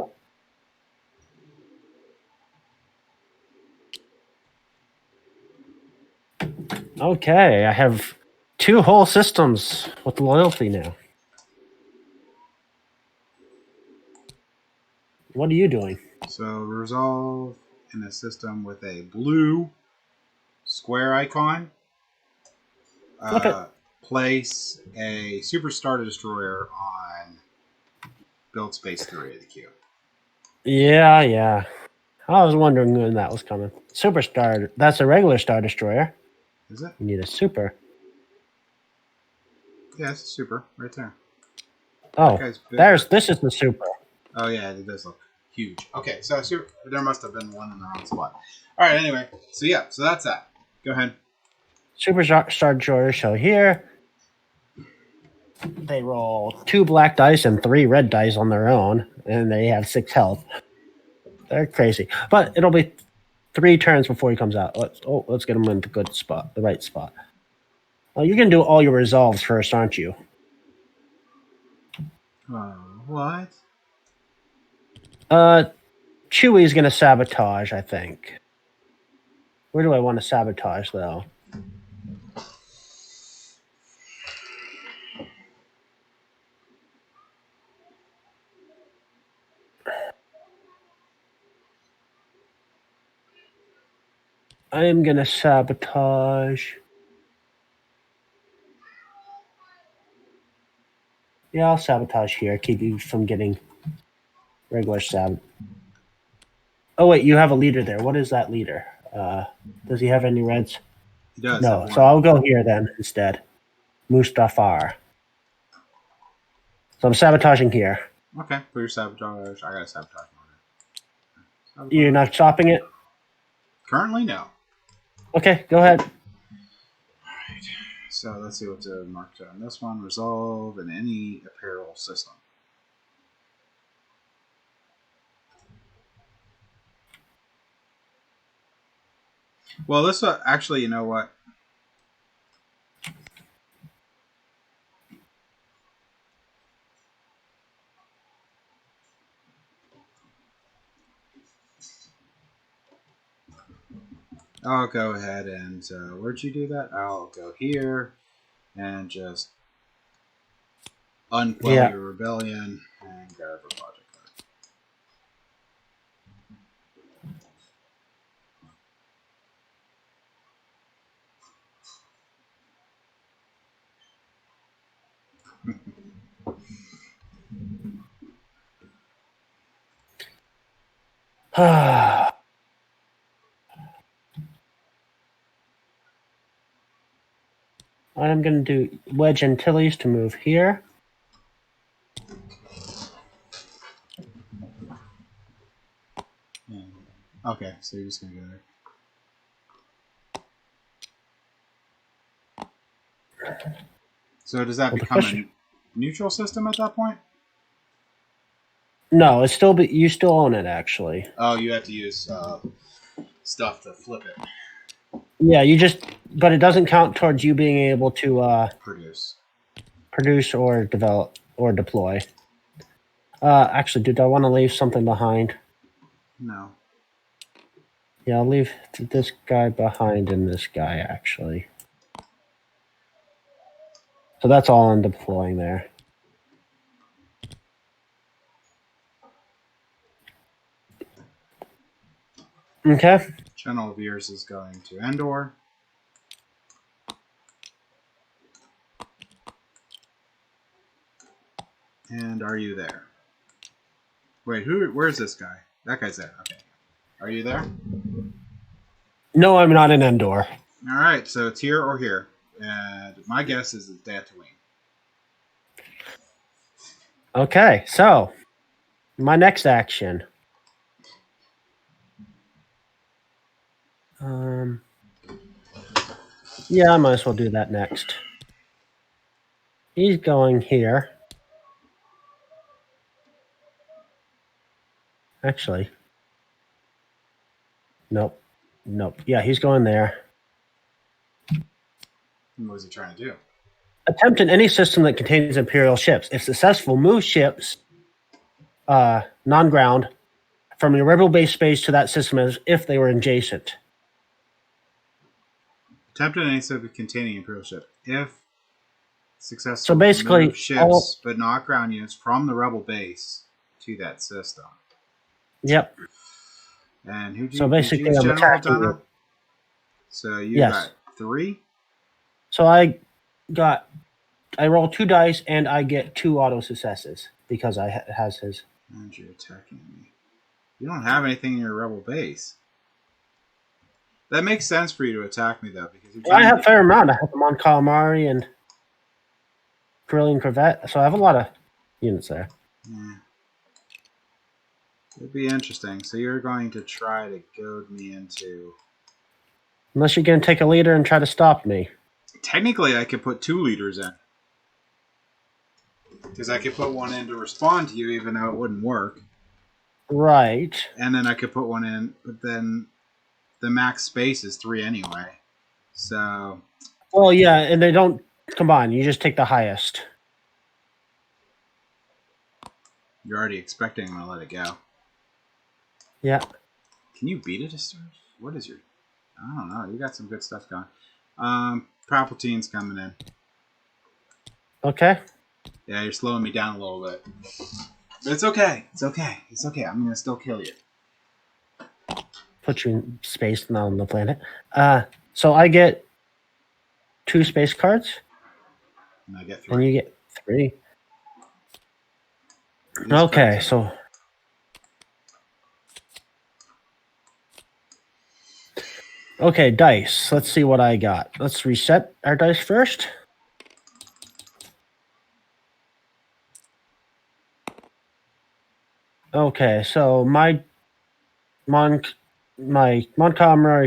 it. Okay, I have 2 whole systems with loyalty now. What are you doing? So resolve in a system with a blue square icon. Flip it. Place a Super Star Destroyer on build space 3 of the queue. Yeah. I was wondering when that was coming. Super Star. That's a regular Star Destroyer. Is it? You need a super. Yeah, it's a super right there. Oh, this is the super. Oh yeah, it does look huge. Okay, so there must have been one in the wrong spot. All right, anyway, so that's that. Go ahead. Super Star Destroyer. So here, they roll 2 black dice and 3 red dice on their own, and they have 6 health. They're crazy, but it'll be 3 turns before he comes out. Let's get him in the right spot. Well, you're gonna do all your resolves first, aren't you? What? Chewie's gonna sabotage, I think. Where do I want to sabotage, though? I am gonna sabotage. Yeah, I'll sabotage here. Keep you from getting regular sab. Oh wait, you have a leader there. What is that leader? Does he have any reds? He does. No, so I'll go here then instead. Mustafar. So I'm sabotaging here. Okay, put your sabotage. I got a sabotage on it. You're not stopping it? Currently, no. Okay, go ahead. So let's see what's marked on this one. Resolve in any apparel system. Well, this actually, you know what? I'll go ahead and where'd you do that? I'll go here and just unquell your rebellion and grab a project card. I'm going to do Wedge Antilles to move here. Okay, so you're just going to go there. So does that become a neutral system at that point? No, it's still you still own it actually. Oh, you have to use stuff to flip it. Yeah, but it doesn't count towards you being able to produce or develop or deploy. Actually, did I want to leave something behind? No. Yeah, I'll leave this guy behind and this guy actually. So that's all I'm deploying there. Okay. Channel of yours is going to Endor. And are you there? Wait, where's this guy? That guy's there. Okay. Are you there? No, I'm not in Endor. All right, so it's here or here. And my guess is it's Tatooine. Okay, so my next action. Yeah, I might as well do that next. He's going here. Actually. Nope. Yeah, he's going there. What was he trying to do? Attempt in any system that contains Imperial ships. If successful, move ships non-ground from your rebel base space to that system as if they were adjacent. Attempt in any system containing Imperial ship. If successful, so basically, move ships but not ground units from the rebel base to that system. Yep. And who do so you basically, I'm attacking you. So you got 3? So I roll 2 dice and I get 2 auto successes because it has his. And you're attacking me. You don't have anything in your rebel base. That makes sense for you to attack me though, because I have a fair amount. I have the Mon Calamari and Brilliant Corvette, so I have a lot of units there. Yeah. It'd be interesting. So you're going to try to goad me into... Unless you're going to take a leader and try to stop me. Technically, I could put 2 leaders in. Because I could put one in to respond to you, even though it wouldn't work. Right. And then I could put one in, but then the max space is 3 anyway. So... Well, yeah, and they don't combine. You just take the highest. You're already expecting I'm going to let it go. Yeah. Can you beat it a start? What is your... I don't know. You got some good stuff going. Palpatine's coming in. Okay. Yeah, you're slowing me down a little bit. But it's okay. It's okay. It's okay. I'm going to still kill you. Put you in space, not on the planet. So I get 2 space cards. And I get 3. And you get 3. Okay, so... Okay, dice. Let's see what I got. Let's reset our dice first. Okay, so my Montgomery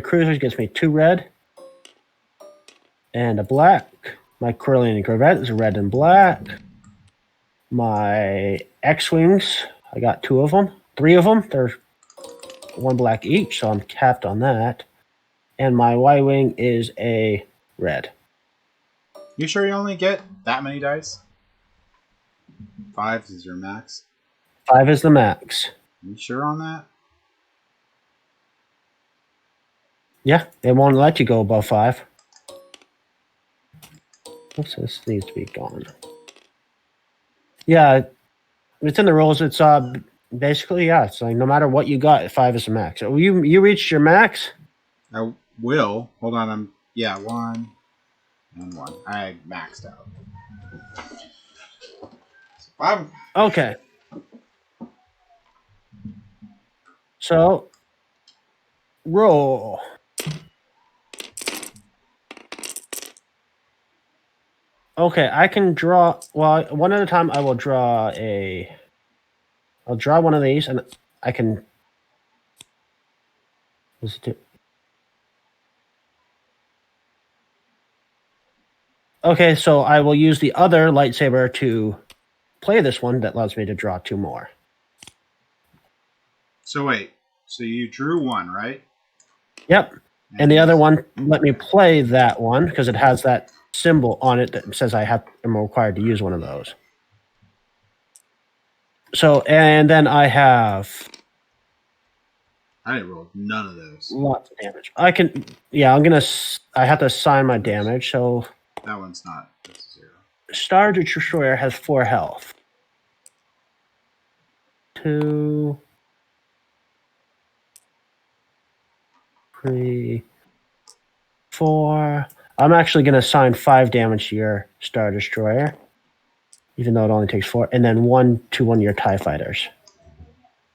Cruisers gets me 2 red and a black. My Corellian Corvette is red and black. My X-Wings, I got 2 of them. 3 of them. They're 1 black each, so I'm capped on that. And my Y-Wing is a red. You sure you only get that many dice? 5 is your max? 5 is the max. You sure on that? Yeah, it won't let you go above 5. Oops, this needs to be gone. Yeah, it's in the rules. It's basically, yeah, it's like no matter what you got, 5 is the max. So you reached your max? I will. Hold on, 1 and 1. I maxed out. So 5. Okay. So roll. Okay, I can draw. Well, one at a time. I will draw a. I'll draw one of these, and I can. Let's do. Okay, so I will use the other lightsaber to play this one that allows me to draw 2 more. So wait. So you drew 1, right? Yep. And the other one let me play that one because it has that symbol on it that says I'm required to use one of those. So, and then I have I didn't roll none of those. lots of damage. I have to assign my damage. So That one's not. That's 0. Star Destroyer has 4 health. 2, 3, 4. I'm actually going to assign 5 damage to your Star Destroyer, even though it only takes 4, and then 1 to one of your TIE fighters.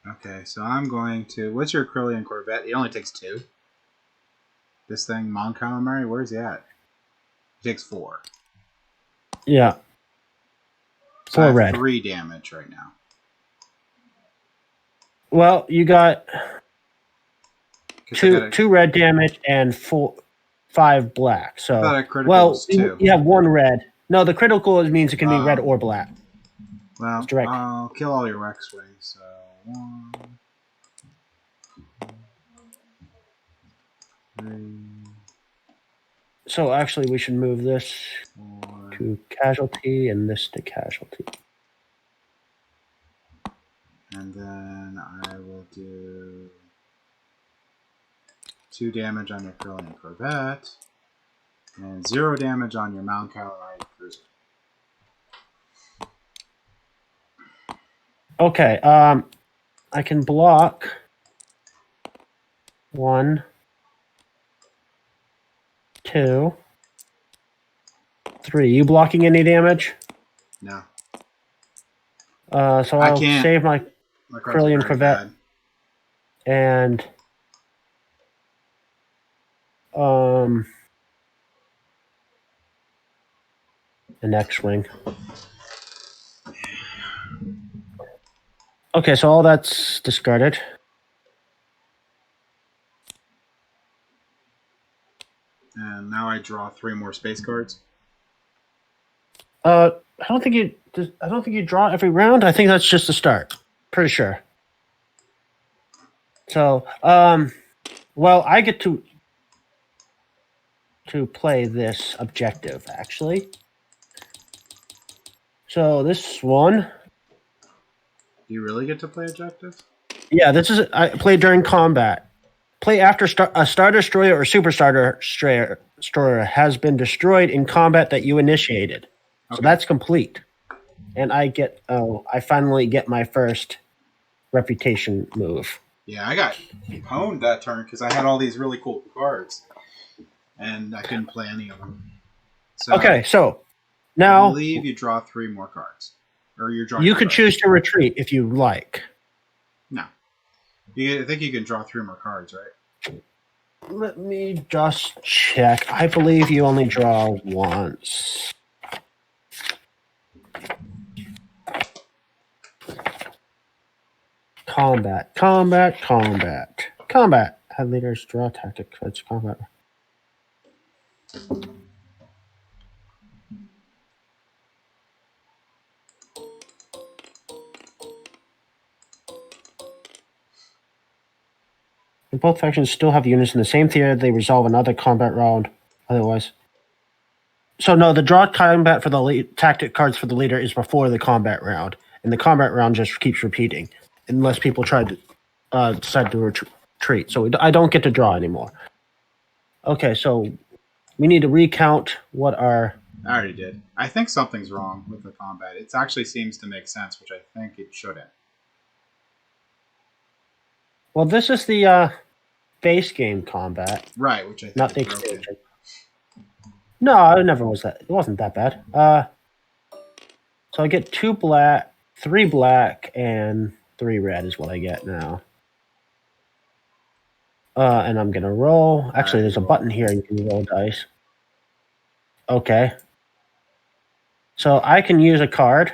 Okay, so I'm going to. What's your Corellian Corvette? It only takes 2. This thing, Mon Calamari, where's he at? It takes 4. Yeah. So I have red. 3 damage right now. Well, you got two red damage and 5 black. So, I thought a critical was 2. You have 1 red. No, the critical means it can be red or black. Well, it's direct. I'll kill all your X-Wings. So 1, 3. So actually, we should move this 4. to casualty and this to casualty. And then I will do 2 damage on your Corellian Corvette and 0 damage on your Mount Calamari Cruiser. Okay, I can block 1, 2, 3. You blocking any damage? No. So I'll save my Corellian Corvette and an X-Wing. Okay, so all that's discarded. And now I draw 3 more space cards. I don't think you draw every round. I think that's just the start. Pretty sure. So, well, I get to play this objective actually. So this one. Do you really get to play objectives? Yeah, I play during combat. Play after a Star Destroyer or Super Star Destroyer has been destroyed in combat that you initiated. Okay. So that's complete. And I finally get my first reputation move. Yeah, I got pwned that turn because I had all these really cool cards. And I couldn't play any of them. So okay, so now I believe you draw 3 more cards. Or you're drawing. You could choose to retreat if you like. No. I think you can draw 3 more cards, right? Let me just check. I believe you only draw once. Combat. Head leaders draw tactic. That's combat. Both factions still have units in the same theater. They resolve another combat round. Otherwise, so no, the draw combat for the tactic cards for the leader is before the combat round, and the combat round just keeps repeating unless people try to decide to retreat. So I don't get to draw anymore. Okay, so we need to recount what our. I already did. I think something's wrong with the combat. It actually seems to make sense, which I think it shouldn't. Well, this is the base game combat, Right, which I think not the is broken. expansion. No, it never was that. It wasn't that bad. So I get 2 black, 3 black, and 3 red is what I get now. And I'm gonna roll. Actually, there's a button here you can roll dice. Okay. So I can use a card.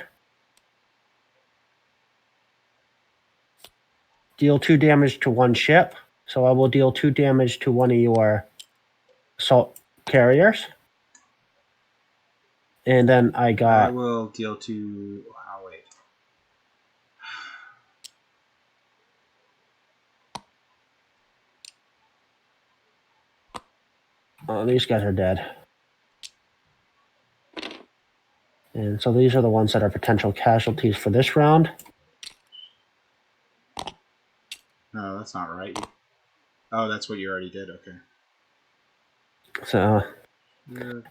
Deal 2 damage to 1 ship. So I will deal 2 damage to one of your assault carriers. And then I got. I will deal to. Oh, wait. Oh, these guys are dead. And so these are the ones that are potential casualties for this round. No, that's not right. Oh, that's what you already did. Okay. So,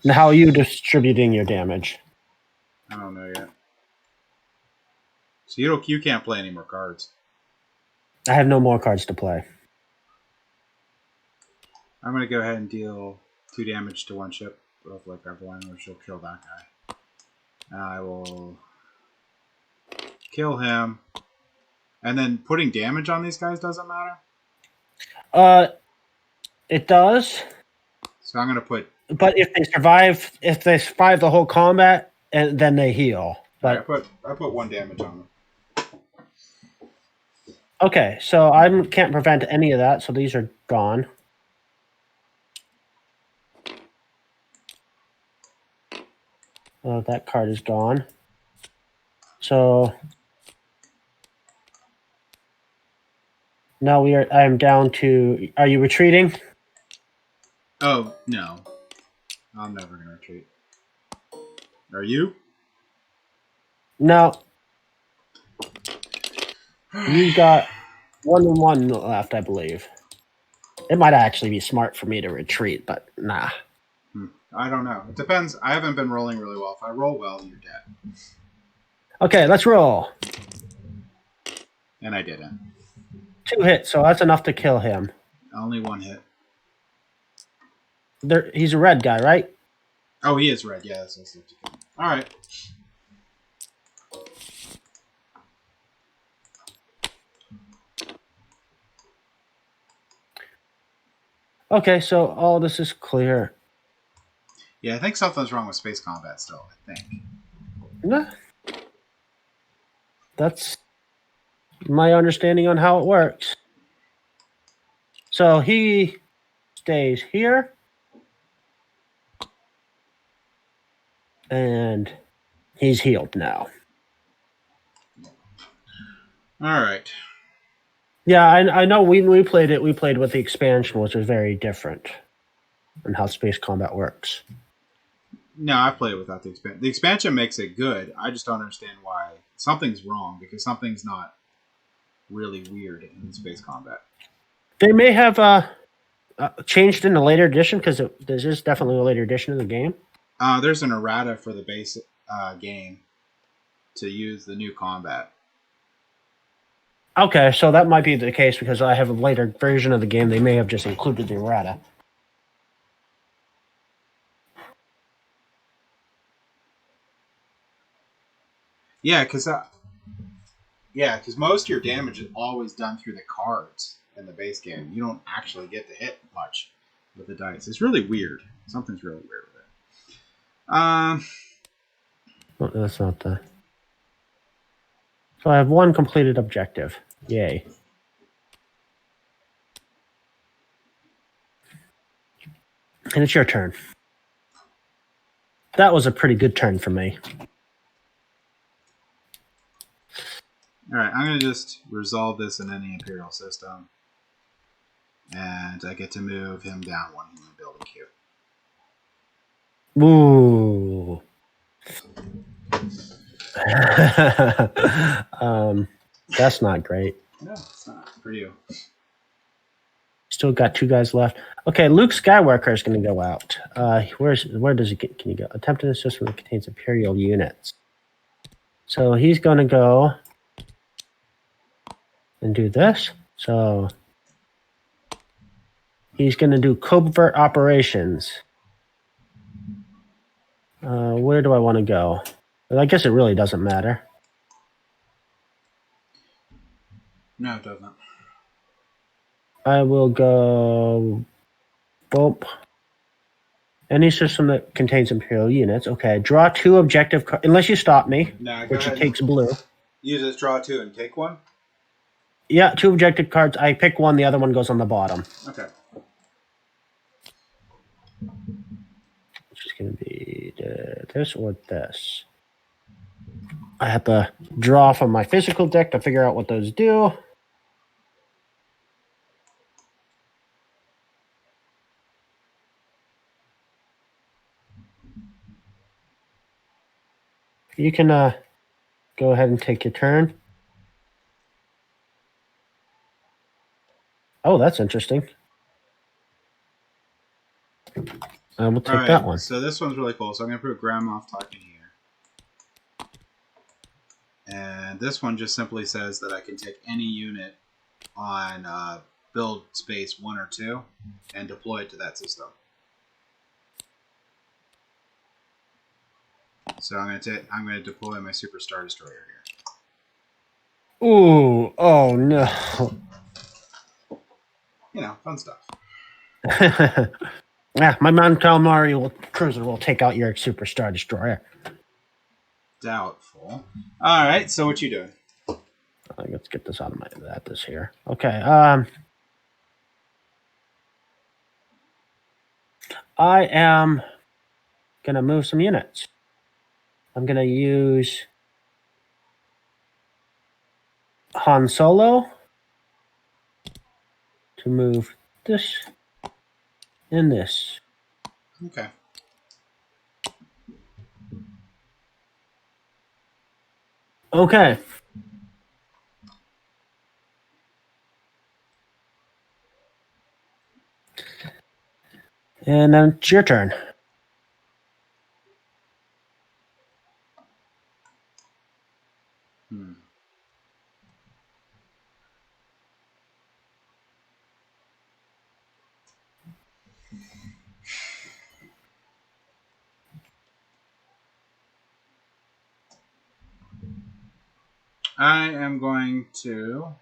now how are you distributing your damage? I don't know yet. So you can't play any more cards. I have no more cards to play. I'm gonna go ahead and deal 2 damage to 1 ship of like everyone, which will kill that guy. I will kill him, and then putting damage on these guys doesn't matter. It does. So I'm gonna put. But if they survive the whole combat, and then they heal. But I put 1 damage on them. okay, so I can't prevent any of that. So these are gone. That card is gone. So now I am down to. Are you retreating? Oh no, I'm never gonna retreat. Are you? No. You got 1 and 1 left, I believe. It might actually be smart for me to retreat, but nah. I don't know. It depends. I haven't been rolling really well. If I roll well, you're dead. Okay, let's roll. And I didn't. 2 hits, so that's enough to kill him. Only 1 hit. He's a red guy, right? Oh, he is red. Yeah, that's to kill him. All right. Okay, so all this is clear. Yeah, I think something's wrong with space combat still, I think. Nah. That's my understanding on how it works. So he stays here. And he's healed now. All right. Yeah, I know we played it. We played with the expansion, which is very different on how space combat works. No, I've played it without the expansion. The expansion makes it good. I just don't understand why something's wrong, because something's not really weird in space combat. They may have changed in a later edition, because this is definitely a later edition of the game. There's an errata for the base game to use the new combat. Okay, so that might be the case because I have a later version of the game. They may have just included the errata. Yeah, because most of your damage is always done through the cards in the base game. You don't actually get to hit much with the dice. It's really weird. Something's really weird with it. That's not the. So I have 1 completed objective. Yay. And it's your turn. That was a pretty good turn for me. All right, I'm going to just resolve this in any Imperial system. And I get to move him down one human building cube. Ooh. That's not great. No, it's not. For you. Still got 2 guys left. Okay, Luke Skywalker is going to go out. Where does he get? Can he go? Attempt in a system that contains Imperial units. So he's going to go and do this. So he's going to do covert operations. Where do I want to go? Well, I guess it really doesn't matter. No, it doesn't. I will go. Boop. Any system that contains Imperial units. Okay, draw 2 objective cards. Unless you stop me, No, which it takes blue. Use this draw 2 and take one? Yeah, 2 objective cards. I pick one, the other one goes on the bottom. Okay. Which is going to be this or this. I have to draw from my physical deck to figure out what those do. You can go ahead and take your turn. Oh, that's interesting. I will take that one. So this one's really cool. So I'm going to put Grand Moff Tarkin here. And this one just simply says that I can take any unit on build space 1 or 2 and deploy it to that system. So I'm going to deploy my Super Star Destroyer here. Ooh, oh no. You know, fun stuff. Yeah, my Mount Calamari cruiser will take out your Super Star Destroyer. Doubtful. All right, so what you doing? Let's get this out of this here. Okay. I am gonna move some units. I'm gonna use Han Solo to move this and this. Okay. Okay. And then it's your turn. I am going to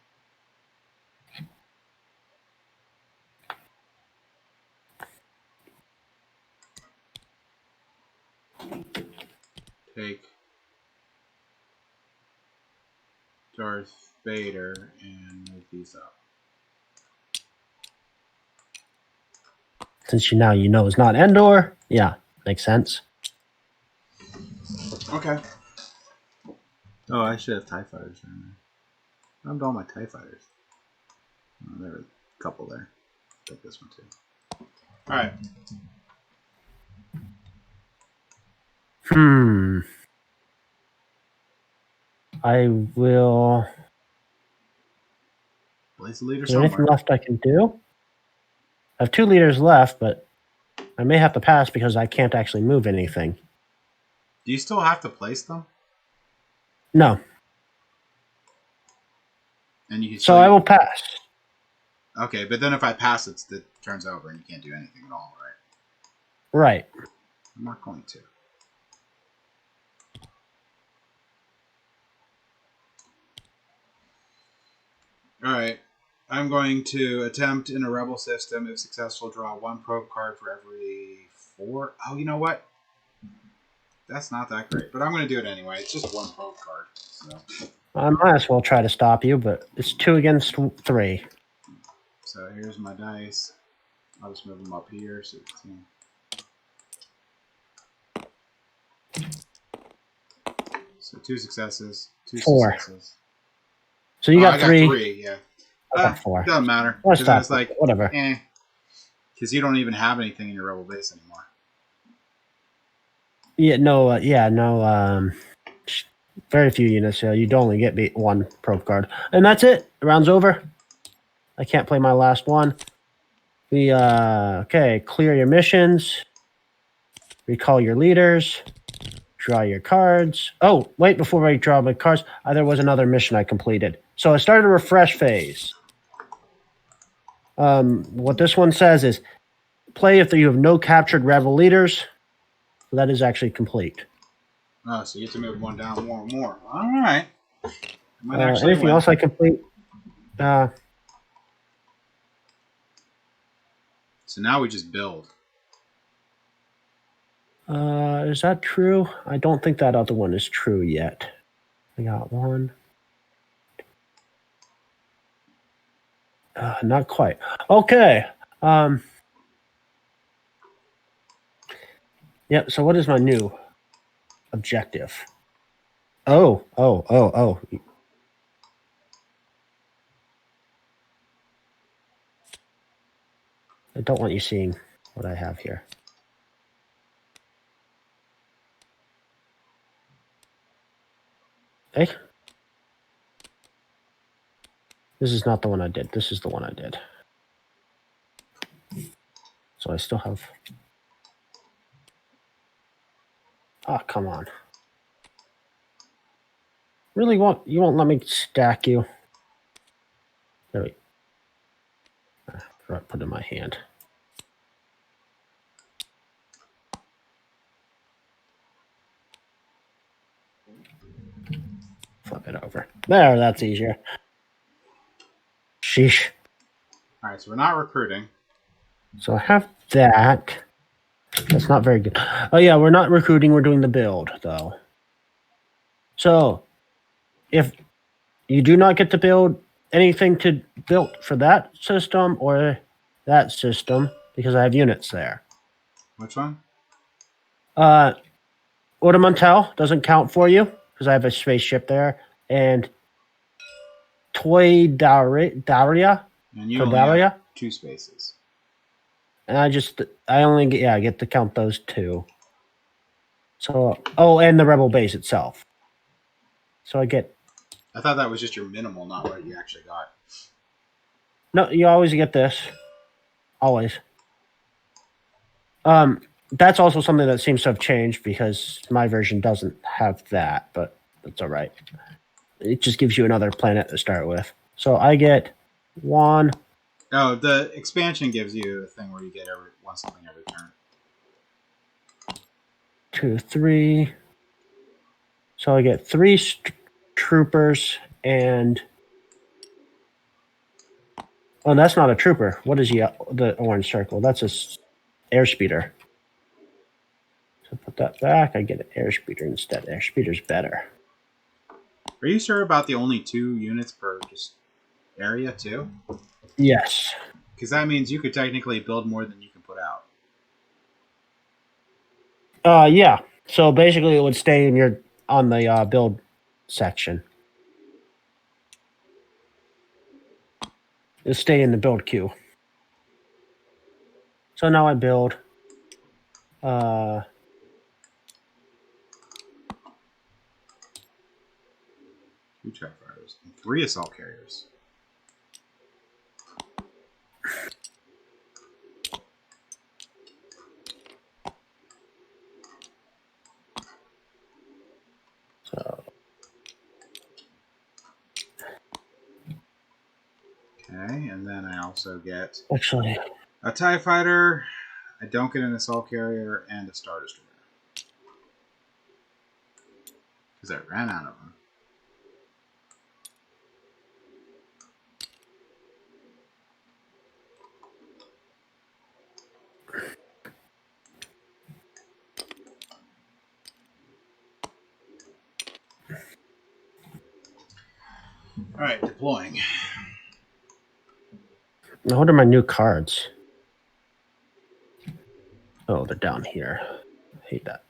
take Darth Vader and move these up. Since you know it's not Endor, yeah, makes sense. Okay. Oh, I should have TIE Fighters in there. I found all my TIE Fighters. Oh, there were a couple there. Take this one too. Alright. I will. Place a leader Is there anything somewhere. left I can do? I have 2 leaders left, but I may have to pass because I can't actually move anything. Do you still have to place them? No. And you can So I will pass. Okay, but then if I pass, it turns over and you can't do anything at all, right? Right. I'm not going to. Alright. I'm going to attempt in a rebel system. If successful, draw 1 probe card for every 4. Oh, you know what? That's not that great, but I'm going to do it anyway. It's just 1 probe card. So. I might as well try to stop you, but it's 2 against 3. So here's my dice. I'll just move them up here. 16. So 2 successes. 2 4. successes. So you got I got 3. 3, yeah. I got 4. Doesn't matter. Or Because stop. it's like, Whatever. Because you don't even have anything in your rebel base anymore. Yeah, no. Very few units. You'd only get 1 probe card, and that's it. The round's over. I can't play my last one. Okay. Clear your missions. Recall your leaders. Draw your cards. Oh, wait! Before I draw my cards, there was another mission I completed. So I started a refresh phase. What this one says is, play if you have no captured rebel leaders. So that is actually complete. Oh, so you get to move one down more and more. All right. Anything else I complete? So now we just build. Is that true? I don't think that other one is true yet. I got 1. Not quite. Okay. Yep. So what is my new objective? Oh. I don't want you seeing what I have here. Hey. This is not the one I did. This is the one I did. So I still have... Oh, come on. Really you won't let me stack you? There we go. Put it in my hand. Flip it over. There, that's easier. Sheesh. All right, so we're not recruiting. So I have that. That's not very good. Oh, yeah, we're not recruiting. We're doing the build, though. So, if you do not get to build anything to build for that system or that system, because I have units there. Which one? Ornamental doesn't count for you, because I have a spaceship there. And Toy Daria. And you only have 2 spaces. And I only get to count those 2. So, and the Rebel base itself. So I thought that was just your minimal, not what you actually got. No, you always get this. Always. That's also something that seems to have changed because my version doesn't have that, but that's all right. It just gives you another planet to start with. So I get 1. Oh, the expansion gives you a thing where you get something every turn. 2, 3. So I get 3 troopers and... Oh, that's not a trooper. What is the orange circle? That's a airspeeder. So put that back. I get an airspeeder instead. Airspeeder's better. Are you sure about the only 2 units per just area too? Yes. Because that means you could technically build more than you can put out. Yeah. So basically, it would stay on the build section. It'll stay in the build queue. So now I build. 2 TIE fighters and 3 assault carriers. So. Okay, and then I also get Actually, a TIE fighter. I don't get an assault carrier and a Star Destroyer. Because I ran out of them. Alright, deploying. what are my new cards? Oh, they're down here. I hate that.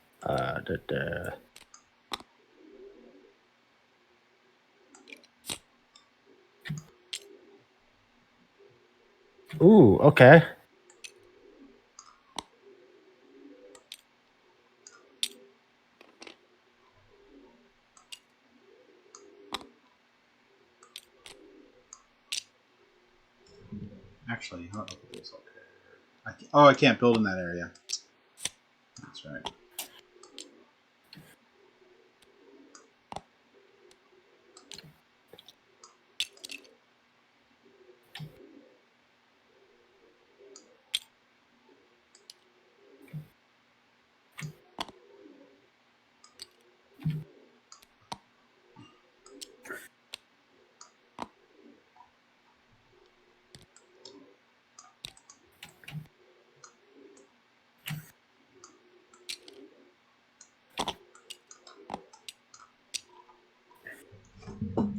Ooh, okay. Actually, I'll put this okay. I can't build in that area. That's right.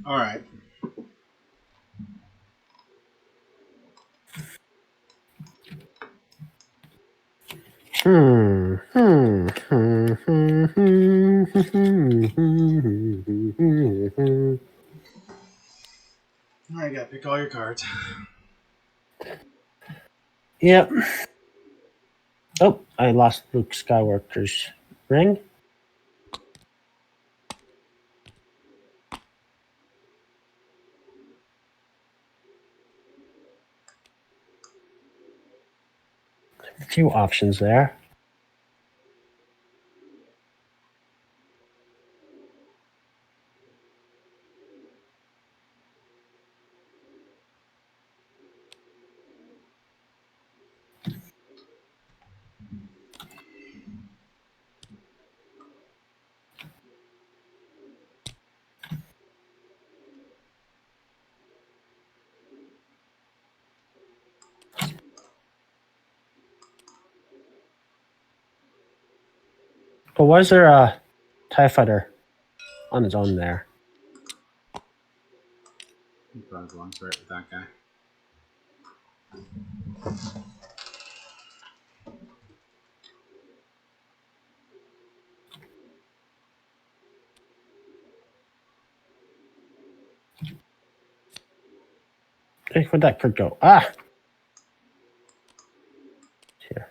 All right. All right, gotta pick all your cards. Yep. Oh, I lost Luke Skywalker's ring. A few options there. But why is there a TIE fighter on his own there? He probably belongs right with that guy. Hey, where'd that card go? Ah! Here.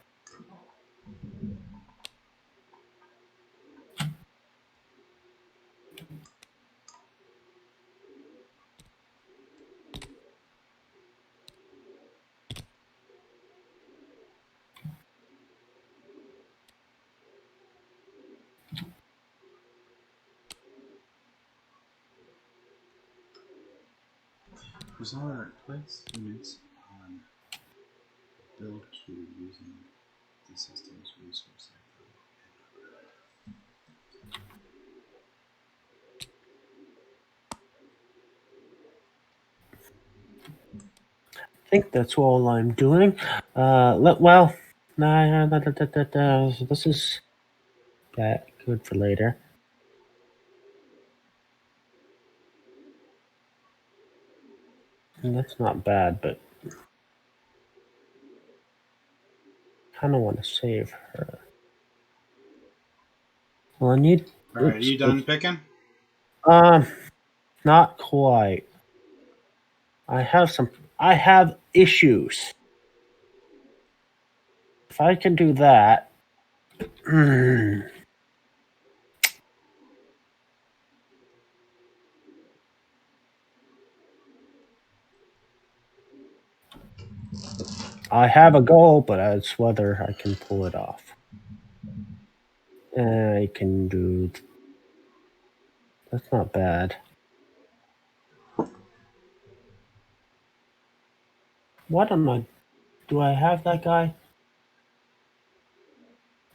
Bizarre place units on build queue using the system's resource. I think that's all I'm doing. Well, this is good for later. And that's not bad, but kind of want to save her. Well, I need. All right, you done picking? Not quite. I have issues. If I can do that. I have a goal, but it's whether I can pull it off. I can do. That's not bad. What am I? Do I have that guy?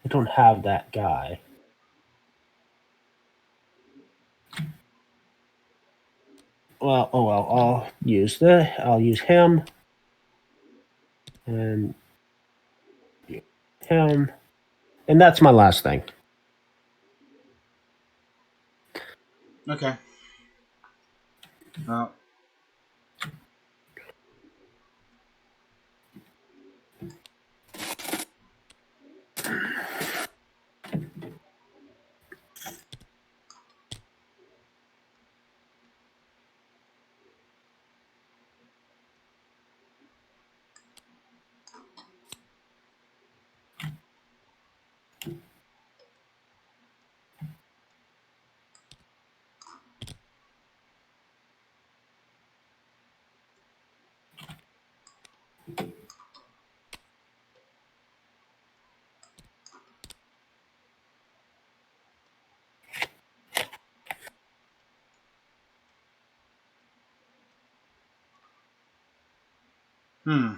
I don't have that guy. Well, oh well. I'll use him and him, and that's my last thing. Okay. Well, Hmm.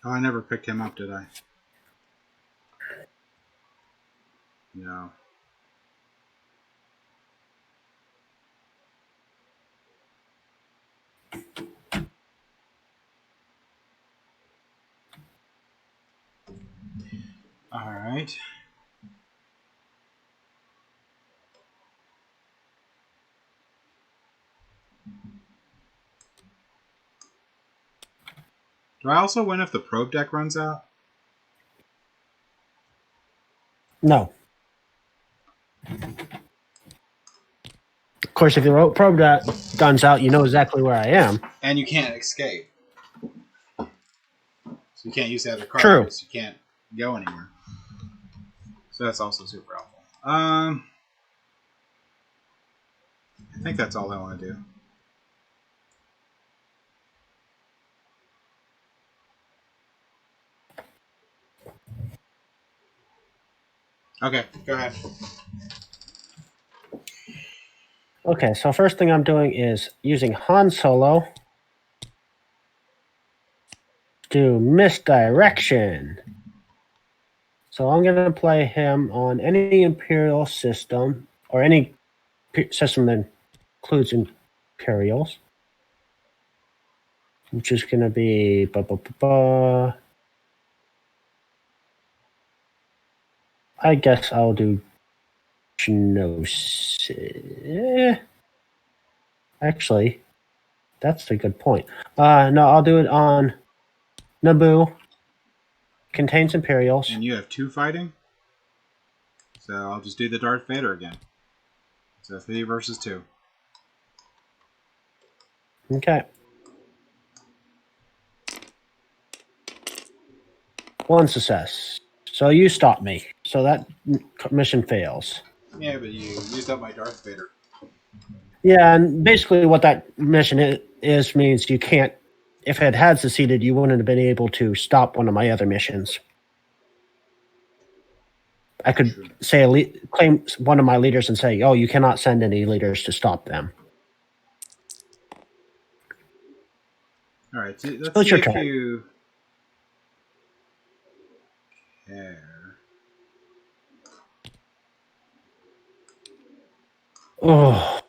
Oh, I never picked him up, did I? No. All right. Do I also win if the probe deck runs out? No. Of course, if the probe guns out, you know exactly where I am. And you can't escape. So you can't use the other card True. because you can't go anywhere. So that's also super helpful. I think that's all I want to do. Okay, go ahead. Okay, so first thing I'm doing is using Han Solo to misdirection. So I'm going to play him on any Imperial system or any system that includes Imperials, which is going to be I guess I'll do Geonosis. Actually, that's a good point. No, I'll do it on Naboo. Contains Imperials. And you have 2 fighting? So I'll just do the Darth Vader again. So 3 versus 2. Okay. One success. So you stop me. So that mission fails. Yeah, but you used up my Darth Vader. Yeah, and basically what that mission is means you can't. If it had succeeded, you wouldn't have been able to stop one of my other missions. I could claim one of my leaders and say, "Oh, you cannot send any leaders to stop them." All right, let's So see if you care. Oh,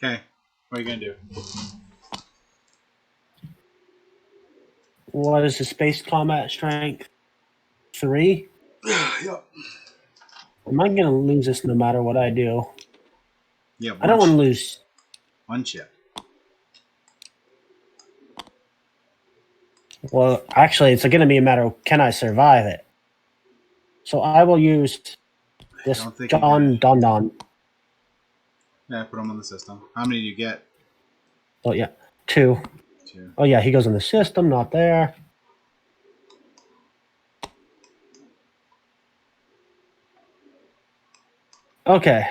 Okay, what are you gonna do? what is the space combat strength? 3? Yep. Am I going to lose this no matter what I do? Yeah, I don't want to lose. 1 chip. Well, actually, it's going to be a matter of can I survive it? So I will use this don't think John Don. Yeah, put him on the system. How many do you get? Oh, yeah. 2. 2. Oh, yeah, he goes in the system, not there. Okay.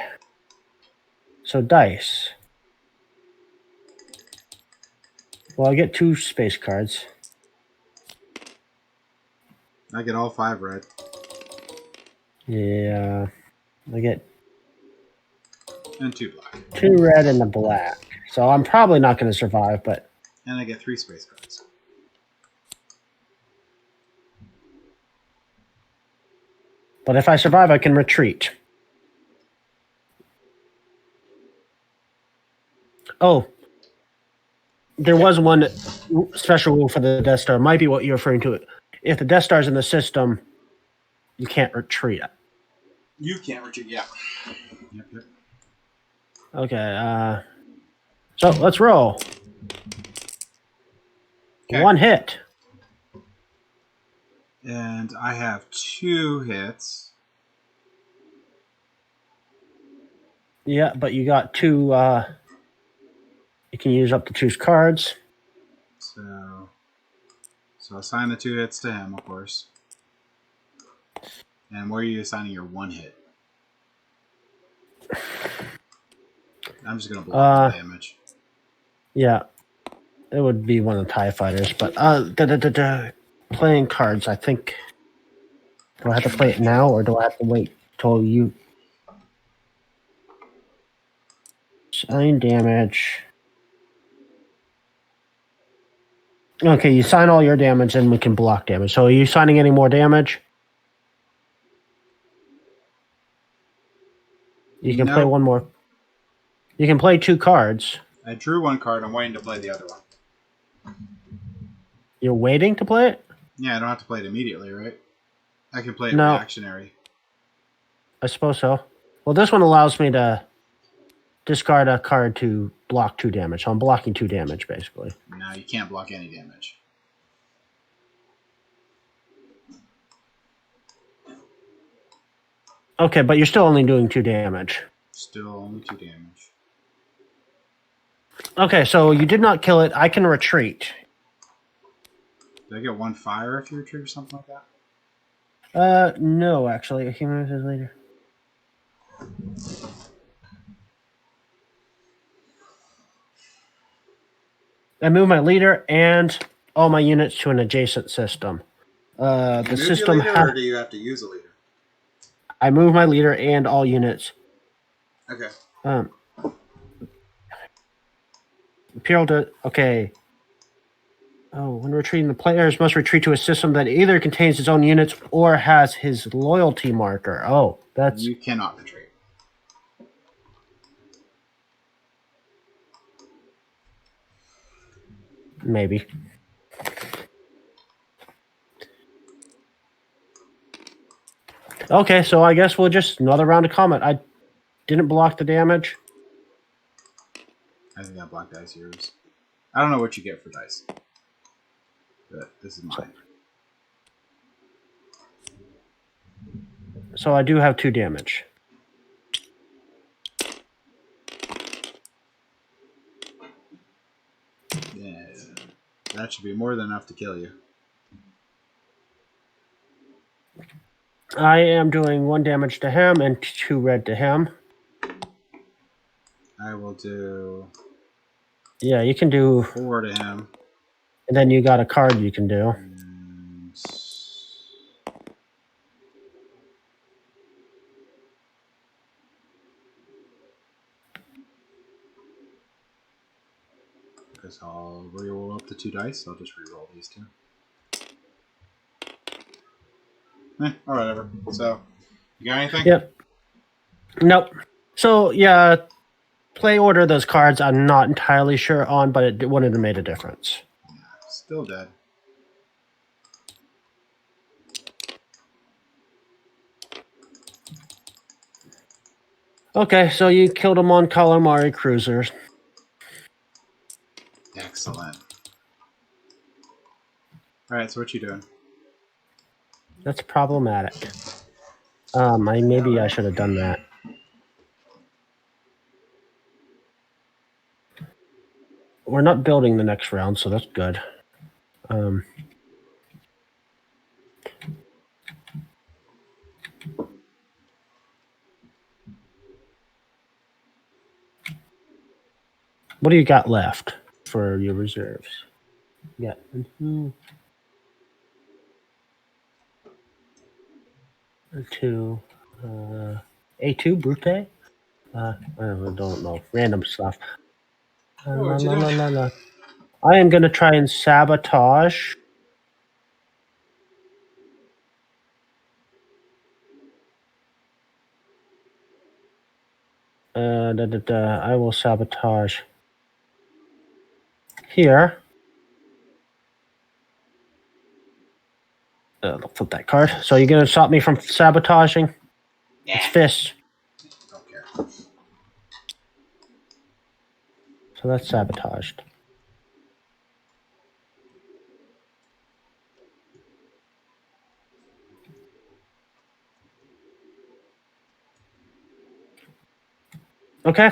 So dice. Well, I get 2 space cards. I get all 5 red. Yeah. I get And 2 black. 2 red and a black. So I'm probably not going to survive, but... And I get 3 space cards. But if I survive, I can retreat. Oh. There was one special rule for the Death Star. Might be what you're referring to. If the Death Star's in the system, you can't retreat. You can't retreat, yeah. Yep. Okay, so let's roll. Okay. 1 hit. And I have 2 hits. Yeah, but you got 2, you can use up to 2 cards. So assign the 2 hits to him, of course. And where are you assigning your 1 hit? I'm just gonna block the damage. Yeah, it would be one of the TIE fighters, but playing cards. I think. Do I have to play it now, or do I have to wait till you sign damage? Okay, you sign all your damage, and we can block damage. So, are you signing any more damage? You can play one more. You can play 2 cards. I drew 1 card. I'm waiting to play the other one. You're waiting to play it? Yeah, I don't have to play it immediately, right? I can play it reactionary. I suppose so. Well, this one allows me to discard a card to block 2 damage. So I'm blocking 2 damage, basically. No, you can't block any damage. Okay, but you're still only doing 2 damage. Still only 2 damage. Okay, so you did not kill it. I can retreat. Did I get 1 fire if you retreat or something like that? No, actually. A human is later. I move my leader and all my units to an adjacent system. The system. Or do you have to use a leader? I move my leader and all units. Okay. Imperial to okay. Oh, when retreating, the players must retreat to a system that either contains its own units or has his loyalty marker. Oh, that's... You cannot retreat. Maybe. Okay, so I guess we'll just... Another round of combat. I didn't block the damage. I think that black dice yours. I don't know what you get for dice. But this is mine. So I do have 2 damage. Yeah, that should be more than enough to kill you. I am doing 1 damage to him and 2 red to him. I will do... Yeah, you can do... 4 to him. And then you got a card you can do. Because I'll re-roll up the 2 dice. I'll just re-roll these 2. Or whatever. So, you got anything? Yep. Nope. So, yeah, play order of those cards I'm not entirely sure on, but it wouldn't have made a difference. Yeah, still dead. Okay, so you killed him on calamari cruisers. Excellent. Alright, so what you doing? That's problematic. Maybe I should have done that. We're not building the next round, so that's good. What do you got left for your reserves? Yeah. Two. A2 Brute? I don't know. Random stuff. I am going to try and sabotage. I will sabotage here. I'll flip that card. So you're going to stop me from sabotaging? Yeah. It's fist. Don't care. So that's sabotaged. Okay.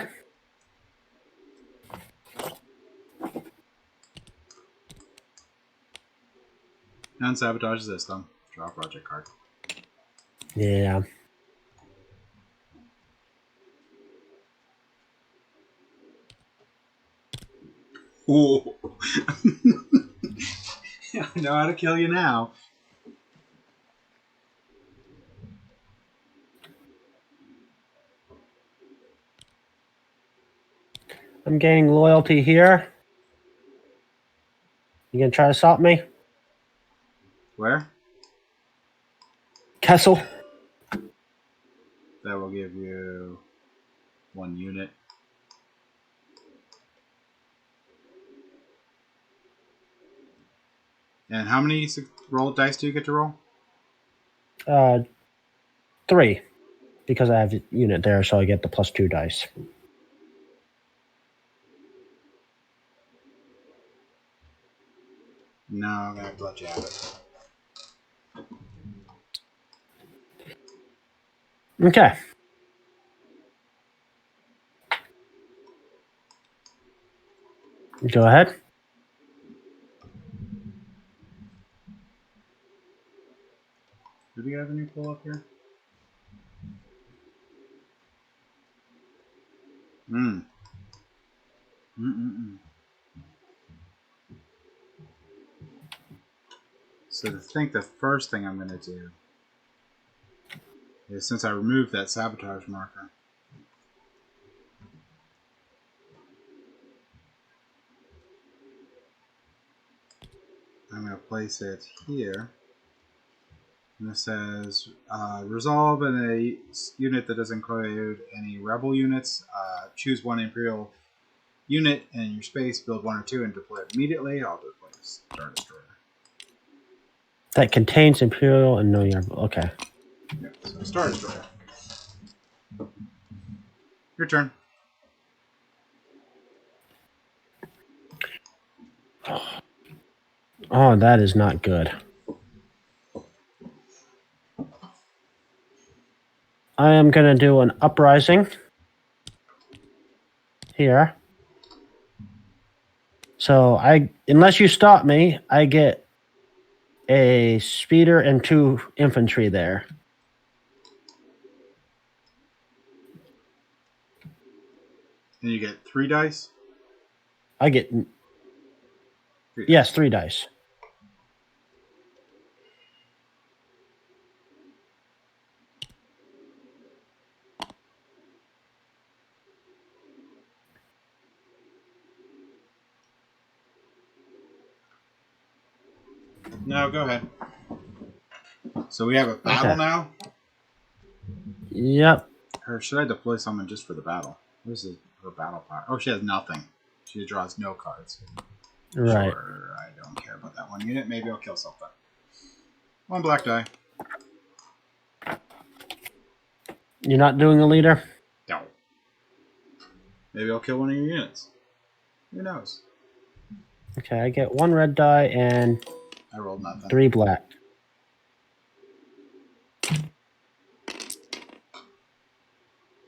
Non-sabotage system. Draw a project card. Yeah. Ooh. I know how to kill you now. I'm gaining loyalty here. You gonna try to stop me? Where? Kessel. That will give you 1 unit. And how many roll dice do you get to roll? 3. Because I have a unit there, so I get the +2 dice. No, I'm gonna have to let you have it. Okay. Go ahead. Do we have any pull up here? So I think the first thing I'm going to do is, since I removed that sabotage marker, I'm going to place it here. And it says, resolve in a unit that doesn't include any rebel units. Choose 1 Imperial unit in your space, build 1 or 2, and deploy it immediately. I'll deploy Star Destroyer. That contains Imperial and no Yarb. Okay. Yeah, so Star Destroyer. Your turn. Oh, that is not good. I am going to do an uprising here. So unless you stop me, I get a speeder and 2 infantry there. And you get 3 dice? I get 3 dice. Yes, 3 dice. No, go ahead. So we have a battle now? Yep. Or should I deploy someone just for the battle? This is her battle power. Oh, she has nothing. She draws no cards. Right. Sure, I don't care about that 1 unit. Maybe I'll kill something. 1 black die. You're not doing a leader? No. Maybe I'll kill 1 of your units. Who knows? Okay, I get 1 red die and I rolled nothing. 3 black.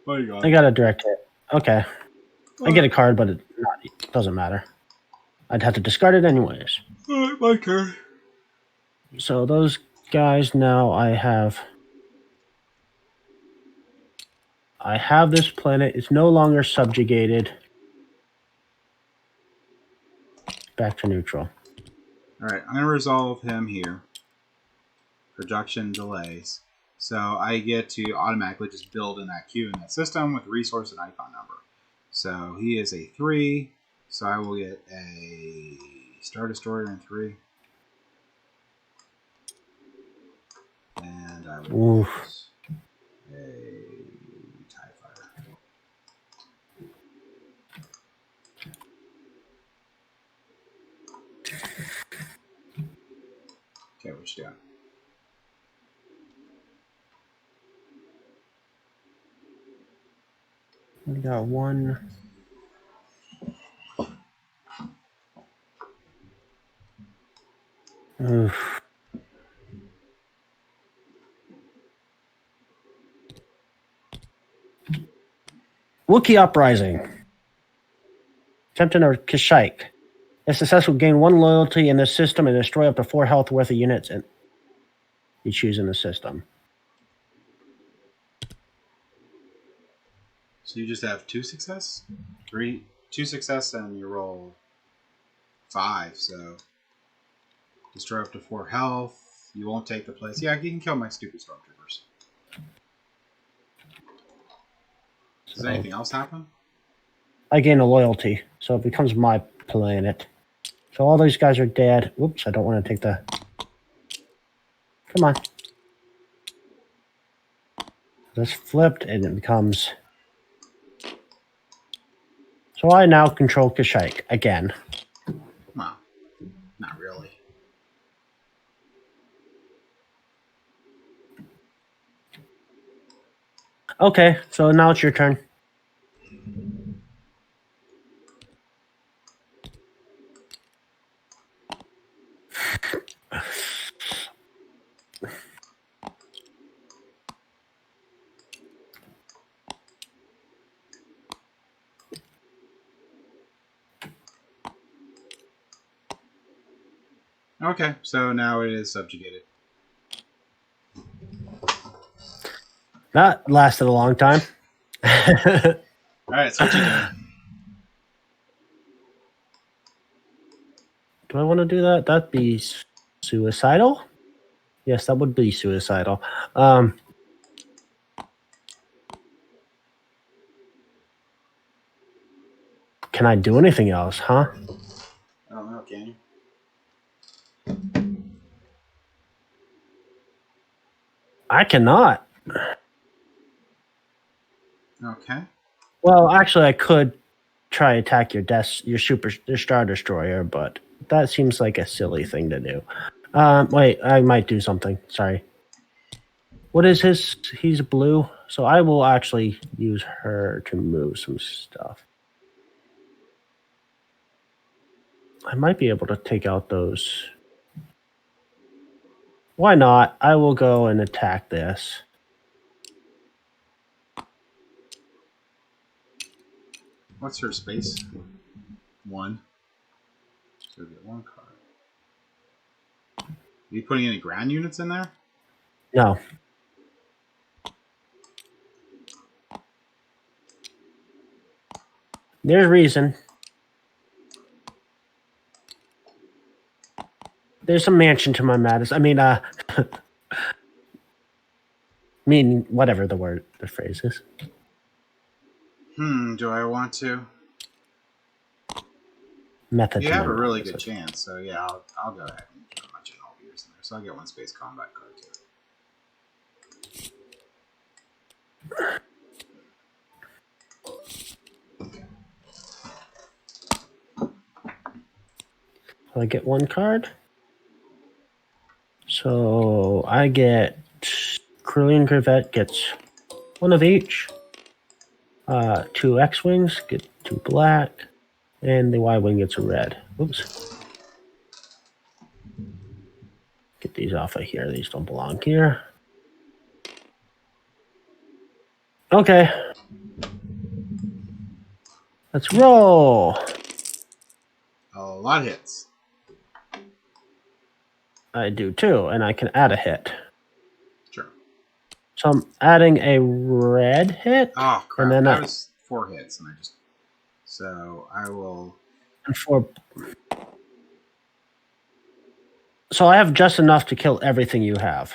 What do you got? I got a direct hit. Okay. I get a card, but it doesn't matter. I'd have to discard it anyways. Alright, my turn. So those guys now I have this planet. It's no longer subjugated. Back to neutral. Alright, I'm going to resolve him here. Production delays. So I get to automatically just build in that queue in that system with resource and icon number. So he is a 3. So I will get a Star Destroyer in 3. And I will get a TIE Fighter. Okay, what you doing? We got 1. Oof. Wookiee Uprising. Captain of Kashyyyk. If successful, gain 1 loyalty in the system and destroy up to 4 health worth of units you choose in the system. So you just have 2 success? 2 success and you roll 5, so destroy up to 4 health. You won't take the place. Yeah, you can kill my stupid stormtroopers. Does anything else happen? I gain a loyalty, so it becomes my planet. So all these guys are dead. Whoops, I don't want to take the... Come on. This flipped, and it becomes... So I now control Kashyyyk again. Well, not really. Okay, so now it's your turn. Okay, so now it is subjugated. That lasted a long time. Alright, so what you doing? Do I want to do that? That'd be suicidal? Yes, that would be suicidal. Can I do anything else, huh? I don't know, can you? I cannot. Okay. Well, actually, I could try attack your Star Destroyer, but that seems like a silly thing to do. Wait, I might do something. Sorry. What is his? He's blue, so I will actually use her to move some stuff. I might be able to take out those. Why not? I will go and attack this. What's her space? 1. So get 1 card. Are you putting any ground units in there? No. There's reason. There's a mansion to my madness. I mean, whatever the phrase is. Do I want to? Method. You have a really good chance, so yeah, I'll go ahead and put my general gears in there. So I'll get 1 space combat card too. I get 1 card. So I get Corellian Corvette gets 1 of each. 2 X-Wings get 2 black. And the Y-Wing gets a red. Oops. Get these off of here. These don't belong here. Okay. Let's roll. A lot of hits. I do too, and I can add a hit. Sure. So I'm adding a red hit. Oh crap! And then that was 4 hits, and I just. So I will. And 4. So I have just enough to kill everything you have.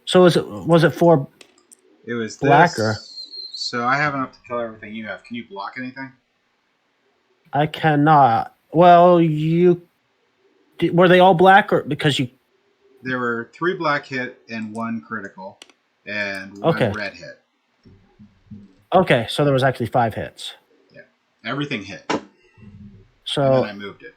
So was it 4? It was black this. So I have enough to kill everything you have. Can you block anything? I cannot. Well, were they all black or because you? There were 3 black hit and 1 critical, and 1 red hit. Okay, so there was actually 5 hits. Yeah, everything hit. So and then I moved it.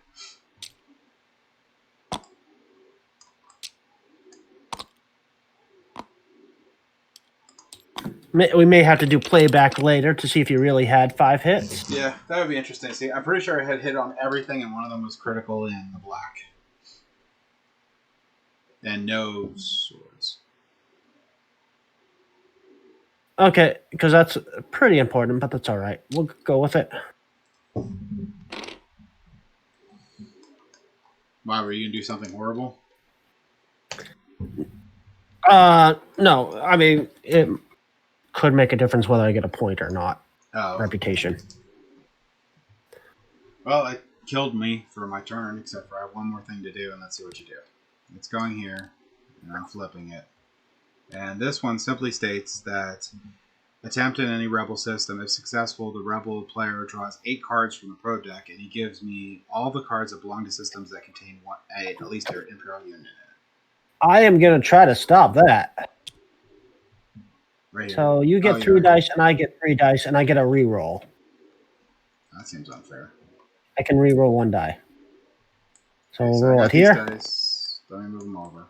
We may have to do playback later to see if you really had 5 hits. Yeah, that would be interesting to see. I'm pretty sure I had hit on everything, and one of them was critical in the black. And no swords. Okay, because that's pretty important, but that's all right. We'll go with it. Wow, were you going to do something horrible? No. I mean, it could make a difference whether I get a point or not. Oh. Reputation. Well, it killed me for my turn, except for I have one more thing to do, and let's see what you do. It's going here, and I'm flipping it. And this one simply states that attempt in any rebel system. If successful, the rebel player draws 8 cards from the pro deck, and he gives me all the cards that belong to systems that contain at least their Imperial unit in it. I am going to try to stop that. Right here. So you get 3 dice, and I get 3 dice, and I get a reroll. That seems unfair. I can reroll 1 die. So Okay, we'll so roll I it got these here. dice. Let me move them over.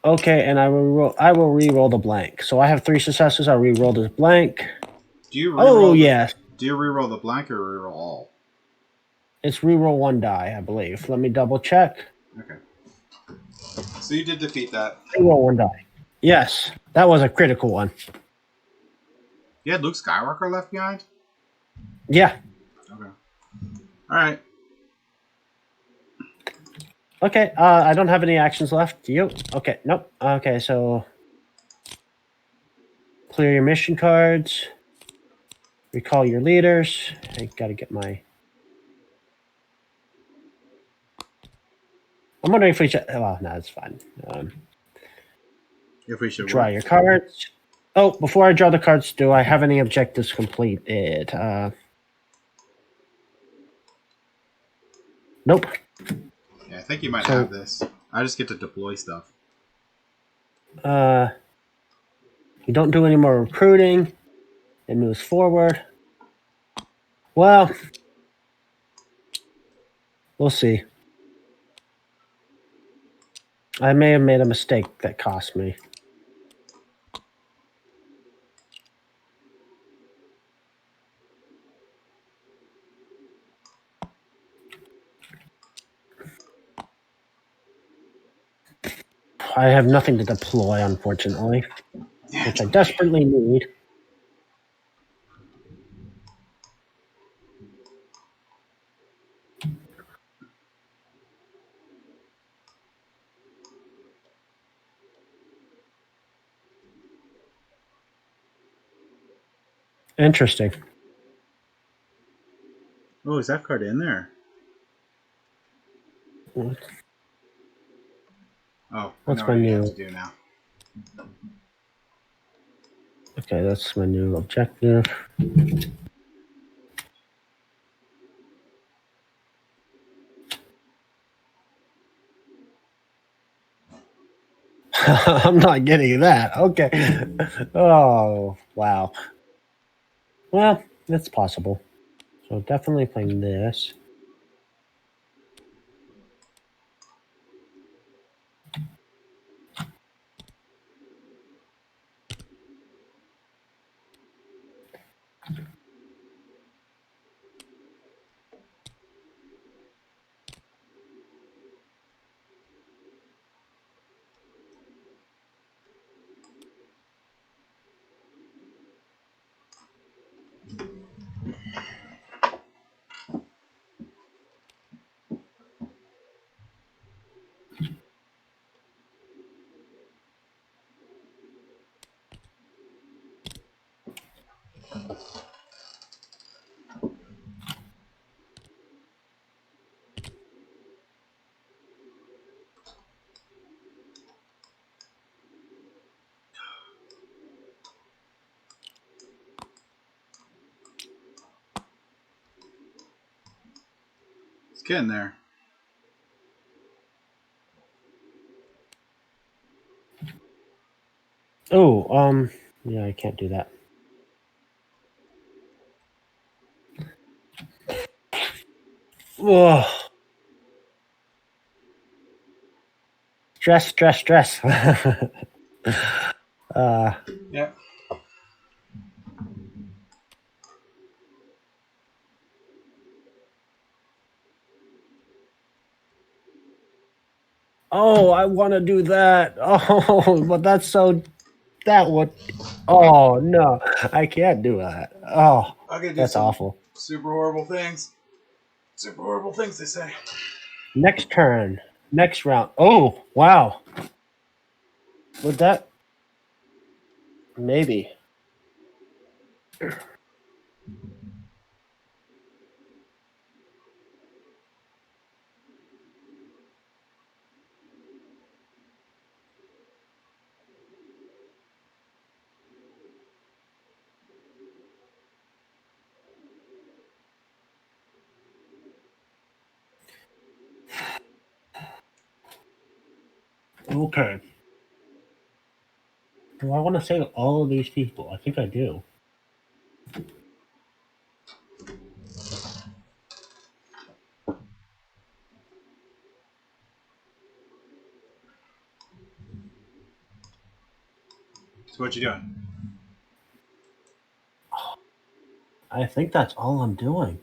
Okay, and I will re-roll the blank. So I have 3 successes. I'll re-roll the blank. Do you re-roll yes. Do you re-roll the blank or re-roll all? It's re-roll 1 die, I believe. Let me double check. Okay. So you did defeat that. Re-roll 1 die. Yes, that was a critical one. You had Luke Skywalker left behind? Yeah. Okay. All right. Okay, I don't have any actions left. Do you? Okay, nope. Okay, so clear your mission cards. Recall your leaders. I gotta get my... I'm wondering if we should... Well, no, it's fine. If we should draw your cards. Oh, before I draw the cards, do I have any objectives completed? Nope. Yeah, I think you might have this. I just get to deploy stuff. You don't do any more recruiting. It moves forward. Well, we'll see. I may have made a mistake that cost me. I have nothing to deploy, unfortunately, which I desperately need. Interesting. Oh, is that card in there? What? Oh, What's I know my what you new... have to do now. Okay, that's my new objective. I'm not getting that. Okay. Oh, wow. Well, it's possible. So definitely playing this. It's getting there. Oh, yeah, I can't do that. Whoa. Stress. Yeah. Oh, I want to do that. Oh, but that's so... That would... Oh, no. I can't do that. Oh, that's awful. Super horrible things. Super horrible things, they say. Next turn. Next round. Oh, wow. Would that... Maybe. Okay. Do I want to save all of these people? I think I do. So what you doing? I think that's all I'm doing.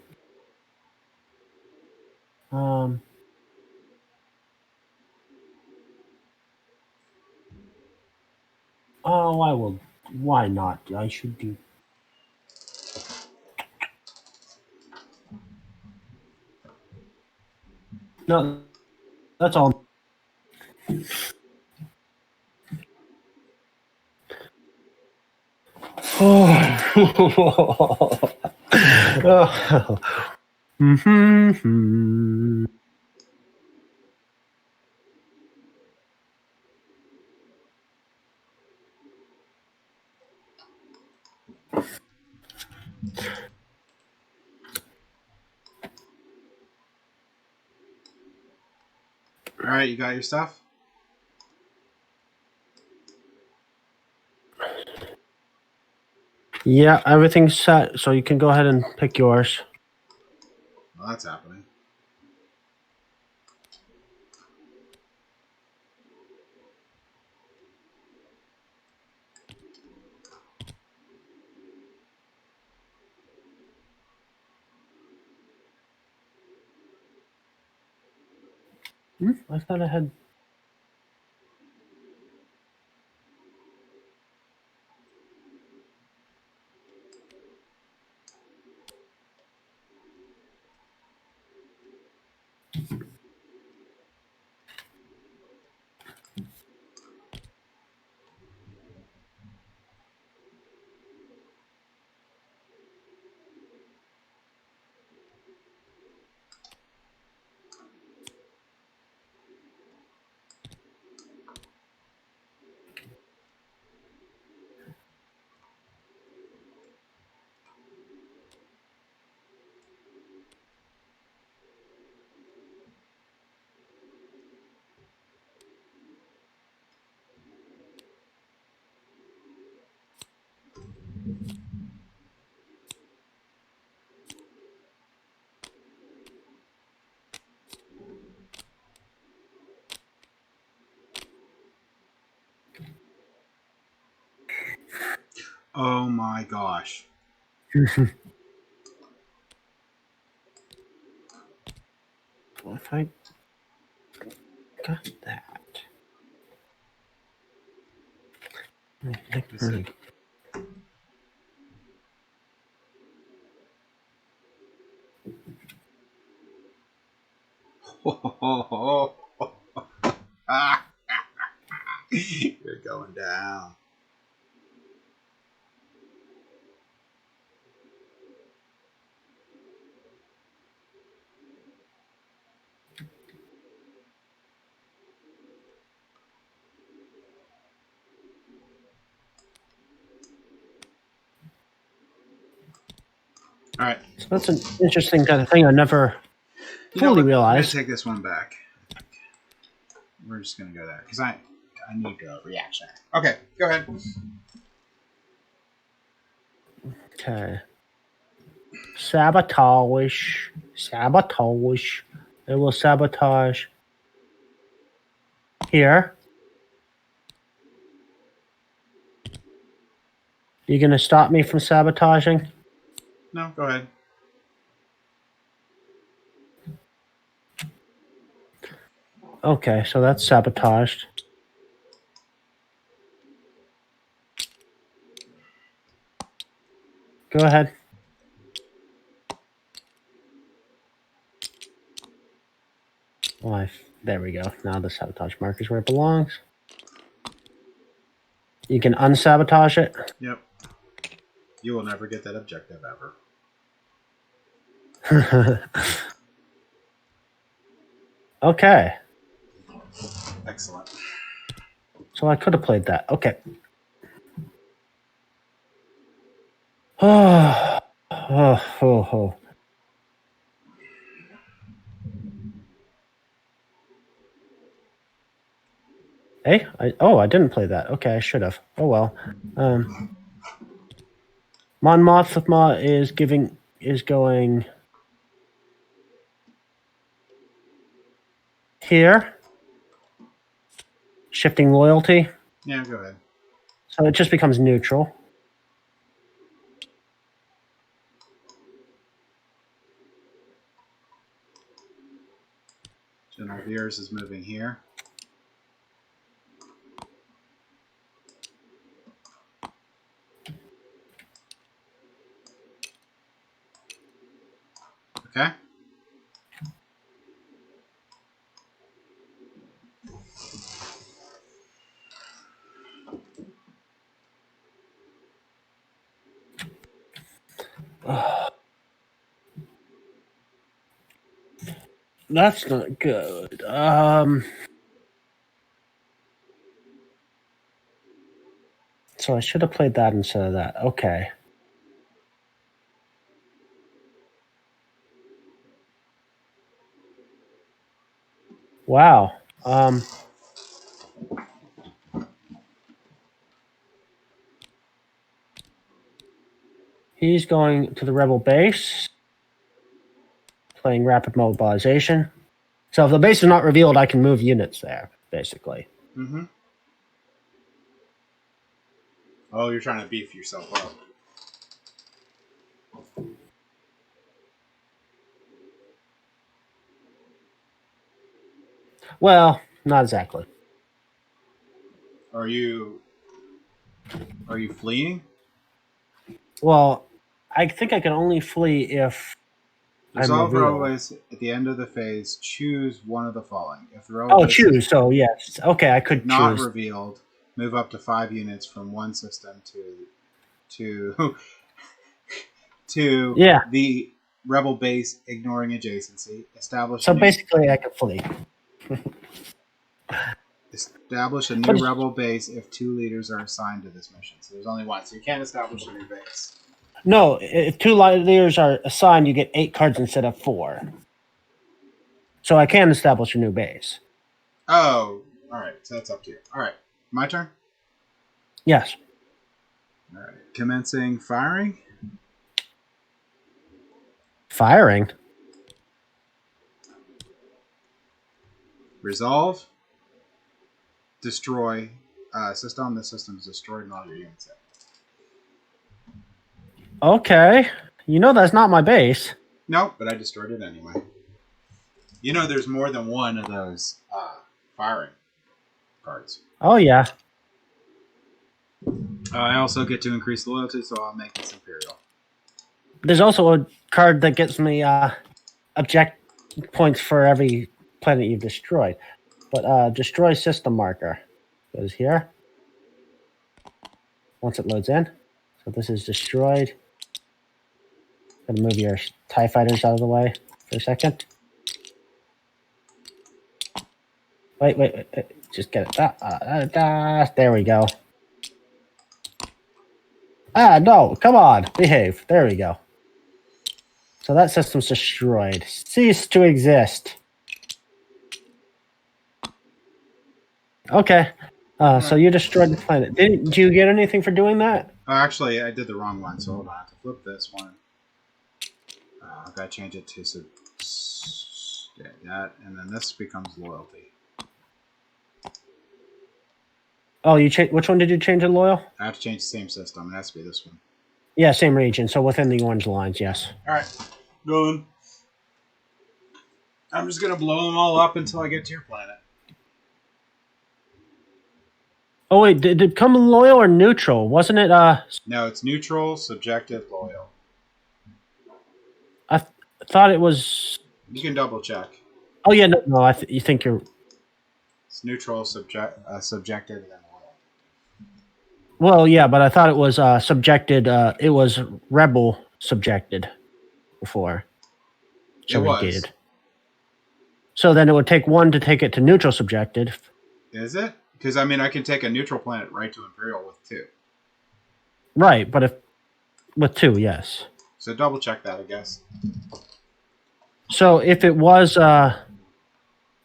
Oh, I will. Why not? I should do. No, that's all. Oh. Mhm. All right, you got your stuff? Yeah, everything's set, so you can go ahead and pick yours. Well, that's happening. I thought I had. Oh my gosh. If I got that. Let's see. You're going down. All right. So that's an interesting kind of thing I never fully I'm realized. gonna take this one back. We're just gonna go there because I need a reaction. Okay, go ahead. Okay. Sabotage. Sabotage. It will sabotage here. You gonna stop me from sabotaging? No, go ahead. Okay, so that's sabotaged. Go ahead. Life. There we go. Now the sabotage mark is where it belongs. You can unsabotage it. Yep. You will never get that objective ever. Okay. Excellent. So I could have played that. Okay. Oh, oh, oh, oh. Hey, I didn't play that. Okay, I should have. Oh well. Mon Mothma is going here, shifting loyalty, Yeah, go ahead. so it just becomes neutral. General Veers is moving here. Okay. That's not good. So I should have played that instead of that. Okay. Wow. He's going to the rebel base, playing rapid mobilization. So if the base is not revealed, I can move units there, basically. Mm-hmm. Oh, you're trying to beef yourself up. Well, not exactly. Are you fleeing? Well, I think I can only flee if I'm Resolve revealed. rebel base at the end of the phase. Choose one of the following. If the rebel Oh, base choose. So yes. Okay, I could not choose. revealed, move up to 5 units from one system to to Yeah. the rebel base, ignoring adjacency. Establish So a new, basically, I can flee. establish a But new rebel base if 2 leaders are assigned to this mission. So there's only one, so you can't establish a new base. no, if 2 leaders are assigned, you get 8 cards instead of 4. So I can establish a new base. Oh, all right. So that's up to you. All right, my turn. Yes. All right, commencing firing. Firing. Resolve. Destroy. System. The system is destroyed and all your units. Okay. You know that's not my base. Nope, but I destroyed it anyway. You know, there's more than one of those firing cards. Oh yeah. I also get to increase loyalty, so I'll make this Imperial. There's also a card that gets me object points for every planet you've destroyed. But destroy system marker goes here. Once it loads in. So this is destroyed. Gonna move your TIE fighters out of the way for a second. Wait. Just get it. There we go. No. Come on. Behave. There we go. So that system's destroyed. Cease to exist. Okay. So you destroyed the planet. Did you get anything for doing that? Oh, actually, I did the wrong one, so hold on. I have to flip this one. I've got to change it to that, and then this becomes loyalty. Oh, you which one did you change to loyal? I have to change the same system. It has to be this one. Yeah, same region. So within the orange lines, yes. All right, going. I'm just gonna blow them all up until I get to your planet. Oh wait, did it come loyal or neutral? Wasn't it? No, it's neutral, subjective, loyal. I thought it was. You can double check. Oh yeah, no. You think you're. It's neutral, subjective, and then loyal. Well, yeah, but I thought it was subjected. It was rebel subjected before. It was. So then it would take 1 to take it to neutral subjected. Is it? Because I mean, I can take a neutral planet right to Imperial with 2. Right, but if with 2, yes. So double check that, I guess. So if it was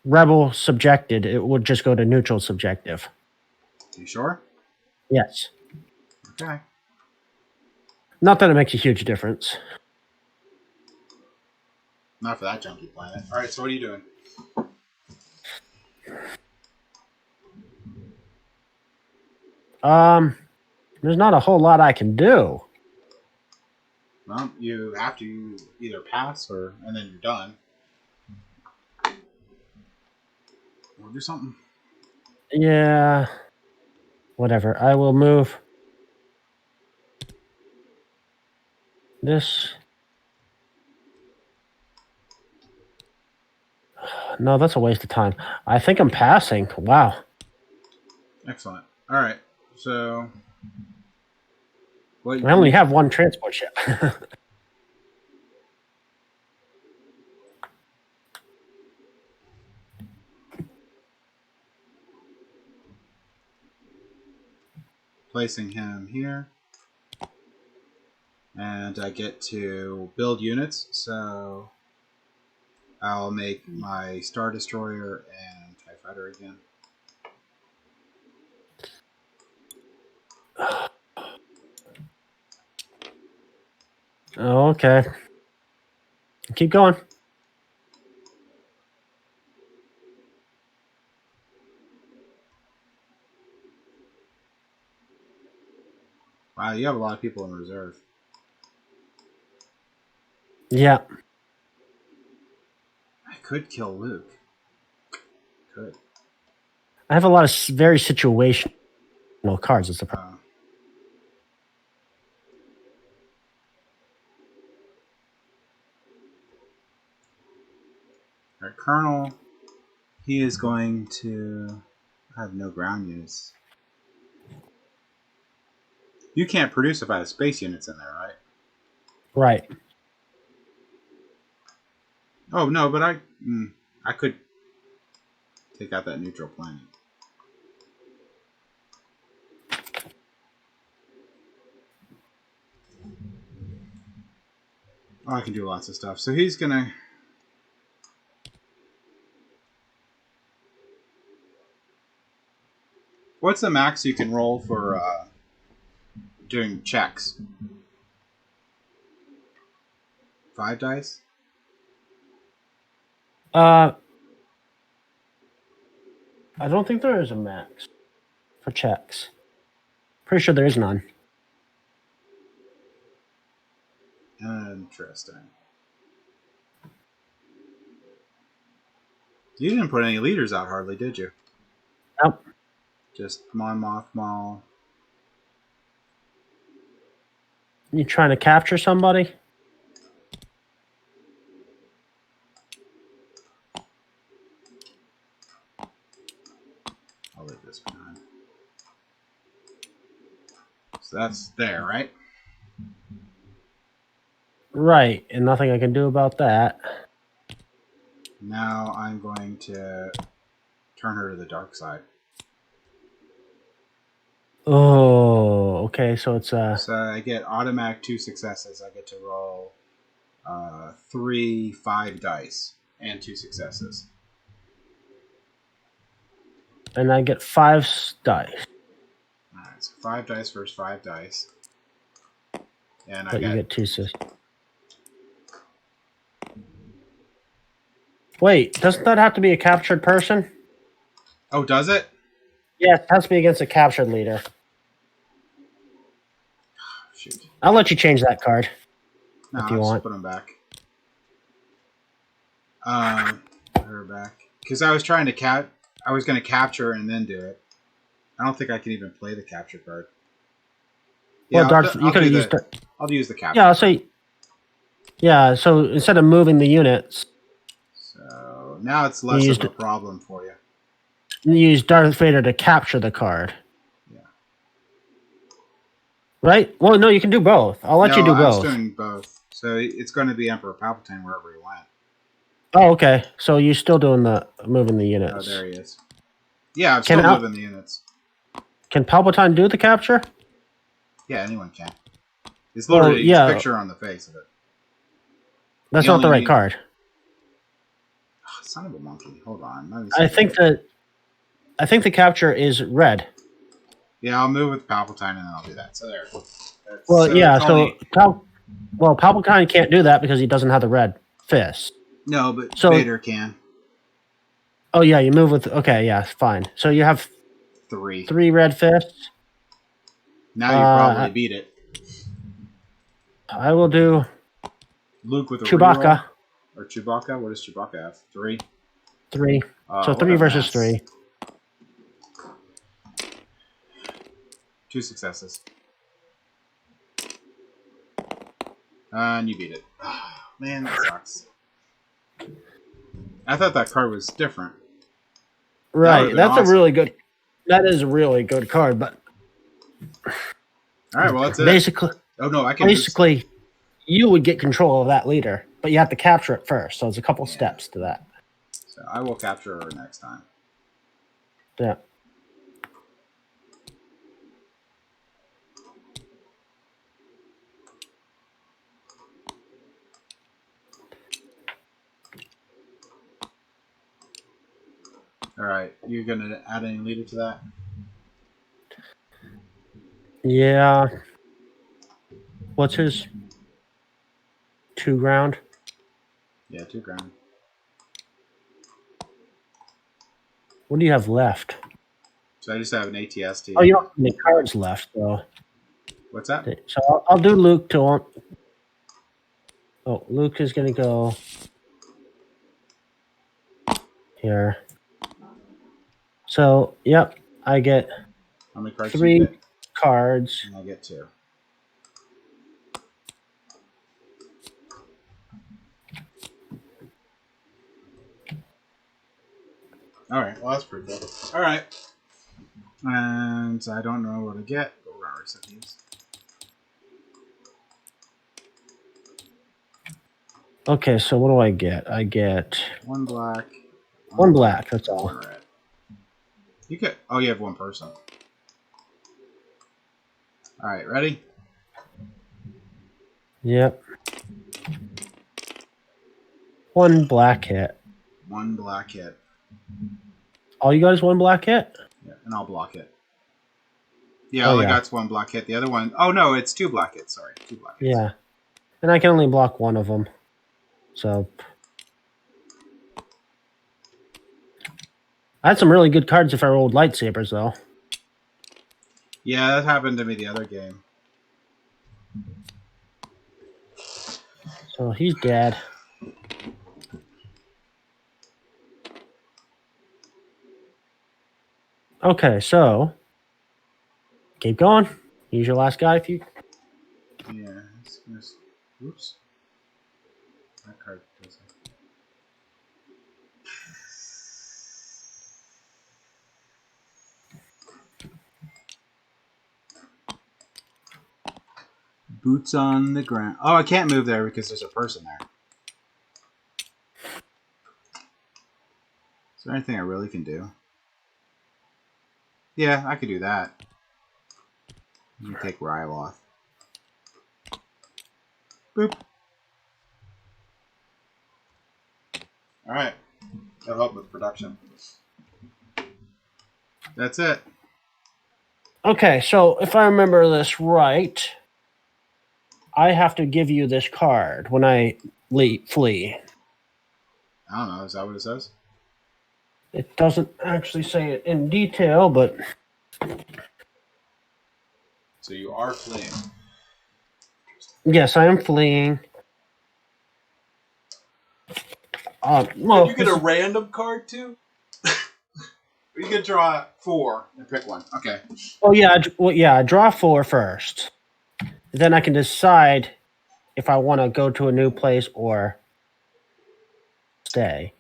rebel subjected, it would just go to neutral subjective. You sure? Yes. Okay. Not that it makes a huge difference. Not for that junky planet. All right, so what are you doing? There's not a whole lot I can do. Well, you have to either pass and then you're done. Or do something. Yeah. Whatever. I will move this. No, that's a waste of time. I think I'm passing. Wow. Excellent. All right. So, I only have one transport ship. placing him here. And I get to build units, so I'll make my Star Destroyer and TIE Fighter again. Oh, okay. Keep going. Wow, you have a lot of people in reserve. Yeah. I could kill Luke. Could. I have a lot of very situational cards. That's the problem. All right, Colonel. He is going to have no ground units. You can't produce if I have space units in there, right? Right. Oh no, but I could take out that neutral planet. Oh, I can do lots of stuff. So he's gonna. What's the max you can roll for doing checks? 5 dice? I don't think there is a max for checks. Pretty sure there is none. Interesting. You didn't put any leaders out hardly, did you? Nope. Just Mon Mothma. You trying to capture somebody? I'll leave this behind. So that's there, right? Right, and nothing I can do about that. Now I'm going to turn her to the dark side. Oh, okay. So it's So I get automatic 2 successes. I get to roll 3 5 dice and 2 successes. and I get 5 dice. All right, so 5 dice versus 5 dice, and But you get 2. Wait, doesn't that have to be a captured person? Oh, does it? Yes, it has to be against a captured leader. Shoot. I'll let you change that card No, if you I'll want. just put them back. Put her back because I was trying to I was going to capture and then do it. I don't think I can even play the capture card. Yeah, well, you could have used. I'll use the capture. Yeah, I'll say. Yeah, so instead of moving the units, so now it's less of a problem for you. You use Darth Vader to capture the card. Yeah. Right? Well, no, you can do both. I'll let you do both. I was doing both. So it's going to be Emperor Palpatine wherever he went. Oh, okay. So you're still doing the moving the units. Oh, there he is. Yeah, I'm still moving the units. Can Palpatine do the capture? Yeah, anyone can. It's literally his picture on the face of it. That's not the right card. Son of a monkey. Hold on. Let me I see. think the capture is red. Yeah, I'll move with Palpatine and then I'll do that. So there. Well, So yeah. it's only... Palpatine can't do that because he doesn't have the red fist. No, but So, Vader can. oh yeah, you move with. Okay, yeah, fine. So you have 3. 3 red fists. Now you probably beat it. I will do Luke with a Chewbacca. reroll. Or Chewbacca? What does Chewbacca have? 3? 3. So What 3 a versus mess. 3. 2 successes. And you beat it. Man, that sucks. I thought that card was different. Right. That's awesome. a really good. That is a really good card, but all right. Well, that's it. Basically, oh no, I can. Basically, you would get control of that leader, but you have to capture it first. So there's a couple steps to that. So I will capture her next time. Yeah. All right, you're gonna add any leader to that? Yeah. What's his 2 ground? Yeah, 2 ground. What do you have left? So I just have an ATST. Oh, you don't have any cards left, though. What's that? So I'll do Luke to one. Oh, Luke is gonna go here. So, yep, I get How many cards 3 do you get? cards. And I get 2. All right, well that's pretty cool. All right, and I don't know what to get. But we're gonna reset these. Okay, so what do I get? I get 1 black. 1 black. That's all. 1 red. You get. Oh, you have 1 person. All right, ready? Yep. 1 black hit. 1 black hit. All you got is 1 black hit? Yeah, and I'll block it. Yeah, all I got's 1 black hit. The other one... Oh, no, it's 2 black hits. Sorry, 2 black hits. Yeah. And I can only block 1 of them. So... I had some really good cards if I rolled lightsabers, though. Yeah, that happened to me the other game. So he's dead. Okay, so... Keep going. Use your last guy if you... Yeah. Oops. That card doesn't. Boots on the ground. Oh, I can't move there because there's a person there. Is there anything I really can do? Yeah, I could do that. You can take Ryloth. Boop. Alright. That'll help with production. That's it. Okay, so if I remember this right, I have to give you this card when I flee. I don't know. Is that what it says? It doesn't actually say it in detail, but... So you are fleeing. Yes, I am fleeing. Well, you get a random card too? You can draw 4 and pick one. Okay. Oh, yeah. I draw 4 first. Then I can decide if I want to go to a new place or stay.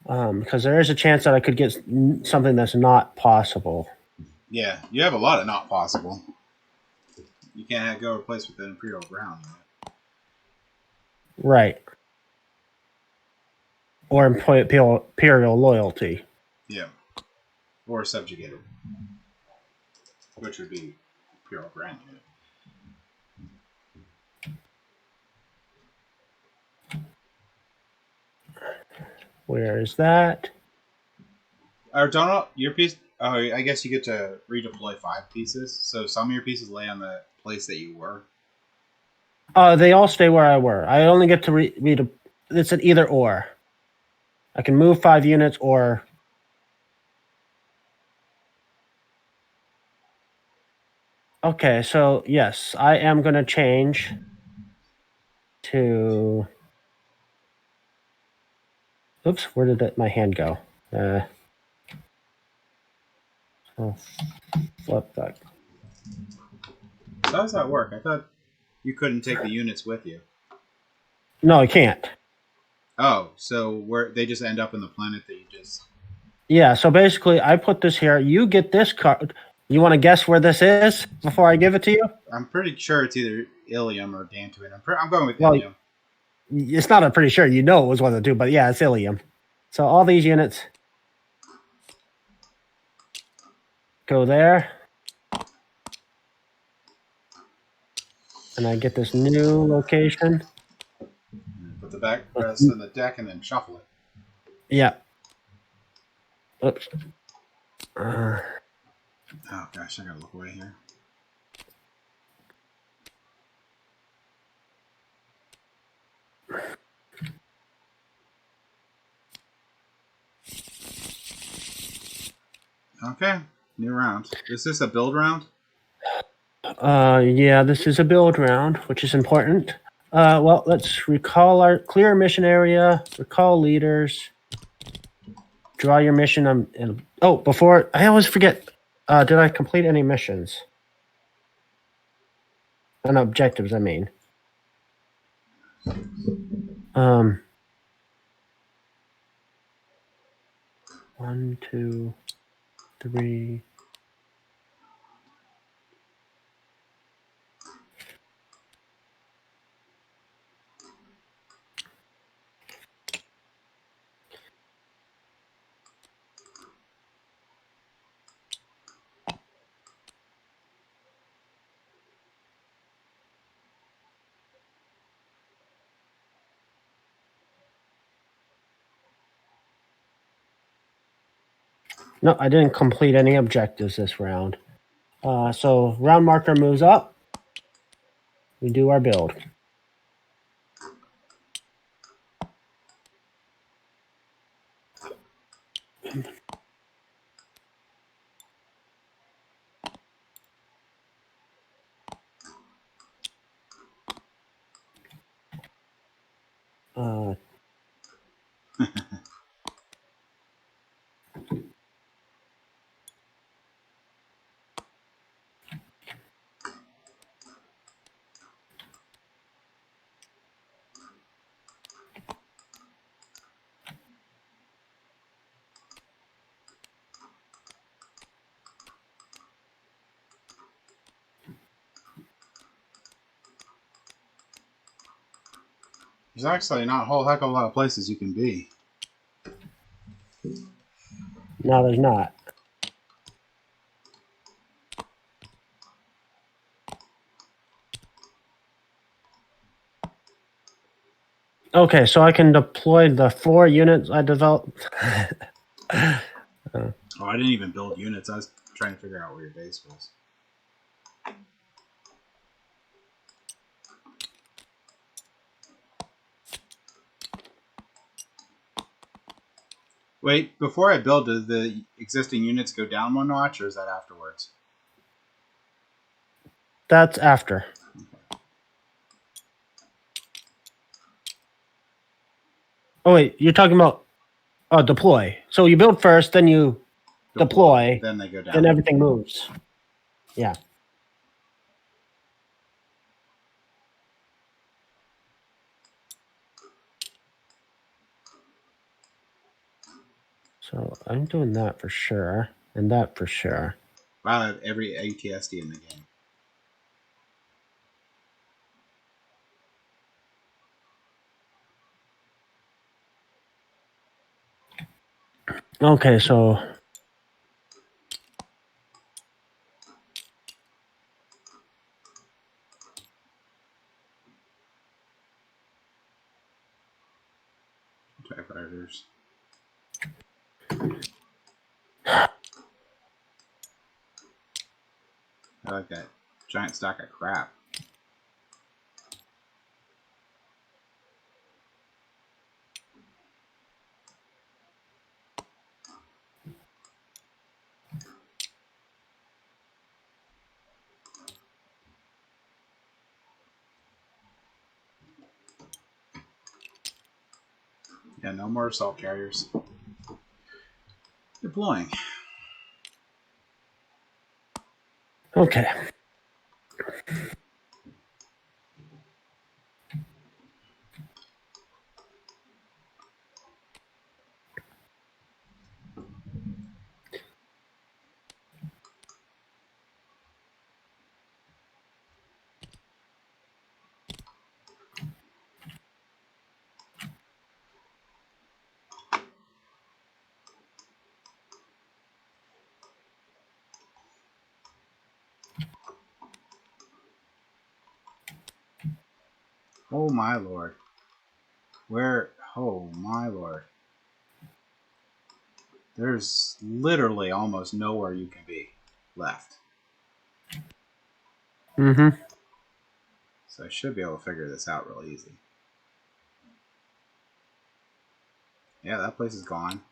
Because there is a chance that I could get something that's not possible. Yeah, you have a lot of not possible. You can't go to a place with an Imperial ground. Right. Or Imperial loyalty. Yeah. Or subjugated. Which would be Imperial Grand Unit. Where is that? Or Donald, your piece. Oh, I guess you get to redeploy 5 pieces. So some of your pieces lay on the place that you were. They all stay where I were. I only get to read. It's an either or. I can move 5 units or. Okay, so yes, I am going to change to. Oops, where did my hand go? Oh, flip that. So how does that work? I thought you couldn't take the units with you. No, I can't. Oh, so where they just end up in the planet that you just. Yeah, so basically, I put this here. You get this card. You want to guess where this is before I give it to you? I'm pretty sure it's either Ilium or Dantooine. I'm going with Well, Ilium. it's not. I'm pretty sure you know it was one of the two, but yeah, it's Ilium. So all these units go there, and I get this new location. Put the back rest on the deck and then shuffle it. Yeah. Oops. Oh gosh, I gotta look away here. Okay, new round. Is this a build round? Yeah, this is a build round, which is important. Well, let's recall our clear mission area, recall leaders, draw your mission. Before I always forget. Did I complete any missions? And objectives, I mean. Um, 1, 2, 3. No, I didn't complete any objectives this round. So round marker moves up. We do our build. Uh, There's actually not a whole heck of a lot of places you can be. no, there's not. Okay, so I can deploy the 4 units I developed. Oh, I didn't even build units. I was trying to figure out where your base was. Wait, before I build, do the existing units go down 1 notch, or is that afterwards? That's after. Oh wait, you're talking about deploy. So you build first, then you deploy, Then they go down. then everything moves. Yeah. So I'm doing that for sure, and that for sure. Wow, I have every ATSD in the game. Okay, so TIE fighters. like that giant stack of crap. Yeah, no more assault carriers. Deploying. Okay. Oh my lord. Where? Oh my lord. There's literally almost nowhere you can be left. Mm-hmm. So I should be able to figure this out real easy. Yeah, that place is gone.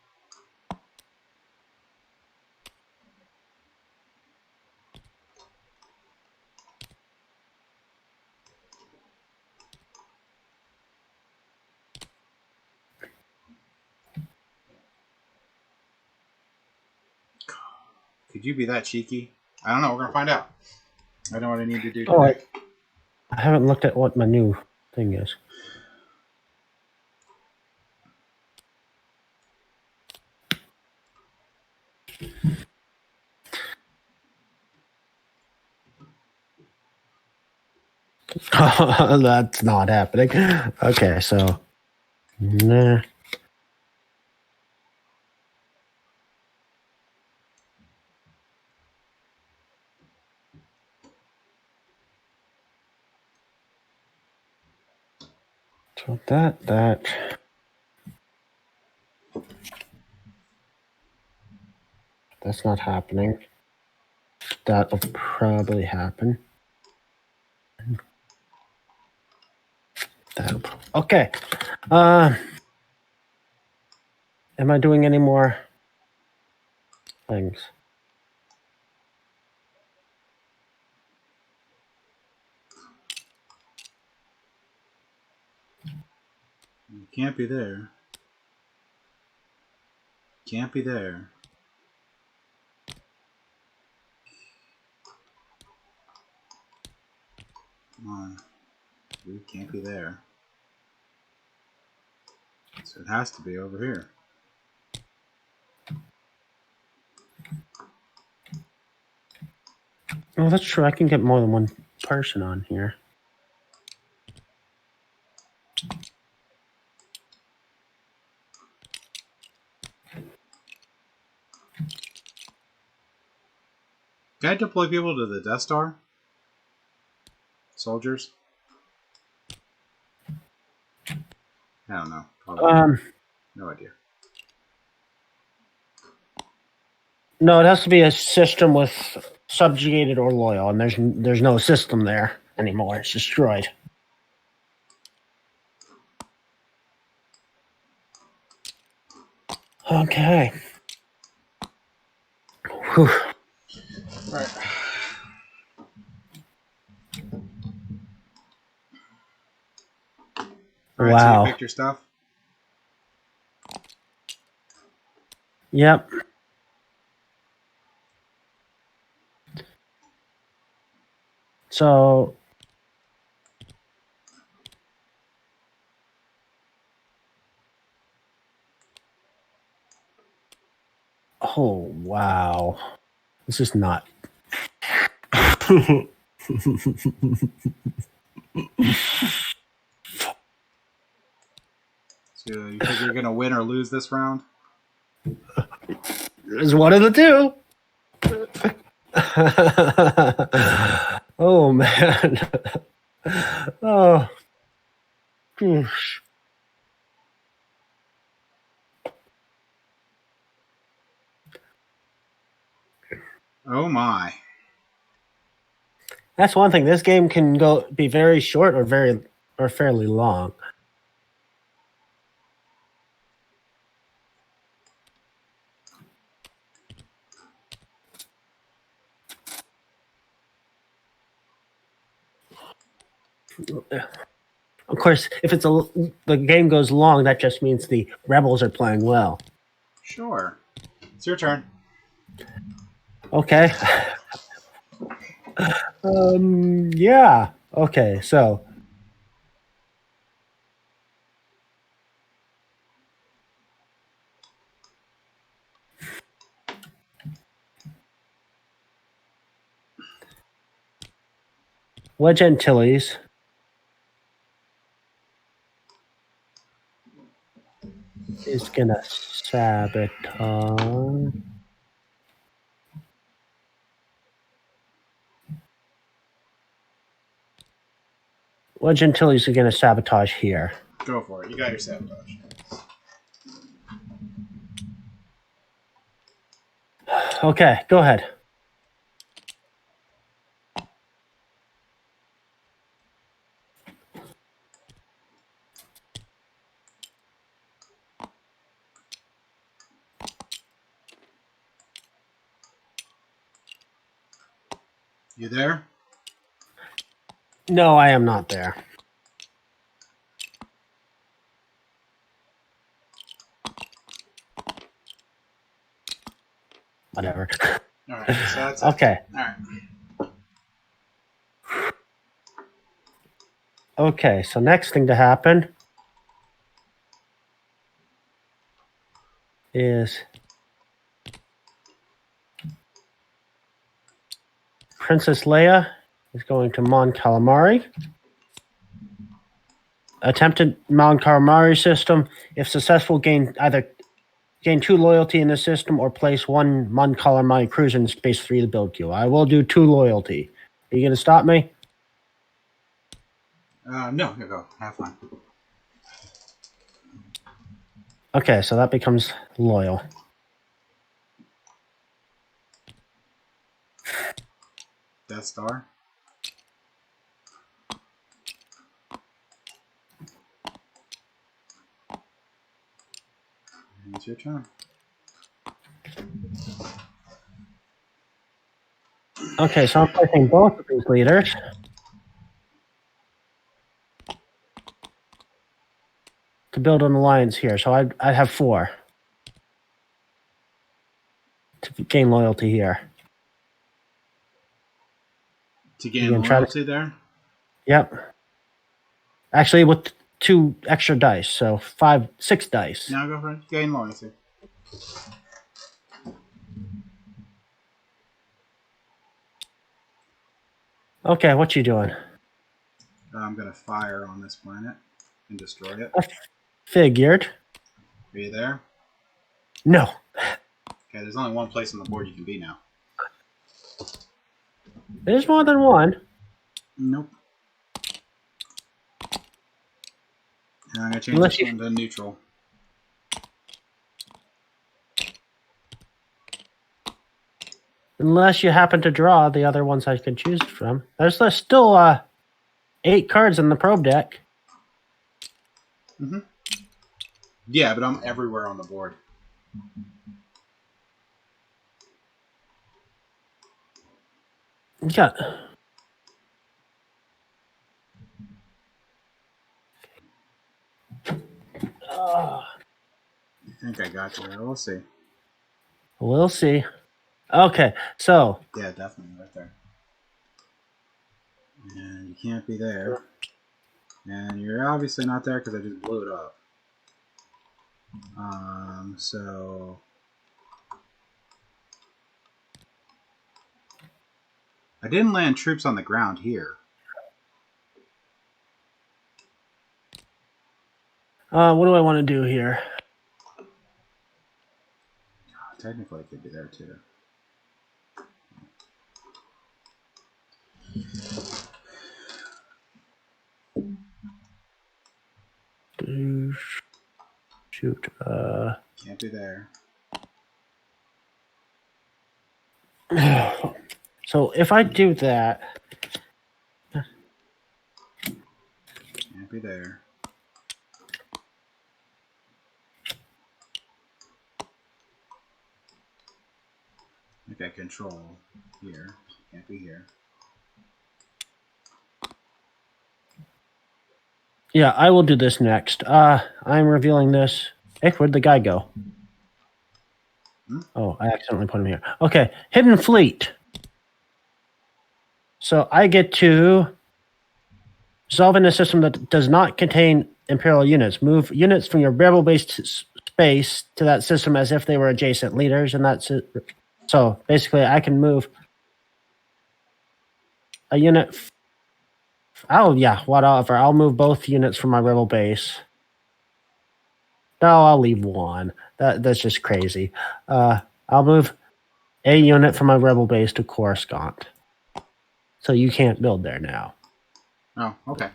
Could you be that cheeky? I don't know. We're going to find out. I know what I need to do Oh, today. I haven't looked at what my new thing is. That's not happening. Okay, so nah. So that's not happening. That will probably happen. Okay. Am I doing any more things? You can't be there. Can't be there. Come on. We can't be there. So it has to be over here. Oh, that's true. I can get more than one person on here. Can I deploy people to the Death Star? Soldiers? I don't know. Probably. No idea. No, it has to be a system with subjugated or loyal, and there's no system there anymore. It's destroyed. Okay. Whew. Right. Alright, so you Wow. picked your stuff? Yep. So oh wow. This is not So you think you're going to win or lose this round? It's one of the two. Oh man. Oh. Oof. Oh my. That's one thing. This game can be very short or fairly long. Of course, if the game goes long, that just means the rebels are playing well. Sure. It's your turn. Okay. Yeah. Okay. So Wedge Antilles is gonna sabotage. Wedge Antilles is gonna sabotage here. Go for it. You got your sabotage. Okay, go ahead. You there? No, I am not there. Whatever. All right. So that's Okay. All right. Okay, so next thing to happen is Princess Leia is going to Mon Calamari. Attempted Mon Calamari system. If successful, gain 2 loyalty in the system or place 1 Mon Calamari cruiser in space 3 of the build queue. I will do 2 loyalty. Are you going to stop me? No, you go. Have fun. Okay, so that becomes loyal. Death Star. It's your turn. Okay, so I'm placing both of these leaders. To build an alliance here. So I'd have 4. To gain loyalty here. To gain loyalty there? Yep. Actually, with 2 extra dice, so 6 dice. Now go for it. Gain loyalty. Okay, what you doing? I'm going to fire on this planet and destroy it. Figured. Are you there? No. Okay, there's only one place on the board you can be now. There's more than one. Nope. And I'm going to change this one to neutral. Unless you happen to draw the other ones I could choose from. There's still 8 cards in the probe deck. Mm-hmm. Yeah, but I'm everywhere on the board. Yeah. I think I got you. We'll see. We'll see. Okay, so. Yeah, definitely right there. And you can't be there. And you're obviously not there because I just blew it up. So... I didn't land troops on the ground here. What do I want to do here? Technically, it could be there too. Shoot. Can't be there. So if I do that, be there. Okay, control here. Can't be here. Yeah, I will do this next. I'm revealing this. Hey, where'd the guy go? Oh, I accidentally put him here. Okay, Hidden Fleet. So I get to resolve in a system that does not contain Imperial units. Move units from your rebel-based space to that system as if they were adjacent leaders, and that's it. So basically, I can move a unit. Oh yeah, whatever. I'll move both units from my rebel base. No, I'll leave one. That's just crazy. I'll move a unit from my rebel base to Coruscant. So you can't build there now. Oh, okay.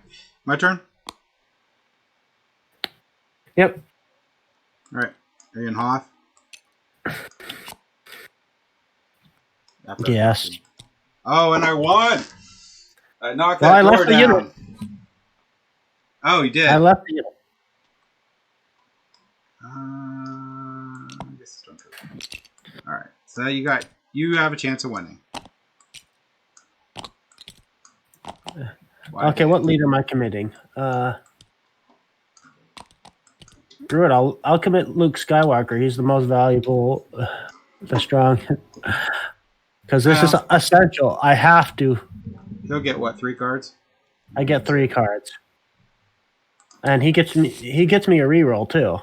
My turn? Yep. Alright. Are you in Hoth? Yes. Oh, and I won! I knocked Well, that I door left the down. unit. Oh, you did? I left the unit. I guess don't do it. Alright. So you have a chance of winning. Okay, what leader am I committing? Screw it. I'll commit Luke Skywalker. He's the most valuable, the strong. Because this is essential. I have to. He'll get what, 3 cards? I get 3 cards, and he gets me a reroll too.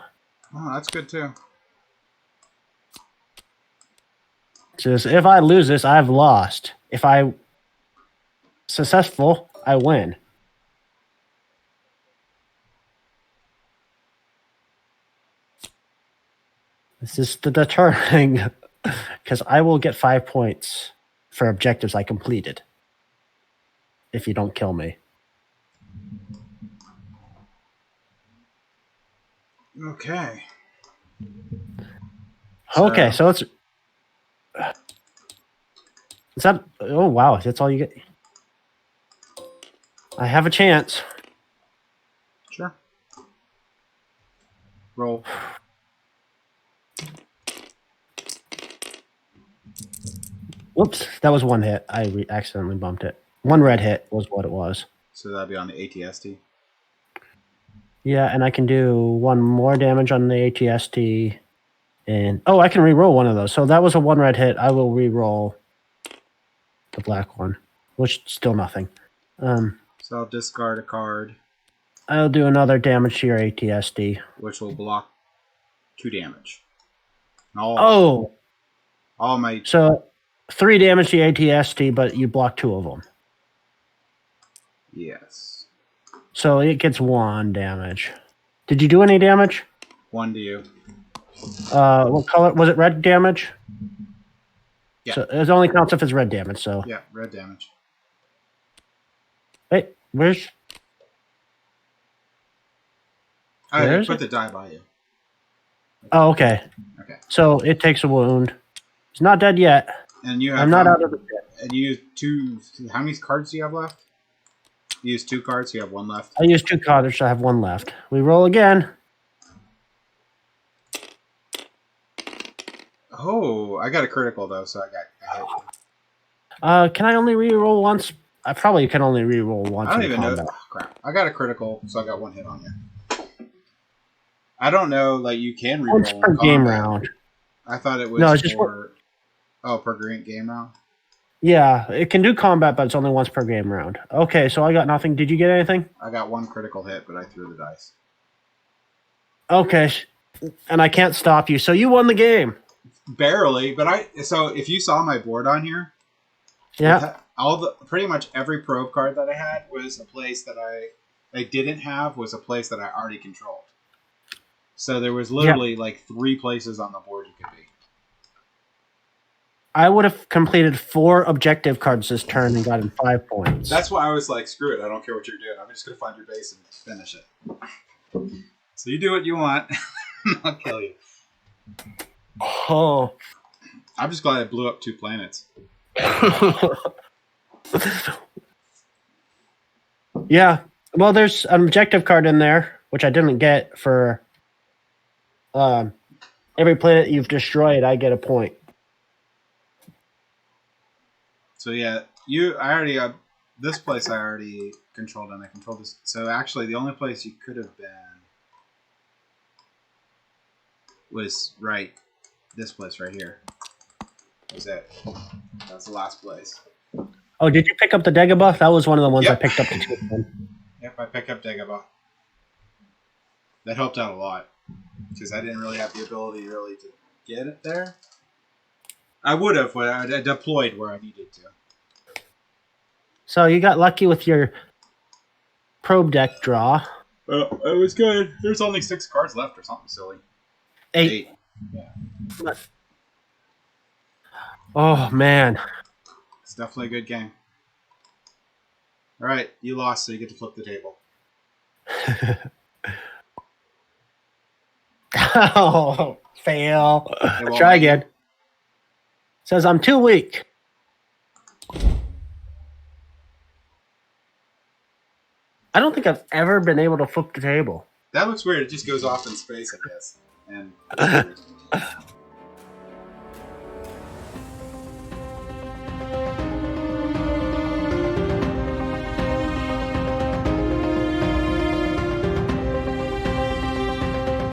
Oh, that's good too. Just if I lose this, I've lost. If I successful, I win. This is the determining, because I will get 5 points for objectives I completed. If you don't kill me. Okay. Okay, so it's. Is that? Oh wow! That's all you get. I have a chance. Sure. Roll. Whoops, that was 1 hit. I accidentally bumped it. 1 red hit was what it was. So that'd be on the ATST. Yeah, and I can do 1 more damage on the ATST. And I can re-roll one of those. So that was a 1 red hit. I will re-roll the black one, which still nothing. So I'll discard a card. I'll do another damage to your ATST, which will block 2 damage. All my. So 3 damage to the ATST, but you block 2 of them. Yes. So it gets 1 damage. Did you do any damage? 1 to you. What color was it? Red damage. Yeah. So it only counts if it's red damage. So yeah, red damage. Hey, where's? I put the die by you. Oh, okay. Okay. So it takes a wound. He's not dead yet. And you have. I'm not out of the pit. And you use 2. How many cards do you have left? You use 2 cards. So you have 1 left. I used 2 cards. So I have 1 left. We roll again. Oh, I got a critical though, so I hit. Can I only re-roll once? I probably can only re-roll once. I don't even know. Oh, crap! I got a critical, so I got 1 hit on you. I don't know. Like you can re-roll once per game round. I thought it was no, it's just per game round. Yeah, it can do combat, but it's only once per game round. Okay, so I got nothing. Did you get anything? I got 1 critical hit, but I threw the dice. Okay, and I can't stop you. So you won the game. Barely, but so if you saw my board on here, yeah, pretty much every probe card that I had was a place that I didn't have was a place that I already controlled. So there was literally like 3 places on the board you could be. I would have completed 4 objective cards this turn and gotten 5 points. That's why I was like, screw it, I don't care what you're doing. I'm just gonna find your base and finish it. So you do what you want. I'll kill you. Oh. I'm just glad I blew up 2 planets. Yeah. Well, there's an objective card in there, which I didn't get for every planet you've destroyed. I get a point. So yeah, I already this place I already controlled, and I controlled this. So actually, the only place you could have been was this place right here. Was it? That's the last place. Oh, did you pick up the Dagobah? That was one of the ones Yep. I picked up to take one. Yep, I picked up Dagobah. That helped out a lot because I didn't really have the ability really to get it there. I would have, but I deployed where I needed to. So you got lucky with your probe deck draw. It was good. There's only 6 cards left or something silly. 8. Yeah. Oh, man. It's definitely a good game. All right, you lost, so you get to flip the table. Oh, fail. Try again. Says I'm too weak. I don't think I've ever been able to flip the table. That looks weird. It just goes off in space, I guess. And